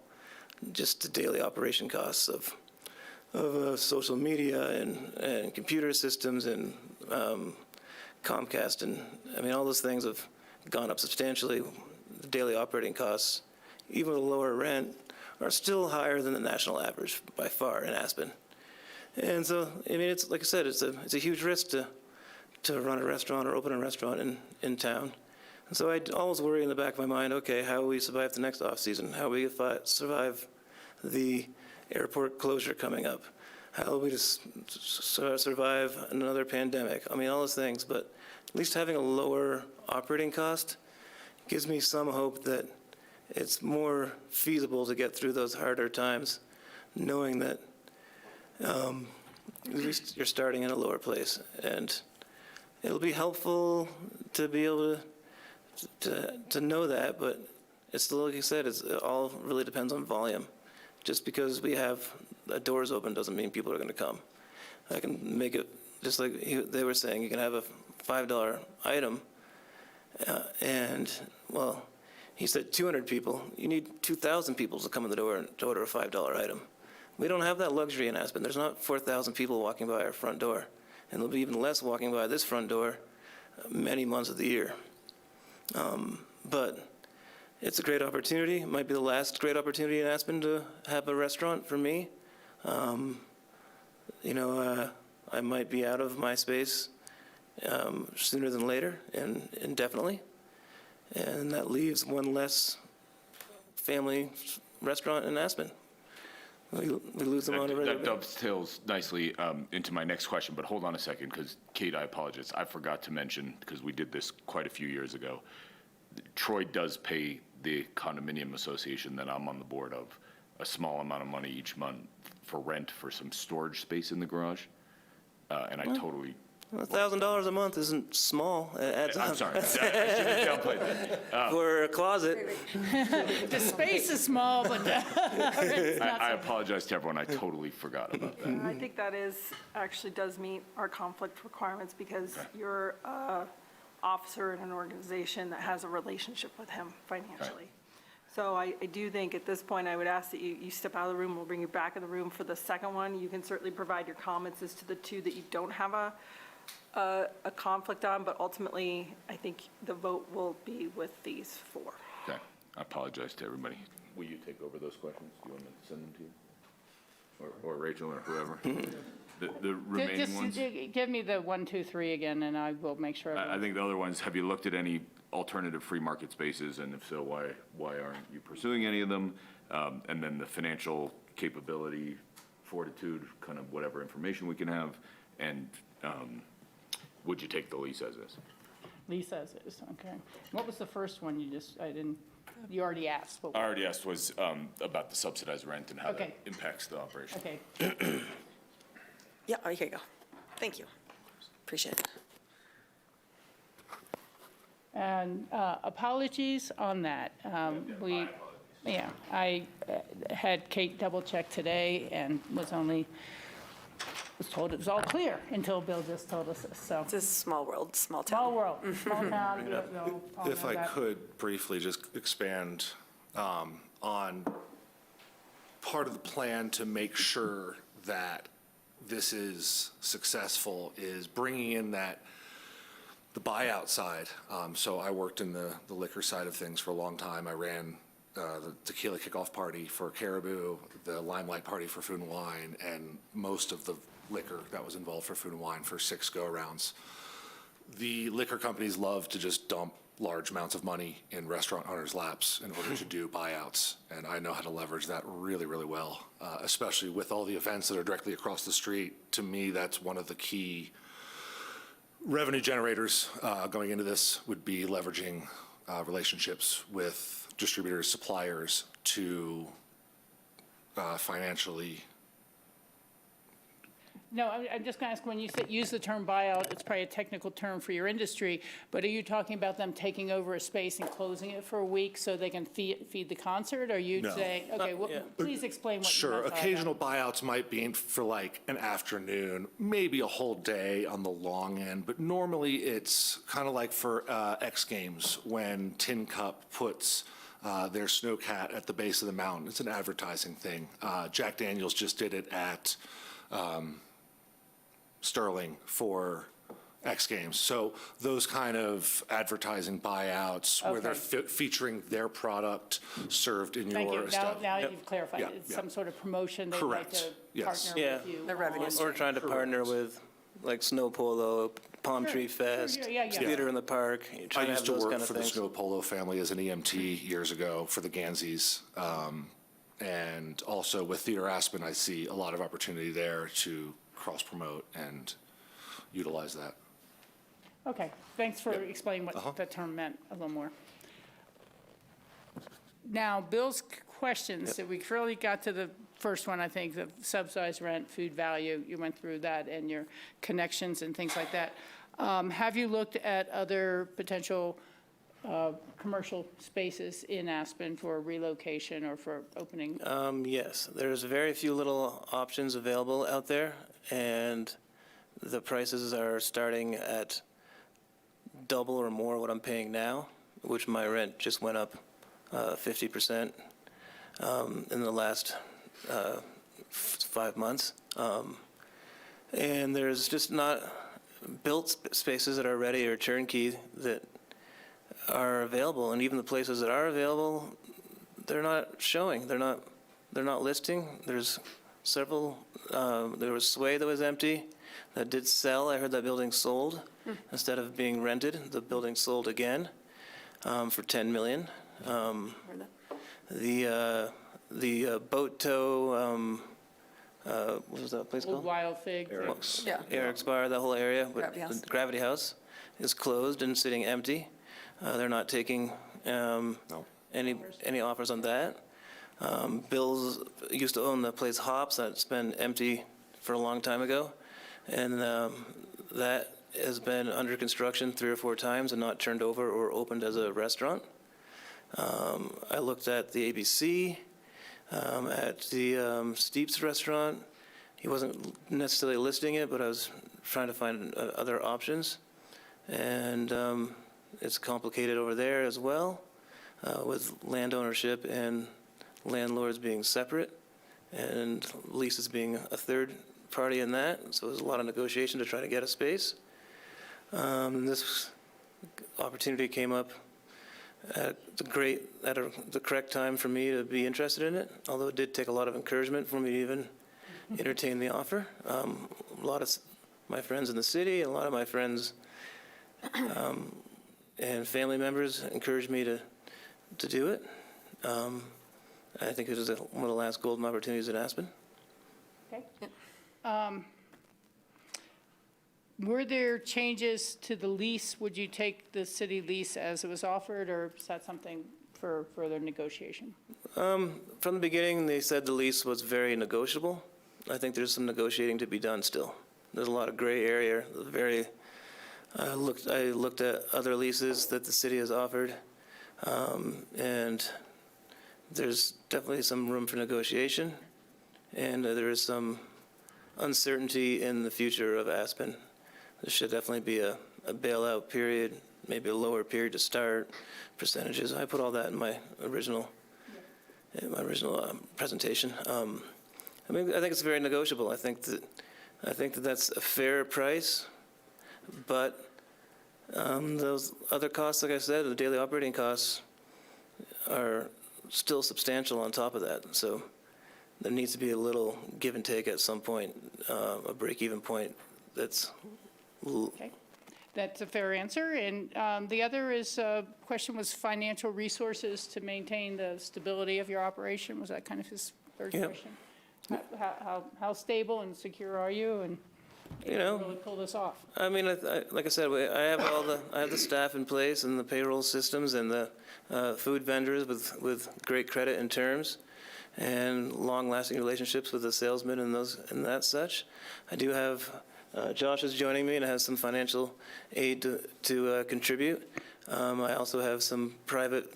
Just the daily operation costs of social media and computer systems and Comcast, and I mean, all those things have gone up substantially. The daily operating costs, even with a lower rent, are still higher than the national average by far in Aspen. And so, I mean, it's like I said, it's a huge risk to run a restaurant or open a restaurant in town. So I always worry in the back of my mind, okay, how will we survive the next off-season? How will we survive the airport closure coming up? How will we just survive another pandemic? I mean, all those things, but at least having a lower operating cost gives me some hope that it's more feasible to get through those harder times, knowing that at least you're starting in a lower place. And it'll be helpful to be able to know that, but it's still, like you said, it all really depends on volume. Just because we have doors open doesn't mean people are going to come. I can make it, just like they were saying, you can have a $5 item, and, well, he said 200 people. You need 2,000 people to come in the door to order a $5 item. We don't have that luxury in Aspen. There's not 4,000 people walking by our front door, and there'll be even less walking by this front door many months of the year. But it's a great opportunity. It might be the last great opportunity in Aspen to have a restaurant for me. I might be out of my space sooner than later, and indefinitely. And that leaves one less family restaurant in Aspen. We lose them on a regular That dovetails nicely into my next question, but hold on a second, because Kate, I apologize. I forgot to mention, because we did this quite a few years ago, Troy does pay the condominium association that I'm on the board of a small amount of money each month for rent for some storage space in the garage. And I totally... $1,000 a month isn't small. It adds up. I'm sorry. I should have downplayed that. For a closet. The space is small, but it's not I so. apologize to everyone. I totally forgot about that. I think that actually does meet our conflict requirements because you're an officer in an organization that has a relationship with him financially. So I do think at this point, I would ask that you step out of the room. We'll bring you back in the room for the second one. You can certainly provide your comments as to the two that you don't have a conflict on, but ultimately, I think the vote will be with these four. Okay. I apologize to everybody. Will you take over those questions? Do you want me to send them to you? Or Rachel or whoever? The remaining Just ones? give me the 1, 2, 3 again, and I will make sure. I think the other ones, have you looked at any alternative free market spaces? And if so, why aren't you pursuing any of them? And then the financial capability, fortitude, kind of whatever information we can have. And would you take the lease as is? Lease as is, okay. What was the first one you already asked? I already asked was about the subsidized rent and how that Okay. impacts the operation. Okay. Yeah, oh, here you go. Thank you. Appreciate it. And apologies on that. I had Kate double check today and was told it was all clear until Bill just told us this, so. It's a small world, small town. Small world, small town. We'll all If know I that. could briefly just expand on part of the plan to make sure that this is successful is bringing in the buyout side. So I worked in the liquor side of things for a long time. I ran the tequila kickoff party for Caribou, the Limelight party for Food and Wine, and most of the liquor that was involved for Food and Wine for 6 go-arounds. The liquor companies love to just dump large amounts of money in restaurant owners' laps in order to do buyouts, and I know how to leverage that really, really well, especially with all the events that are directly across the street. To me, that's one of the key revenue generators going into this would be leveraging relationships with distributors, suppliers to financially. No, I'm just going to ask, when you use the term buyout, it's probably a technical term for your industry, but are you talking about them taking over a space and closing it for a week so they can feed the concert? Or you No. say, okay, well, please explain what you Sure, meant by that. occasional buyouts might be for like an afternoon, maybe a whole day on the long end, but normally it's kind of like for X Games when Tin Cup puts their snowcat at the base of the mountain. It's an advertising thing. Jack Daniels just did it at Sterling for X Games. So those kind of advertising buyouts where they're featuring their product served in Thank your you. establishment. Now you've clarified. Yeah, It's yeah. some sort of promotion they'd like Correct. to Yes. partner with you. The revenue on. stream. Or trying to partner with, like, snow polo, Palm Tree Fest, yeah, yeah. Theater in the Park. I trying to used have to those work kind of for the things. Snow Polo family as an EMT years ago for the Ganseys. And also with Theater Aspen, I see a lot of opportunity there to cross-promote and utilize that. Okay, thanks for explaining what that term meant a little more. Now, Bill's questions, that we really got to the first one, I think, the subsidized rent, food value, you went through that, and your connections and things like that. Have you looked at other potential commercial spaces in Aspen for relocation or for opening? Yes, there's very few little options available out there, and the prices are starting at double or more what I'm paying now, which my rent just went up 50% in the last 5 months. And there's just not built spaces that are ready or turnkey that are available, and even the places that are available, they're not showing. They're not listing. There's several. There was Sway that was empty, that did sell. I heard that building sold instead of being rented. The building sold again for $10 million. The boat tow. What was that place Old called? Wild Fig? Yeah. Eric's Bar, that whole area. but Gravity House. the Gravity House is closed and sitting empty. They're not taking any offers on that. Bill's used to own the place Hops that's been empty for a long time ago. And that has been under construction 3 or 4 times and not turned over or opened as a restaurant. I looked at the ABC, at the Steeps restaurant. He wasn't necessarily listing it, but I was trying to find other options. And it's complicated over there as well, with land ownership and landlords being separate and leases being a third party in that. So there's a lot of negotiation to try to get a space. This opportunity came up at the correct time for me to be interested in it, although it did take a lot of encouragement for me to even entertain the offer. A lot of my friends in the city, and a lot of my friends and family members encouraged me to do it. I think it was one of the last golden opportunities in Aspen. Okay. Were there changes to the lease? Would you take the city lease as it was offered, or is that something for further negotiation? From the beginning, they said the lease was very negotiable. I think there's some negotiating to be done still. There's a lot of gray area. I looked at other leases that the city has offered, and there's definitely some room for negotiation, and there is some uncertainty in the future of Aspen. There should definitely be a bailout period, maybe a lower period to start, percentages. I put all that in my original presentation. I think it's very negotiable. I think that that's a fair price, but those other costs, like I said, the daily operating costs are still substantial on top of that. So there needs to be a little give and take at some point, a break-even point that's. Okay, that's a fair answer. And the other question was financial resources to maintain the stability of your operation. Was that kind of his third question? How stable and secure are you, and really pull this off? I mean, like I said, I have the staff in place and the payroll systems and the food vendors with great credit and terms, and long-lasting relationships with the salesmen and that such. I do have. Josh is joining me and has some financial aid to contribute. I also have some private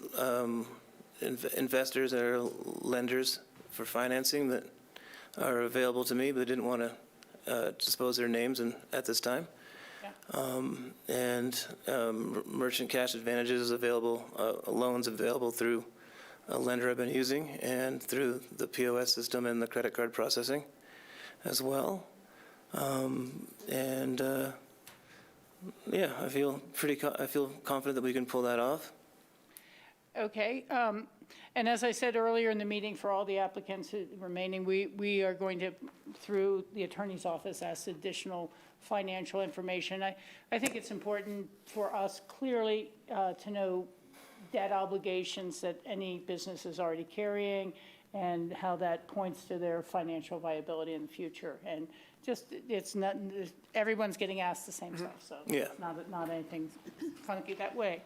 investors or lenders for financing that are available to me, but didn't want to disclose their names at this time. And merchant cash advantages available, loans available through a lender I've been using, and through the POS system and the credit card processing as well. I feel confident that we can pull that off. Okay, and as I said earlier in the meeting, for all the applicants remaining, we are going to, through the attorney's office, ask additional financial information. I think it's important for us clearly to know debt obligations that any business is already carrying and how that points to their financial viability in the future. And just, it's not, everyone's getting asked the same stuff, so Yeah. it's not anything funky that way.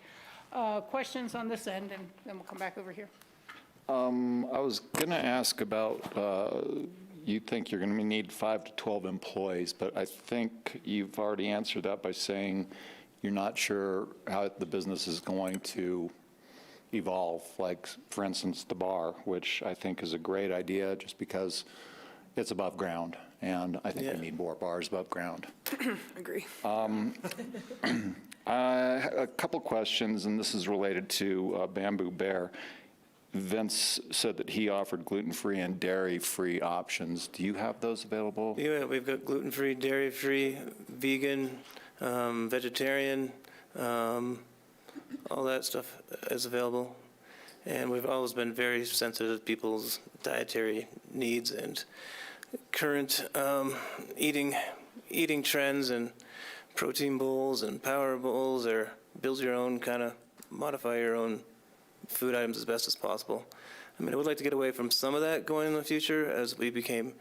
Questions on this end, and then we'll come back over here. I was going to ask about, you think you're going to need 5 to 12 employees, but I think you've already answered that by saying you're not sure how the business is going to evolve, like, for instance, the bar, which I think is a great idea just because it's above ground, and I think Yeah. we need more bars above ground. Agree. A couple questions, and this is related to Bamboo Bear. Vince said that he offered gluten-free and dairy-free options. Do you have those available? Yeah, we've got gluten-free, dairy-free, vegan, vegetarian, all that stuff is available. And we've always been very sensitive to people's dietary needs and current eating trends, and protein bowls and power bowls, or build your own, kind of modify your own food items as best as possible. I mean, I would like to get away from some of that going in the future as we became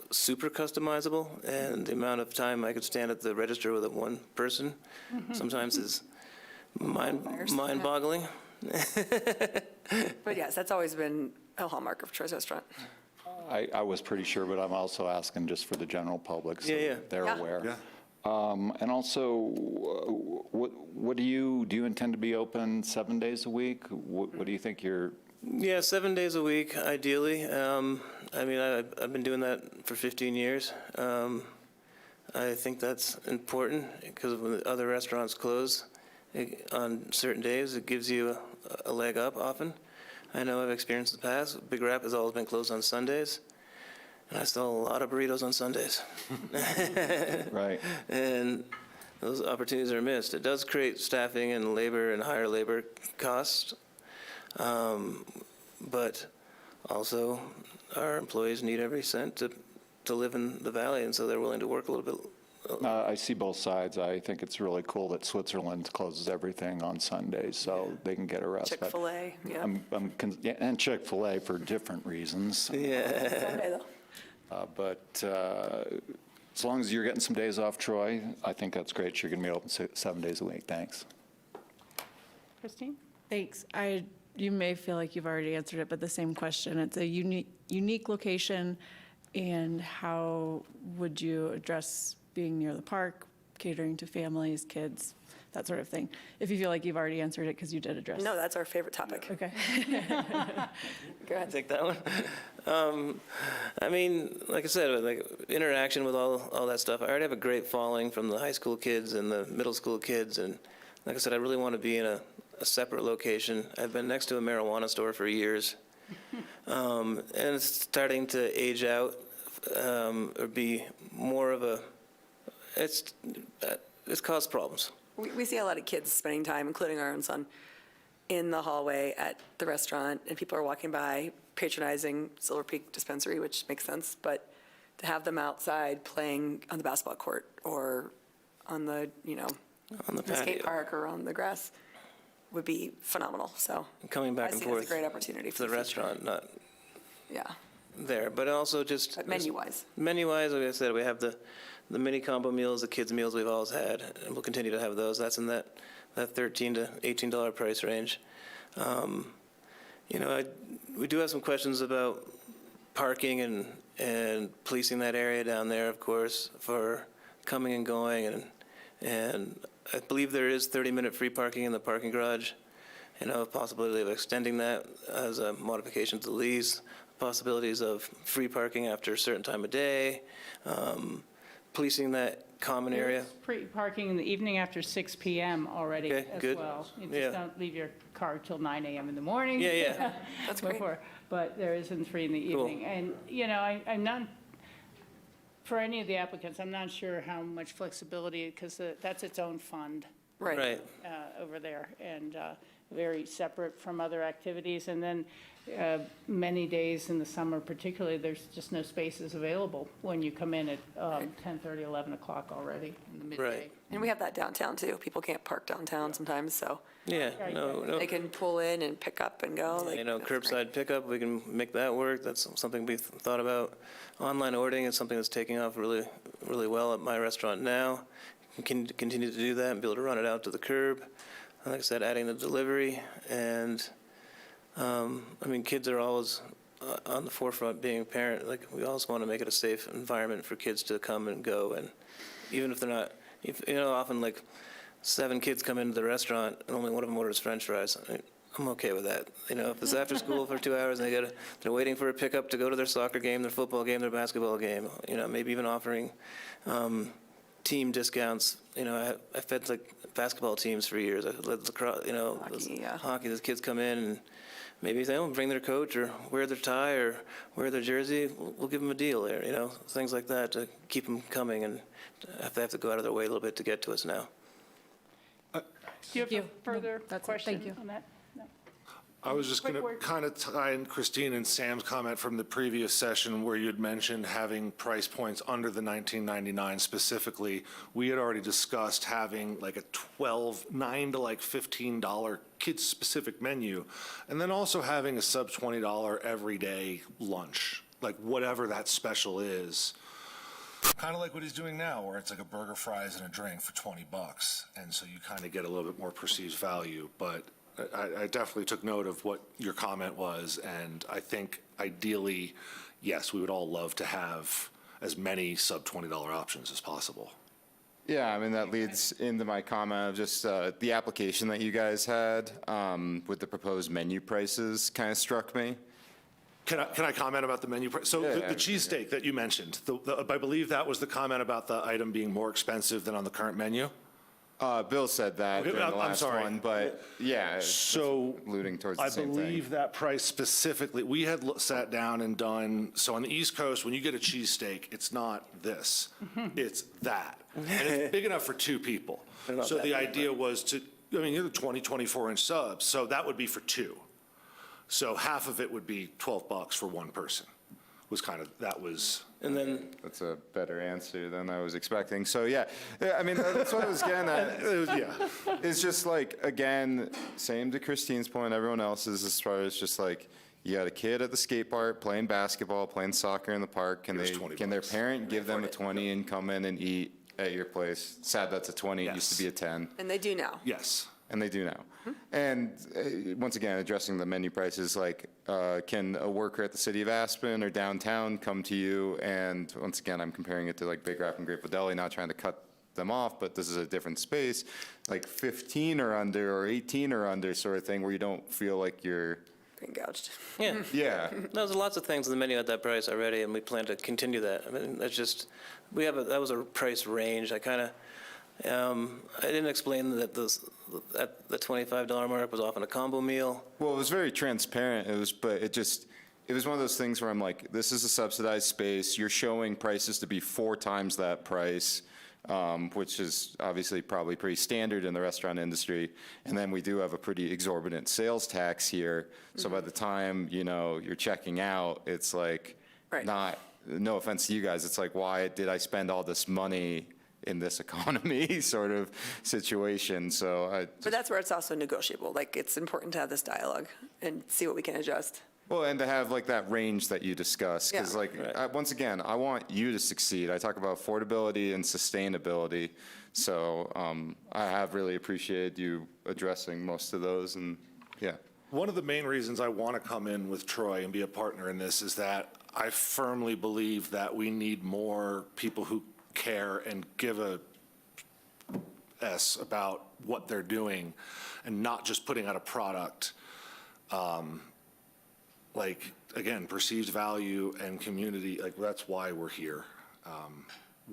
super customizable, and the amount of time I could stand at the register with one person sometimes is mind-boggling. But yes, that's always been a hallmark of Troy's Restaurant. I was pretty sure, but I'm also asking just for the general public, so Yeah. they're Yeah. aware. And also, what do you intend to be open 7 days a week? What do you think you're? Yeah, 7 days a week, ideally. I mean, I've been doing that for 15 years. I think that's important because when the other restaurants close on certain days, it gives you a leg up often. I know I've experienced in the past. Big Rap has always been closed on Sundays, and I sell a lot of burritos on Sundays. Right. And those opportunities are missed. It does create staffing and labor and higher labor costs. But also, our employees need every cent to live in the valley, and so they're willing to work a little bit. I see both sides. I think it's really cool that Switzerland closes everything on Sundays, so they can get a rest. But Chick-fil-A, yeah. yeah, and Chick-fil-A for different reasons. Yeah. Sunday, though. But as long as you're getting some days off, Troy, I think that's great. You're going to be open 7 days a week. Thanks. Christine? Thanks. You may feel like you've already answered it, but the same question. It's a unique location, and how would you address being near the park, catering to families, kids, that sort of thing? If you feel like you've already answered it, because you did address. No, that's our favorite topic. Okay. Go ahead. Take that one. I mean, like I said, like interaction with all that stuff. I already have a great following from the high school kids and the middle school kids, and like I said, I really want to be in a separate location. I've been next to a marijuana store for years, and it's starting to age out, or be more of a. It's caused problems. We see a lot of kids spending time, including our own son, in the hallway at the restaurant, and people are walking by patronizing Silver Peak Dispensary, which makes sense, but to have them outside playing on the basketball court or on the, On the the skate patio. park or on the grass would be phenomenal, so. Coming back I and see it as forth a great opportunity to for the the future. restaurant, not Yeah, there, but also just. but menu-wise. Menu-wise, like I said, we have the mini combo meals, the kids' meals we've always had, and we'll continue to have those. That's in that $13 to $18 price range. We do have some questions about parking and policing that area down there, of course, for coming and going, and I believe there is 30-minute free parking in the parking garage. A possibility of extending that as a modification to the lease, possibilities of free parking after a certain time of day, policing that common area. Free parking in the evening after 6 PM already Okay, as good. well. You Yeah. just don't leave your car till 9 AM in the morning. Yeah. That's great. But there isn't free in the Cool. evening. And, I'm not, for any of the applicants, I'm not sure how much flexibility, because that's its own fund Right. Right. over there. And very separate from other activities. And then many days in the summer particularly, there's just no spaces available when you come in at 10:30, 11 o'clock already in the midday. Right. And we have that downtown too. People can't park downtown sometimes, so Yeah, no, they can pull in and pick up and go. Like, that's great. curbside pickup, we can make that work. That's something we've thought about. Online ordering is something that's taking off really, really well at my restaurant now. We can continue to do that and be able to run it out to the curb. And like I said, adding the delivery and, kids are always on the forefront being a parent. Like, we always want to make it a safe environment for kids to come and go. And even if they're not, often like 7 kids come into the restaurant and only one of them orders French fries. I'm okay with that. If it's after school for 2 hours and they're waiting for a pickup to go to their soccer game, their football game, their basketball game, maybe even offering team discounts. I fed like basketball teams for years. I led lacrosse, hockey. Those kids come in and maybe they don't bring their coach or wear their tie or wear their jersey. We'll give them a deal there, things like that to keep them coming, and if they have to go out of their way a little bit to get to us now. Do you have a further that's it. question Thank you. on that? No. I was just going Quick to word. kind of tie in Christine and Sam's comment from the previous session where you had mentioned having price points under the $19.99 specifically. We had already discussed having like a $9 to like $15 kids-specific menu, and then also having a sub $20 everyday lunch, like whatever that special is. Kind of like what he's doing now, where it's like a burger, fries, and a drink for $20, and so you kind of get a little bit more perceived value. But I definitely took note of what your comment was, and I think ideally, yes, we would all love to have as many sub $20 options as possible. Yeah, that leads into my comment of just the application that you guys had with the proposed menu prices kind of struck me. Can I comment about the menu price? So Yeah, the cheesesteak that you mentioned, I believe that was the comment about the item being more expensive than on the current menu? Bill said that Okay, during the I'm last sorry. one, but yeah, So alluding towards the I same thing. believe that price specifically, we had sat down and done, so on the East Coast, when you get a cheesesteak, it's not this, it's that. And it's big enough for 2 people. So the idea was to, you're the 24-inch subs, so that would be for 2. So half of it would be $12 for 1 person, was kind of, that was. And then That's a better answer than I was expecting. So yeah, that's what I was getting at. Yeah. It's just like, again, same to Christine's point, everyone else's, as far as just like, you got a kid at the skate park playing basketball, playing soccer in the park. Can their parent give them a 20 and come in and eat at your place? Sad that's a 20, it used to be a 10. And they do now. Yes. And they do now. And once again, addressing the menu prices, like, can a worker at the city of Aspen or downtown come to you? And once again, I'm comparing it to like Big Rapid and Grateful Deli, not trying to cut them off, but this is a different space, like 15 or under or 18 or under sort of thing, where you don't feel like you're. Being gouged. Yeah. Yeah. There's lots of things in the menu at that price already, and we plan to continue that. That's just, that was a price range. I didn't explain that at the $25 mark was often a combo meal. Well, it was very transparent. It was one of those things where I'm like, this is a subsidized space. You're showing prices to be 4 times that price, which is obviously probably pretty standard in the restaurant industry. And then we do have a pretty exorbitant sales tax here. So by the time, you're checking out, it's like, no offense to you guys, it's like, why did I spend all this money in this economy sort of situation? But that's where it's also negotiable. Like, it's important to have this dialogue and see what we can adjust. Well, and to have like that range that you discussed, because Yeah. once again, I want you to succeed. I talk about affordability and sustainability. So I have really appreciated you addressing most of those, and yeah. One of the main reasons I want to come in with Troy and be a partner in this is that I firmly believe that we need more people who care and give a S about what they're doing and not just putting out a product. Like, again, perceived value and community, like, that's why we're here.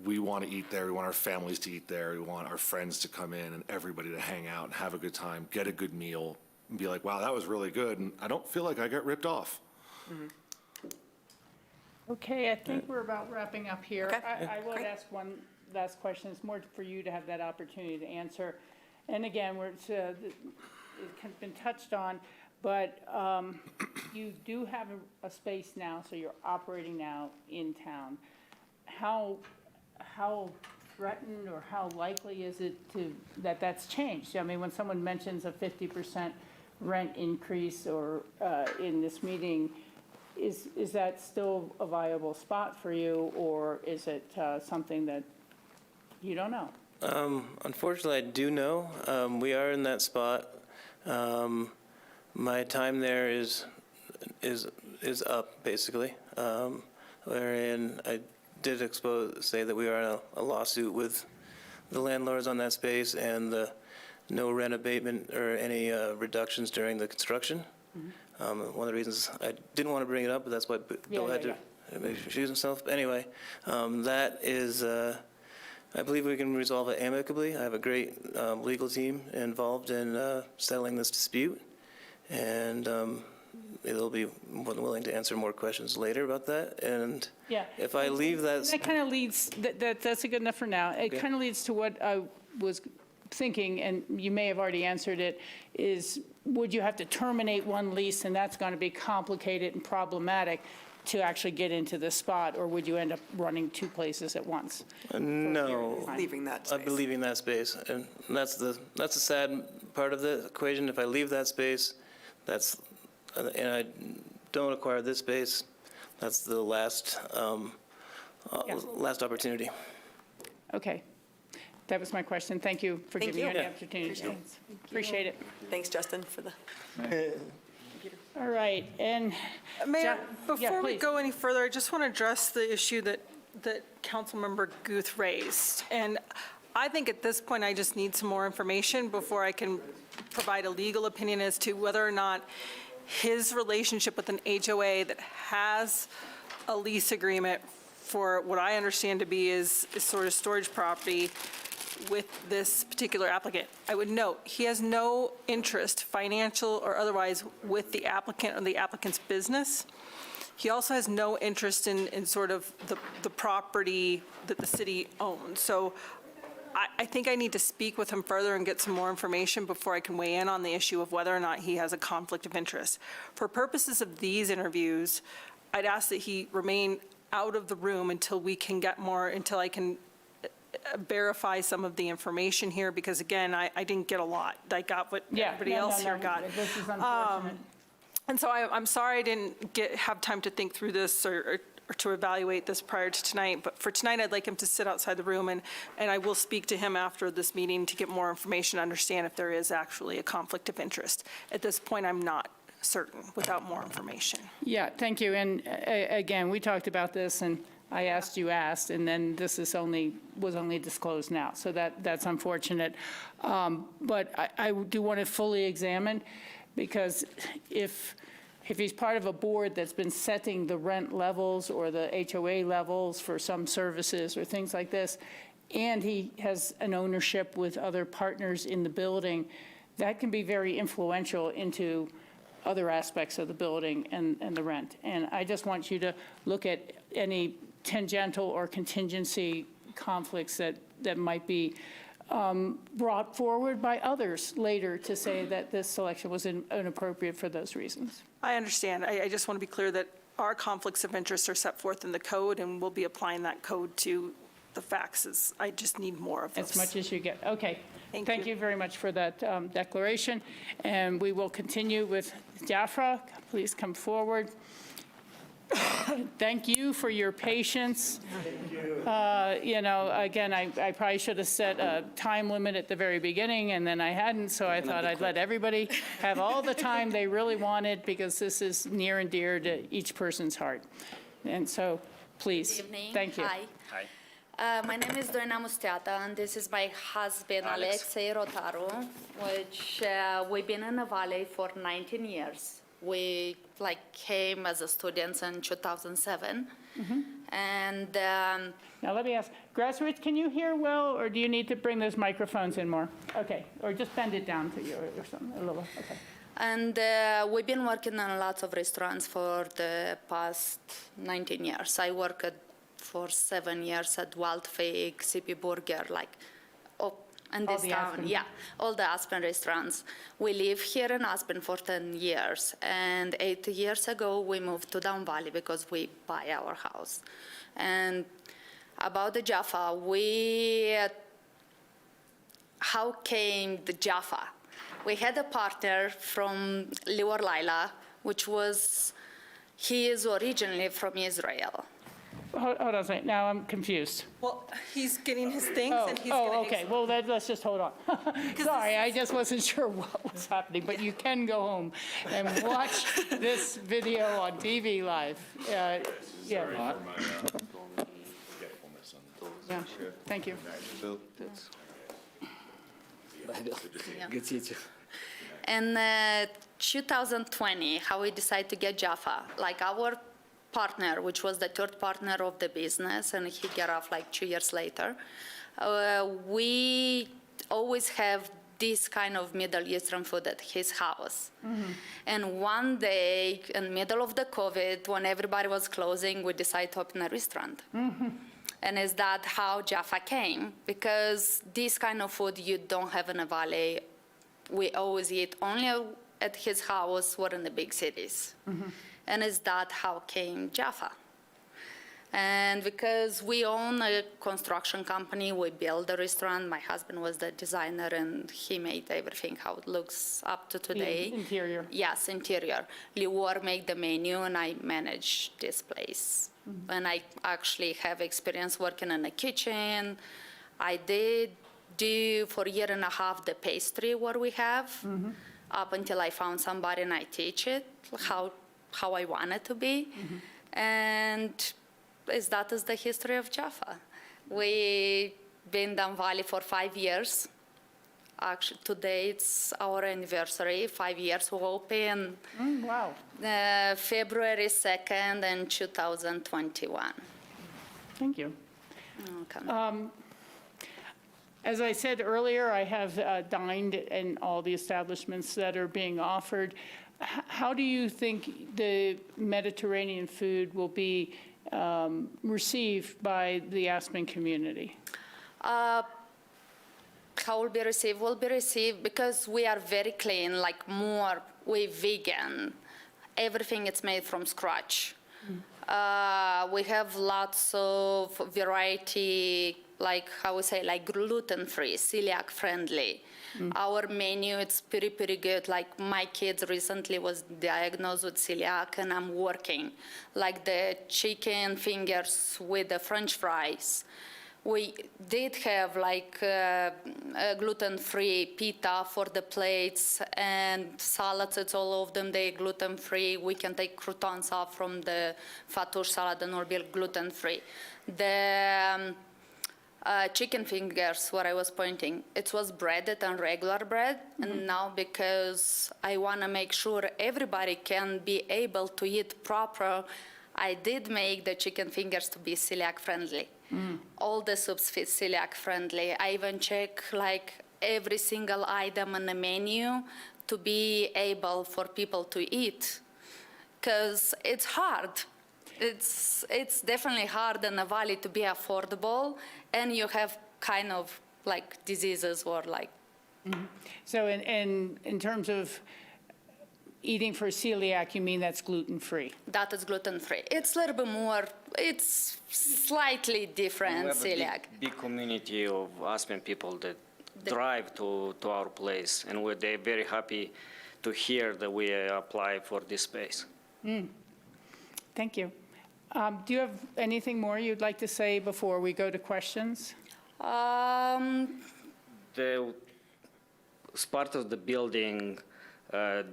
We want to eat there. We want our families to eat there. We want our friends to come in and everybody to hang out and have a good time, get a good meal, and be like, wow, that was really good. And I don't feel like I got ripped off. Okay, I think we're about wrapping up here. Okay. I would ask one last question. It's more for you to have that opportunity to answer. And again, has been touched on, but you do have a space now, so you're operating now in town. How threatened or how likely is it that that's changed? I mean, when someone mentions a 50% rent increase or in this meeting, is that still a viable spot for you, or is it something that you don't know? Unfortunately, I do know. We are in that spot. My time there is up, basically, wherein I did say that we are in a lawsuit with the landlords on that space and the no rent abatement or any reductions during the construction. One of the reasons I didn't want to bring it up, but that's why Bill had to excuse himself. Anyway, that is, I believe we can resolve it amicably. I have a great legal team involved in settling this dispute, and they'll be more than willing to answer more questions later about that. And if I leave that... That kind of leads, that's good enough for now. It kind of leads to what I was thinking, and you may have already answered it, is would you have to terminate one lease, and that's going to be complicated and problematic to actually get into the spot, or would you end up running two places at once? No. Leaving that space. I'd be leaving that space, and that's the sad part of the equation. If I leave that space, and I don't acquire this space, that's the last opportunity. Okay. That was my question. Thank you for giving me the opportunity. Appreciate it. Thanks, Justin, for the... All right, and Mayor, before we please. go any further, I just want to address the issue that Councilmember Guth raised. And I think at this point, I just need some more information before I can provide a legal opinion as to whether or not his relationship with an HOA that has a lease agreement for what I understand to be is sort of storage property with this particular applicant. I would note, he has no interest, financial or otherwise, with the applicant or the applicant's business. He also has no interest in sort of the property that the city owns. So I think I need to speak with him further and get some more information before I can weigh in on the issue of whether or not he has a conflict of interest. For purposes of these interviews, I'd ask that he remain out of the room until we can get more, until I can verify some of the information here, because again, I didn't get a lot. I got what everybody else here got. This is unfortunate. And so I'm sorry I didn't have time to think through this or to evaluate this prior to tonight, but for tonight, I'd like him to sit outside the room, and I will speak to him after this meeting to get more information, understand if there is actually a conflict of interest. At this point, I'm not certain without more information. Yeah, thank you. And again, we talked about this, and I asked, you asked, and then this was only disclosed now. So that's unfortunate. But I do want to fully examine, because if he's part of a board that's been setting the rent levels or the HOA levels for some services or things like this, and he has an ownership with other partners in the building, that can be very influential into other aspects of the building and the rent. And I just want you to look at any tangential or contingency conflicts that might be brought forward by others later to say that this selection was inappropriate for those reasons. I understand. I just want to be clear that our conflicts of interest are set forth in the code, and we'll be applying that code to the facts. I just need more of those. As much as you get. Okay. Thank you very much for that declaration. And we will continue with Jafra. Please come forward. Thank you for your patience. Again, I probably should have set a time limit at the very beginning, and then I hadn't, so I thought I'd let everybody have all the time they really wanted, because this is near and dear to each person's heart. And so, please. Good evening. Thank you. Hi. My name is Doina Mustiata, and this is my husband, Alexei Rotaru, which we've been in the valley for 19 years. We came as a students in 2007. And now let me ask, Grassroots, can you hear well, or do you need to bring those microphones in more? Okay, or just bend it down to you or something, a little, okay. And we've been working on lots of restaurants for the past 19 years. I worked for 7 years at Wildfig, CP Burger, in All this the town. Aspen. Yeah, all the Aspen restaurants. We live here in Aspen for 10 years, and 8 years ago we moved to Down Valley because we buy our house. And about the Jaffa, how came the Jaffa? We had a partner from Lior Laila, which he is originally from Israel. Hold on a second, now I'm confused. Well, he's getting his things and he's Oh, going to. okay, well, let's just hold on. Sorry, I just wasn't sure what was happening, but you can go home and watch this video on TV live. Yeah. Sorry for my forgetfulness on Yeah, thank you. Good to see you. In 2020, how we decided to get Jaffa, like our partner, which was the third partner of the business, and he got off like 2 years later. We always have this kind of Middle Eastern food at his house. And one day, in the middle of the COVID, when everybody was closing, we decided to open a restaurant. And is that how Jaffa came? Because this kind of food you don't have in the valley. We always eat only at his house or in the big cities. And is that how came Jaffa? And because we own a construction company, we build a restaurant. My husband was the designer, and he made everything how it looks up to today. The interior. Yes, interior. Lior made the menu, and I manage this place. And I actually have experience working in the kitchen. I did do for a year and a half the pastry what we have, up until I found somebody and I teach it how I want it to be. And that is the history of Jaffa. We've been Down Valley for 5 years. Actually, today it's our anniversary, 5 years we open. Wow. February 2nd in 2021. Thank you. Okay. As I said earlier, I have dined in all the establishments that are being offered. How do you think the Mediterranean food will be received by the Aspen community? How will be received? Will be received because we are very clean, like we vegan. Everything is made from scratch. We have lots of variety, like how we say, like gluten-free, celiac-friendly. Our menu, it's pretty good. Like my kids recently was diagnosed with celiac, and I'm working. Like the chicken fingers with the French fries. We did have like gluten-free pita for the plates, and salads, it's all of them, they're gluten-free. We can take croutons off from the fattoush salad and will be gluten-free. The chicken fingers, what I was pointing, it was breaded and regular bread. And now because I want to make sure everybody can be able to eat proper, I did make the chicken fingers to be celiac friendly. All the soups fit celiac friendly. I even check like every single item on the menu to be able for people to eat, because it's hard. It's definitely hard in the valley to be affordable, and you have kind of like diseases or like. So in terms of eating for celiac, you mean that's gluten-free? That is gluten-free. It's a little bit more, it's slightly different celiac. We have a big community of Aspen people that drive to our place, and they're very happy to hear that we apply for this space. Thank you. Do you have anything more you'd like to say before we go to questions? The part of the building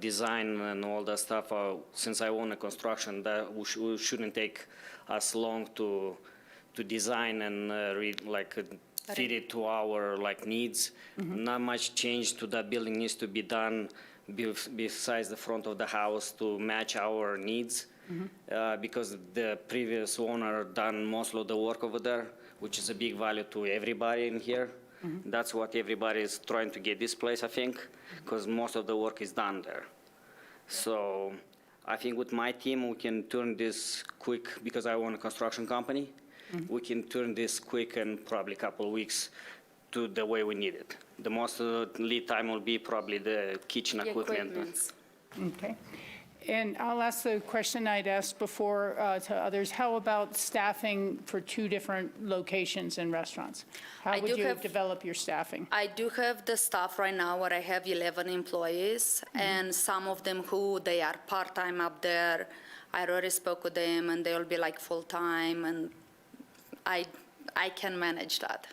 design and all that stuff, since I own a construction, that shouldn't take us long to design and fit it to our needs. Not much change to that building needs to be done besides the front of the house to match our needs. Because the previous owner done most of the work over there, which is a big value to everybody in here. That's what everybody is trying to get this place, I think, because most of the work is done there. So I think with my team, we can turn this quick, because I own a construction company. We can turn this quick in probably a couple of weeks to the way we need it. The most lead time will be probably the kitchen The equipment. equipments. Okay. And I'll ask the question I'd asked before to others. How about staffing for two different locations and restaurants? How I would do you have- develop your staffing? I do have the staff right now where I have 11 employees, and some of them who they are part-time up there. I already spoke with them, and they'll be like full-time, and I can manage that.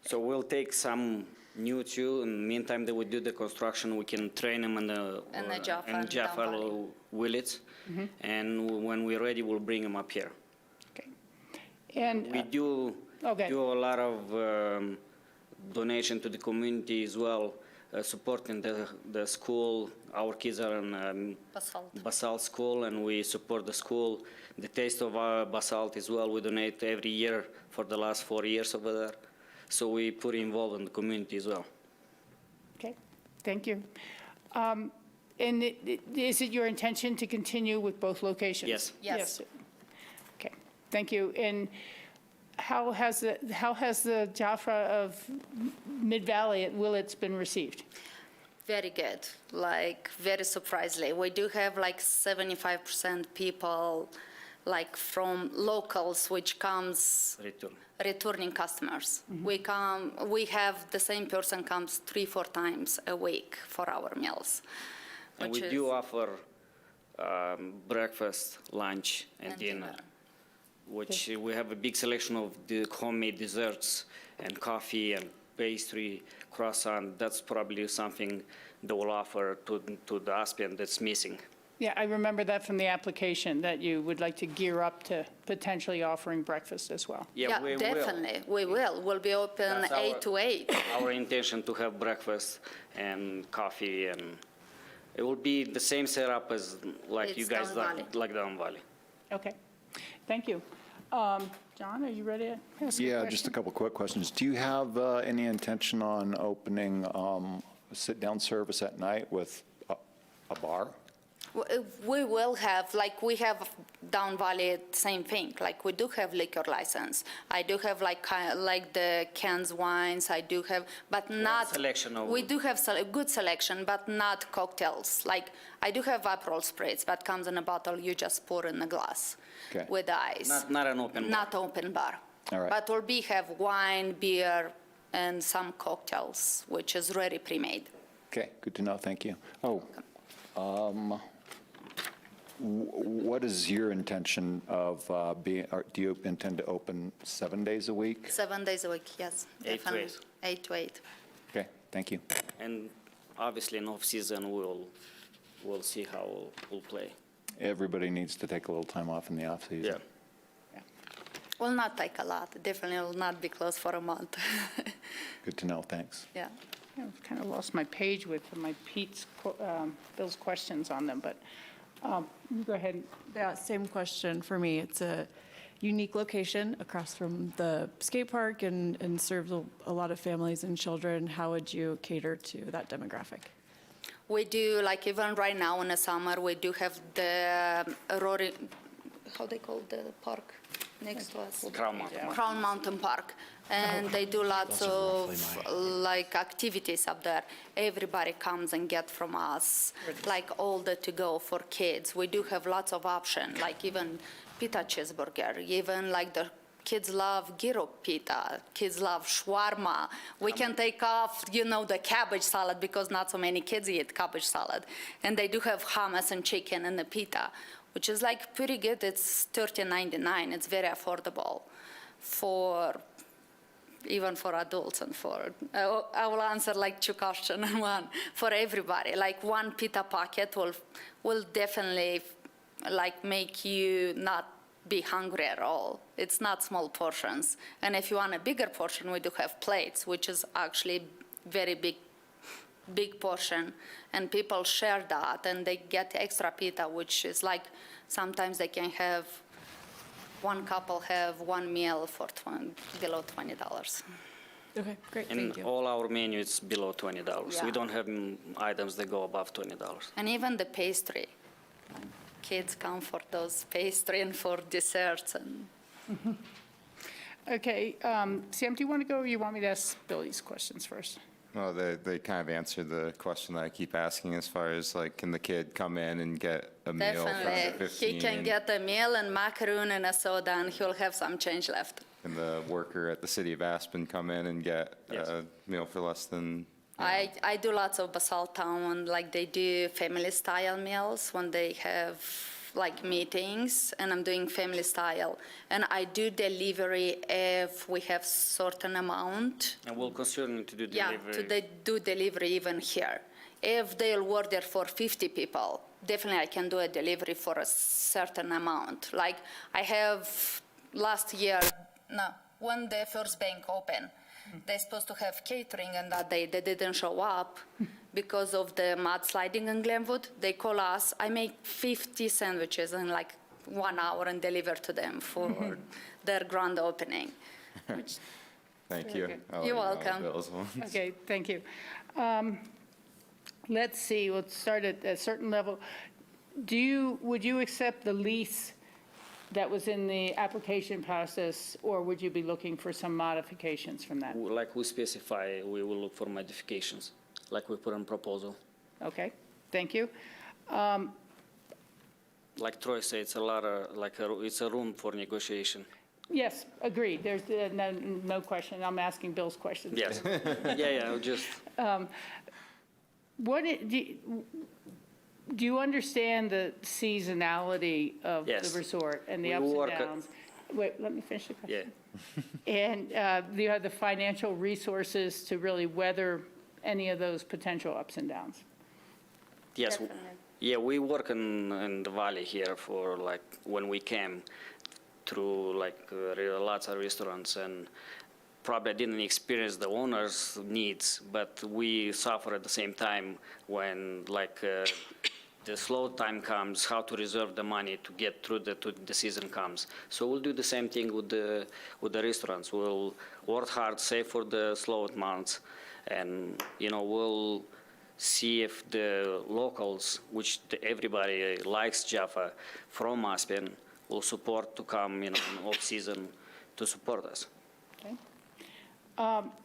So we'll take some new too. In the meantime, that we do the construction, we can train them in the In the Jaffa in and Jaffa Down Valley. Willits, and when we're ready, we'll bring them up here. Okay. And, We do okay. do a lot of donation to the community as well, supporting the school. Our kids are in Basalt School, and we support the school. The Taste of Basalt as well, we donate every year for the last 4 years over there. So we put involved in the community as well. Okay, thank you. And is it your intention to continue with both locations? Yes. Yes. Okay, thank you. And how has the Jaffa of Mid-Valley at Willits been received? Very good, like very surprisingly. We do have like 75% people like from locals, which comes Return. returning customers. We have the same person comes 3-4 times a week for our meals. And which we is- do offer breakfast, lunch, and dinner, which we have a big selection of the homemade desserts and coffee and pastry, croissant. That's probably something that we'll offer to the Aspen that's missing. Yeah, I remember that from the application, that you would like to gear up to potentially offering breakfast as well. Yeah, we will. definitely, we will. We'll be open That's our- 8 to 8. Our intention to have breakfast and coffee, and it will be the same setup as like you It's guys Down Valley. like Down Valley. Okay, thank you. John, are you ready to ask a Yeah, question? just a couple quick questions. Do you have any intention on opening sit-down service at night with a bar? We will have, like we have Down Valley, same thing. Like we do have liquor license. I do have like the cans wines. I do have, but not. Selection of. We do have good selection, but not cocktails. Like I do have Aperol spritz, but comes in a bottle. You just pour in a glass Okay. with ice. Not an open bar. Not open bar. All right. But we'll have wine, beer, and some cocktails, which is already pre-made. Okay, good to know, thank you. Oh, what is your intention of being, do you intend to open 7 days a week? 7 days a week, yes. 8 to definitely. 8. 8 to 8. Okay, thank you. And obviously in off-season, we'll see how we'll play. Everybody needs to take a little time off in the off-season. Yeah. Will not take a lot. Definitely will not be closed for a month. Good to know, thanks. Yeah. I've kind of lost my page with my Bill's questions on them, but you go ahead. Yeah, same question for me. It's a unique location across from the skate park and serves a lot of families and children. How would you cater to that demographic? We do, like even right now in the summer, we do have the Rory, how they call the park next to us? Crown Mountain. Crown Mountain Park. And they do lots of like activities up there. Everybody comes and get from us, like all the to-go for kids. We do have lots of options, like even pita cheeseburger, even like the kids love gyro pita, kids love shawarma. We can take off, the cabbage salad because not so many kids eat cabbage salad. And they do have hummus and chicken and the pita, which is like pretty good. It's $13.99. It's very affordable even for adults and I will answer like 2 questions in one. For everybody, like one pita packet will definitely like make you not be hungry at all. It's not small portions. And if you want a bigger portion, we do have plates, which is actually very big portion. And people share that and they get extra pita, which is like sometimes they can have one couple have one meal for below $20. Okay, great, And thank you. all our menu is below $20. Yeah. We don't have items that go above $20. And even the pastry. Kids come for those pastry and for desserts. And Okay, Sam, do you want to go, or you want me to ask Bill these questions first? Well, they kind of answered the question that I keep asking as far as like, can the kid come in and get a meal for Definitely. 15? He can get a meal and macaroon and a soda, and he'll have some change left. Can the worker at the city of Aspen come in and get a meal for less than? I do lots of Basalt Town, like they do family-style meals when they have like meetings, and I'm doing family-style. And I do delivery if we have certain amount. And we'll continue to do Yeah, delivery. do delivery even here. If they'll order for 50 people, definitely I can do a delivery for a certain amount. Like I have last year, when the first bank opened, they're supposed to have catering, and that day they didn't show up because of the mudsliding in Glenwood. They call us. I make 50 sandwiches in like 1 hour and deliver to them for their grand opening. Thank you. good. I'll You're let welcome. Bill as well. Okay, thank you. Let's see, let's start at a certain level. Would you accept the lease that was in the application process, or would you be looking for some modifications from that? Like we specify, we will look for modifications, like we put in proposal. Okay, thank you. Like Troy said, it's a lot of, it's a room for negotiation. Yes, agreed, there's no question, I'm asking Bill's questions. Yes. Yeah, just. Do you understand the seasonality of the Yes. resort and the We ups and work at- downs? Wait, let me finish the Yeah. question. And do you have the financial resources to really weather any of those potential ups and downs? Yes. Yeah, we work in the valley here for like when we came through like lots of restaurants, and probably didn't experience the owner's needs, but we suffer at the same time when like the slow time comes, how to reserve the money to get through the season comes. So we'll do the same thing with the restaurants. We'll work hard, save for the slow months, and we'll see if the locals, which everybody likes Jaffa from Aspen, will support to come in off season to support us. Okay.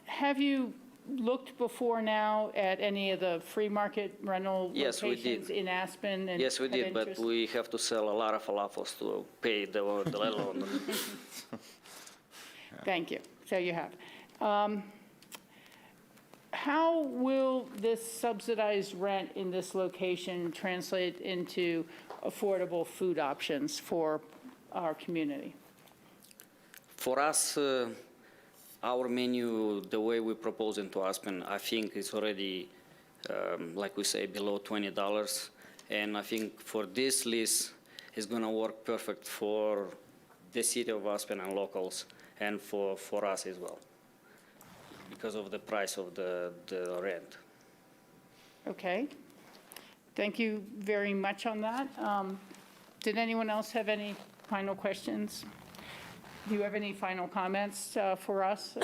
Have you looked before now at any of the free market rental Yes, we locations did. in Aspen? And Yes, we have did, but interest? we have to sell a lot of falafels to pay the loan. Thank you. So you have. How will this subsidized rent in this location translate into affordable food options for our community? For us, our menu, the way we propose into Aspen, I think it's already, like we say, below $20. And I think for this list, it's going to work perfect for the city of Aspen and locals, and for us as well, because of the price of the rent. Okay. Thank you very much on that. Did anyone else have any final questions? Do you have any final comments for us?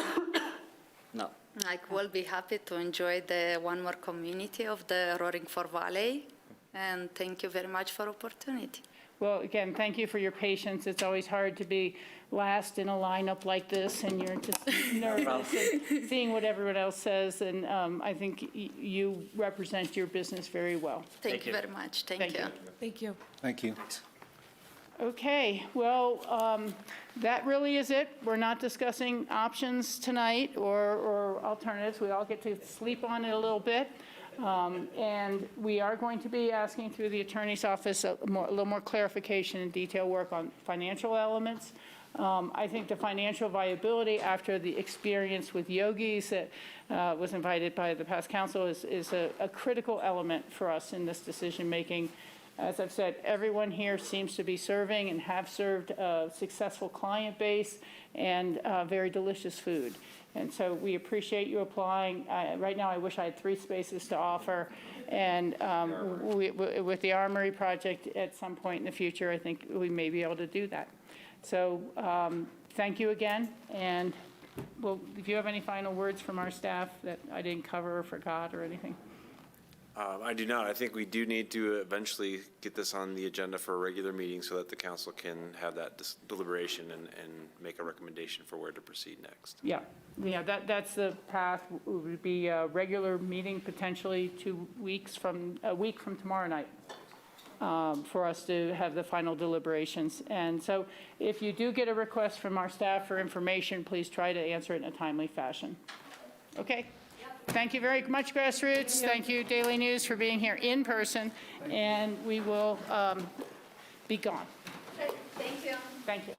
No. Like, we'll be happy to enjoy the one more community of the Roaring Fork Valley, and thank you very much for opportunity. Well, again, thank you for your patience. It's always hard to be last in a lineup like this, and you're just nervous and seeing what everyone else says, and I think you represent your business very well. Thank you very much. Thank you. Thank you. Thank you. Okay, well, that really is it. We're not discussing options tonight or alternatives. We all get to sleep on it a little bit. And we are going to be asking through the attorney's office a little more clarification and detail work on financial elements. I think the financial viability after the experience with yogis that was invited by the past council is a critical element for us in this decision-making. As I've said, everyone here seems to be serving and have served a successful client base and very delicious food. And so we appreciate you applying. Right now, I wish I had 3 spaces to offer. And with the Armory project at some point in the future, I think we may be able to do that. So thank you again. And well, if you have any final words from our staff that I didn't cover or forgot or anything. I do not. I think we do need to eventually get this on the agenda for a regular meeting so that the council can have that deliberation and make a recommendation for where to proceed next. Yeah, that's the path, would be a regular meeting, potentially a week from tomorrow night, for us to have the final deliberations. And so if you do get a request from our staff for information, please try to answer it in a timely fashion. Okay? Thank you very much, Grassroots. Thank you, Daily News, for being here in person, and we will be gone. Thank you. Thank you.